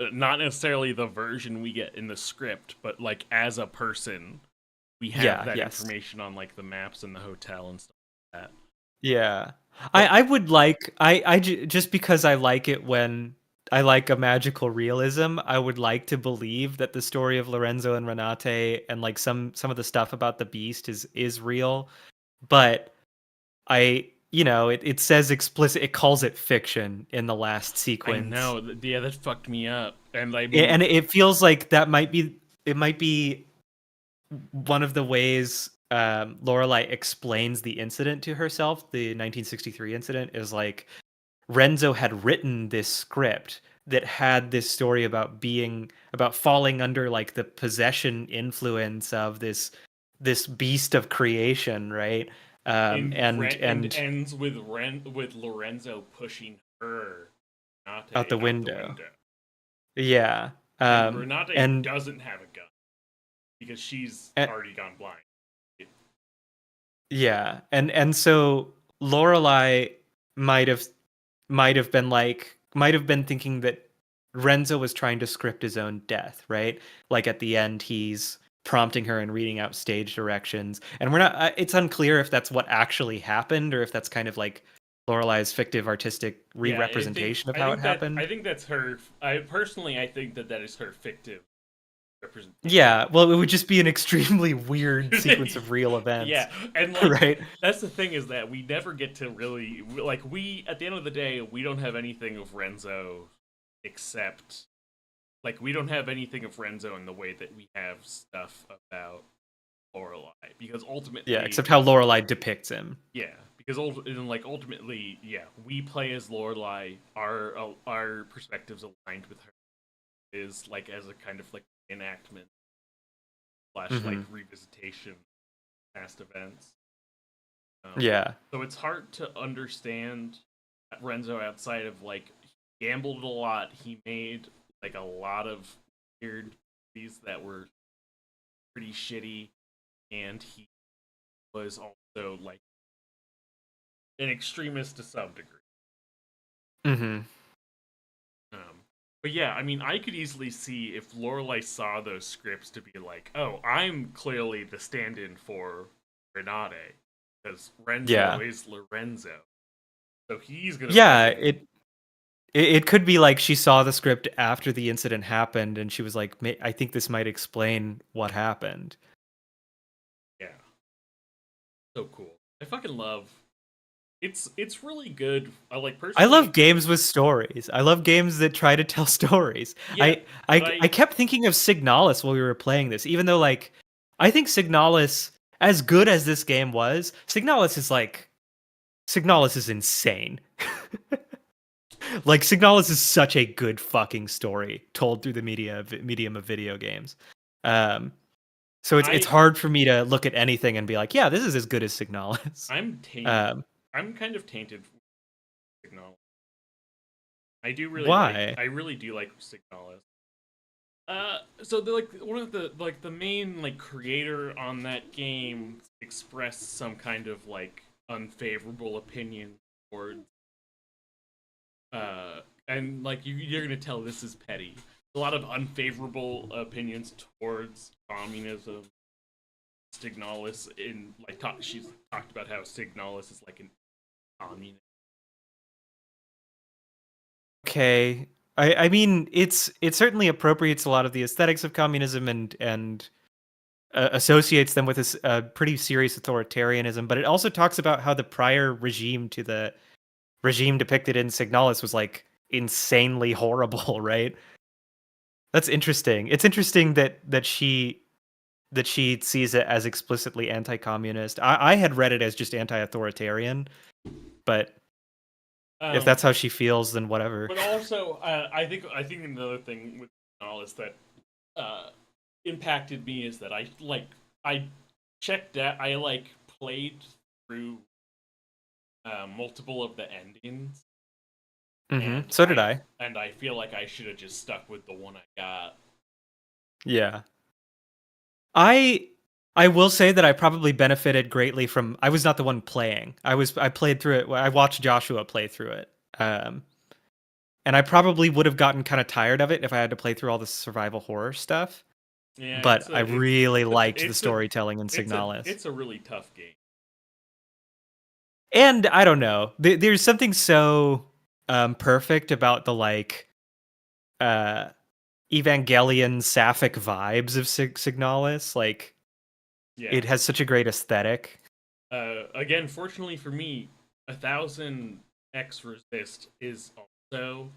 Speaker 2: Not necessarily the version we get in the script, but, like, as a person, we have
Speaker 1: yeah,
Speaker 2: that
Speaker 1: yes.
Speaker 2: information on, like, the maps and the hotel and stuff like that.
Speaker 1: Yeah.
Speaker 2: But,
Speaker 1: I would like just because I like it when I like a magical realism, I would like to believe that the story of Lorenzo and Renate and like some of the stuff about the beast is real, but it says explicit it calls it fiction in the last
Speaker 2: I
Speaker 1: sequence.
Speaker 2: know, yeah, that fucked me up. And I
Speaker 1: And
Speaker 2: mean,
Speaker 1: it feels like that might be one of the ways Lorelai explains the incident to herself, the 1963 incident, is like Renzo had written this script that had this story about falling under like the possession influence of this beast of creation, right?
Speaker 2: And
Speaker 1: And
Speaker 2: ends with Lorenzo pushing her
Speaker 1: out
Speaker 2: Renate
Speaker 1: the
Speaker 2: out the
Speaker 1: window.
Speaker 2: window.
Speaker 1: Yeah.
Speaker 2: And Renate
Speaker 1: And,
Speaker 2: doesn't have a gun because she's
Speaker 1: and
Speaker 2: already gone blind.
Speaker 1: yeah, and so Lorelai might have might have been thinking that Renzo was trying to script his own death, right? Like at the end, he's prompting her and reading out stage directions, and we're not. It's unclear if that's what actually happened or if that's kind of like Lorelai's fictive artistic
Speaker 2: Yeah,
Speaker 1: re-representation of how it
Speaker 2: I
Speaker 1: happened.
Speaker 2: think that's her. I think that is her fictive representation.
Speaker 1: Yeah, well, it would just be an extremely weird sequence of real events,
Speaker 2: Yeah, and like
Speaker 1: right?
Speaker 2: that's the thing is that we never get to really like we at the end of the day we don't have anything of Renzo except like we don't have anything of Renzo in the way that we have stuff about Lorelai because
Speaker 1: Yeah,
Speaker 2: ultimately
Speaker 1: except how Lorelai depicts him.
Speaker 2: yeah because ultimately yeah we play as Lorelai our perspectives aligned with her is like as a kind of like enactment slash like
Speaker 1: Hmm.
Speaker 2: revisitation past events.
Speaker 1: Yeah.
Speaker 2: So it's hard to understand Renzo outside of like he gambled a lot. He made like a lot of weird movies that were pretty shitty, and he was also like an extremist to some degree.
Speaker 1: Hmm.
Speaker 2: But yeah, I mean, I could easily see if Lorelai saw those scripts to be like, "Oh, I'm clearly the stand-in for Renate because Renzo
Speaker 1: Yeah.
Speaker 2: is Lorenzo, so he's gonna
Speaker 1: Yeah,
Speaker 2: fucking
Speaker 1: it could be like she saw the script after the incident happened and she was like, I think this might explain what happened."
Speaker 2: yeah, so cool. I fucking love. It's really good. I like
Speaker 1: I love
Speaker 2: personally.
Speaker 1: games with stories. I love games that try to tell stories.
Speaker 2: Yeah, but
Speaker 1: I kept thinking of Signalis while we were playing this, even though like I think Signalis, as good as this game was, Signalis is insane. Like Signalis is such a good fucking story told through the medium of video games. Um, so it's
Speaker 2: I
Speaker 1: hard for me to look at anything and be like, yeah, this is as good as Signalis.
Speaker 2: I'm tainted.
Speaker 1: Um,
Speaker 2: I'm kind of tainted with Signal. I do really like.
Speaker 1: why?
Speaker 2: I really do like Signalis. So like one of the like the main like creator on that game expressed some kind of like unfavorable opinion towards and like you're gonna tell this is petty. A lot of unfavorable opinions towards communism. Signalis in like she's talked about how Signalis is like an communist.
Speaker 1: Okay. I mean, it certainly appropriates a lot of the aesthetics of communism and associates them with this pretty serious authoritarianism, but it also talks about how the prior regime to the regime depicted in Signalis was like insanely horrible, right? That's interesting. It's interesting that she sees it as explicitly anti-communist. I had read it as just anti-authoritarian, but if
Speaker 2: Um,
Speaker 1: that's how she feels, then whatever.
Speaker 2: but also I think another thing with Signalis that uh, impacted me is that I checked that I like played through multiple of the endings and
Speaker 1: So did I.
Speaker 2: I feel like I should have just stuck with the one I got.
Speaker 1: Yeah. I I will say that I probably benefited greatly from I was not the one playing. I played through it. I watched Joshua play through it. Um and I probably would have gotten kind of tired of it if I had to play through all the survival horror stuff.
Speaker 2: Yeah,
Speaker 1: But I really liked the
Speaker 2: it's a
Speaker 1: storytelling in Signalis.
Speaker 2: it's a really tough game.
Speaker 1: And I don't know. There's something so perfect about the like uh Evangelion sapphic vibes of Signalis. Like
Speaker 2: Yeah.
Speaker 1: it has such a great aesthetic.
Speaker 2: Again, fortunately for me, 1000X Resist is also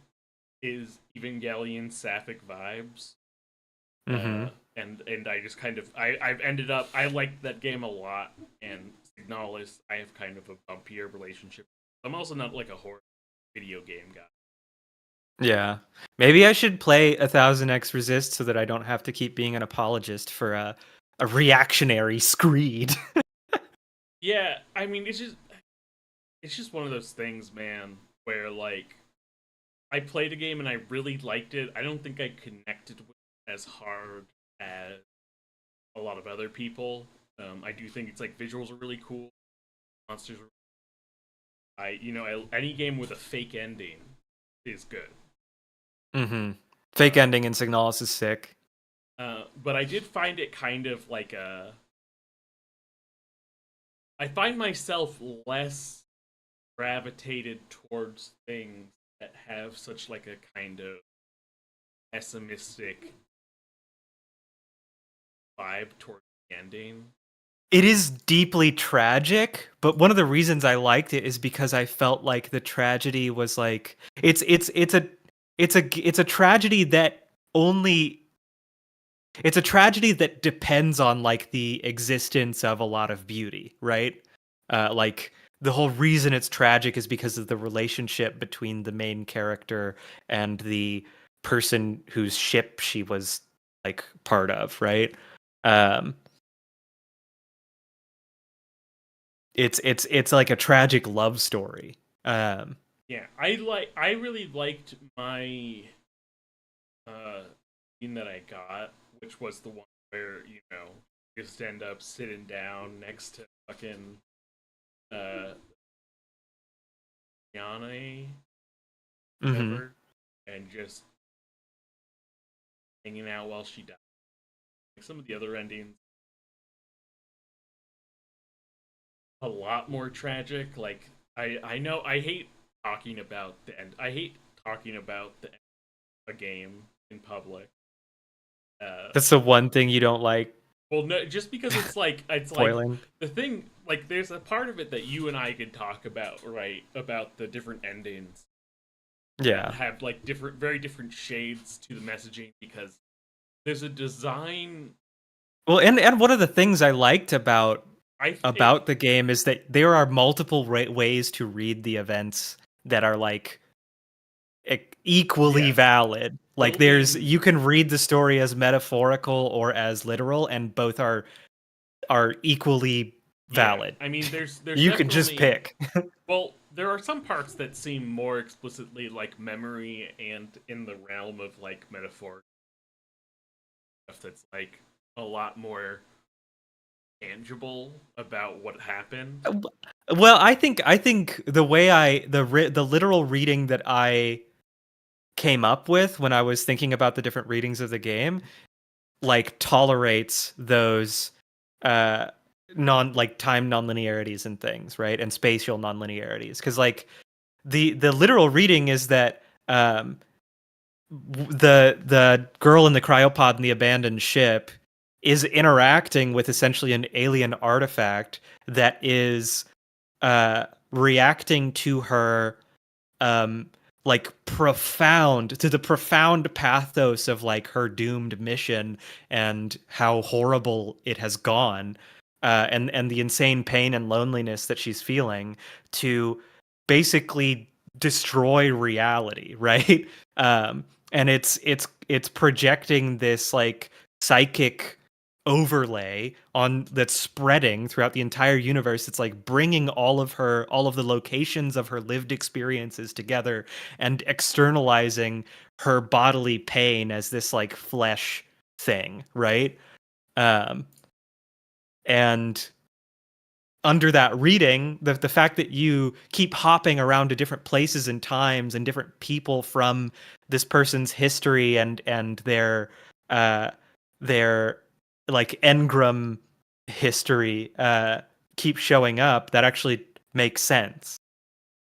Speaker 2: is Evangelion sapphic vibes.
Speaker 1: Mm-hmm.
Speaker 2: And I just kind of I've ended up I liked that game a lot, and Signalis I have kind of a bumpier relationship. I'm also not like a horror video game guy.
Speaker 1: Yeah. Maybe I should play 1000X Resist so that I don't have to keep being an apologist for a reactionary screed.
Speaker 2: Yeah, I mean it's just one of those things, man, where like I played a game and I really liked it. I don't think I connected with it as hard as a lot of other people. I do think it's like visuals are really cool, monsters. Any game with a fake ending is good.
Speaker 1: Mm-hmm. Fake
Speaker 2: Uh,
Speaker 1: ending in Signalis is sick.
Speaker 2: but I did find it kind of like a. I find myself less gravitated towards things that have such like a kind of pessimistic vibe towards the ending.
Speaker 1: It is deeply tragic, but one of the reasons I liked it is because I felt like the tragedy was like it's a tragedy that only it's a tragedy that depends on like the existence of a lot of beauty, right? Like the whole reason it's tragic is because of the relationship between the main character and the person whose ship she was like part of, right? Um, it's like a tragic love story. Um,
Speaker 2: Yeah, I really liked my uh scene that I got, which was the one where just end up sitting down next to fucking uh Yane,
Speaker 1: mhm.
Speaker 2: whatever, and just hanging out while she died. Like some of the other endings, a lot more tragic. Like I know I hate talking about the end. I hate talking about the end of a game in public. Uh,
Speaker 1: That's the one thing you don't like
Speaker 2: well, no, just because it's like
Speaker 1: spoiling.
Speaker 2: the thing. Like, there's a part of it that you and I could talk about, right? About the different endings that
Speaker 1: Yeah.
Speaker 2: have like different, very different shades to the messaging because there's a design.
Speaker 1: Well, and one of the things I liked about
Speaker 2: I it
Speaker 1: the game is that there are multiple ways to read the events that are like equally
Speaker 2: Yes,
Speaker 1: valid. Like there's
Speaker 2: building.
Speaker 1: you can read the story as metaphorical or as literal and both are equally
Speaker 2: Yeah,
Speaker 1: valid.
Speaker 2: I mean, there's
Speaker 1: You can just
Speaker 2: definitely.
Speaker 1: pick.
Speaker 2: Well, there are some parts that seem more explicitly like memory and in the realm of like metaphor stuff that's like a lot more tangible about what happened.
Speaker 1: Well, I think the literal reading that I came up with when I was thinking about the different readings of the game like tolerates those uh time nonlinearities and things, right? And spatial nonlinearities. Because like the literal reading is that the girl in the cryopod in the abandoned ship is interacting with essentially an alien artifact that is reacting to her um like the profound pathos of like her doomed mission and how horrible it has gone and the insane pain and loneliness that she's feeling to basically destroy reality, right? um and it's projecting this like psychic overlay on that's spreading throughout the entire universe. It's like bringing all of the locations of her lived experiences together and externalizing her bodily pain as this like flesh thing, right? um and under that reading, the fact that you keep hopping around to different places and times and different people from this person's history and uh their like engram history keep showing up, that actually makes sense.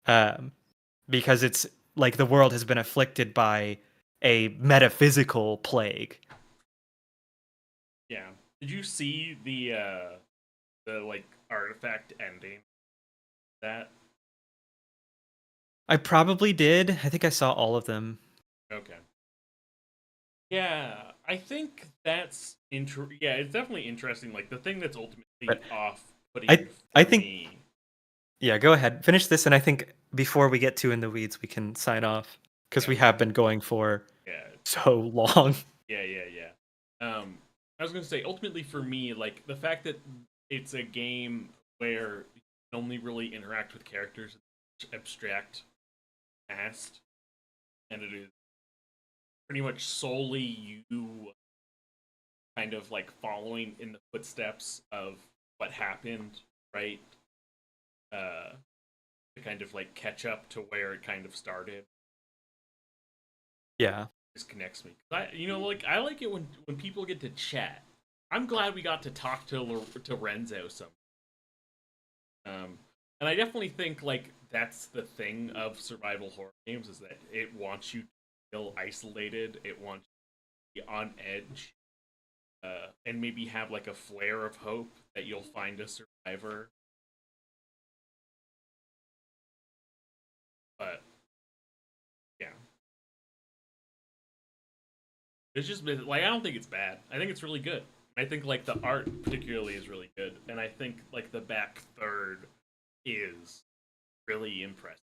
Speaker 1: um because it's like the world has been afflicted by a metaphysical plague.
Speaker 2: Yeah. Did you see the like artifact ending? That
Speaker 1: I probably did. I think I saw all of them.
Speaker 2: okay. Yeah. I think that's yeah, it's definitely interesting. Like the thing that's ultimately
Speaker 1: But
Speaker 2: off-putting
Speaker 1: I
Speaker 2: for
Speaker 1: think
Speaker 2: me.
Speaker 1: yeah, go ahead. Finish this, and I think before we get too in the weeds, we can sign off because we
Speaker 2: Yeah,
Speaker 1: have been going for
Speaker 2: yeah,
Speaker 1: so long.
Speaker 2: yeah. I was gonna say ultimately for me, like the fact that it's a game where you can only really interact with characters in abstract past, and it is pretty much solely you kind of like following in the footsteps of what happened, right? To kind of like catch up to where it kind of started.
Speaker 1: Yeah.
Speaker 2: This connects me. Like I like it when people get to chat. I'm glad we got to talk to Renzo some. And I definitely think like that's the thing of survival horror games is that it wants you to feel isolated. It wants you to be on edge, and maybe have like a flare of hope that you'll find a survivor. But yeah, it's just like I don't think it's bad. I think it's really good. I think like the art particularly is really good, and I think like the back third is really impressive.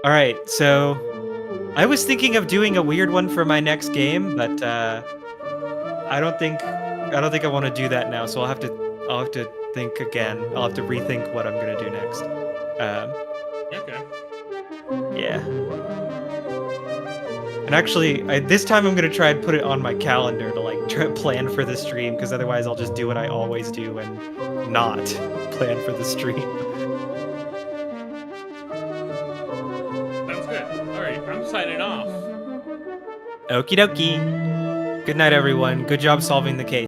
Speaker 1: All right, so I was thinking of doing a weird one for my next game, but I don't think I want to do that now. So I'll have to think again. I'll have to rethink what I'm gonna do next. Um,
Speaker 2: Okay.
Speaker 1: yeah. And actually, this time I'm gonna try and put it on my calendar to like try plan for the stream, because otherwise I'll just do what I always do and not plan for the stream.
Speaker 2: Sounds good. All right, I'm signing off.
Speaker 1: Okie dokie. Good night, everyone. Good job solving the case.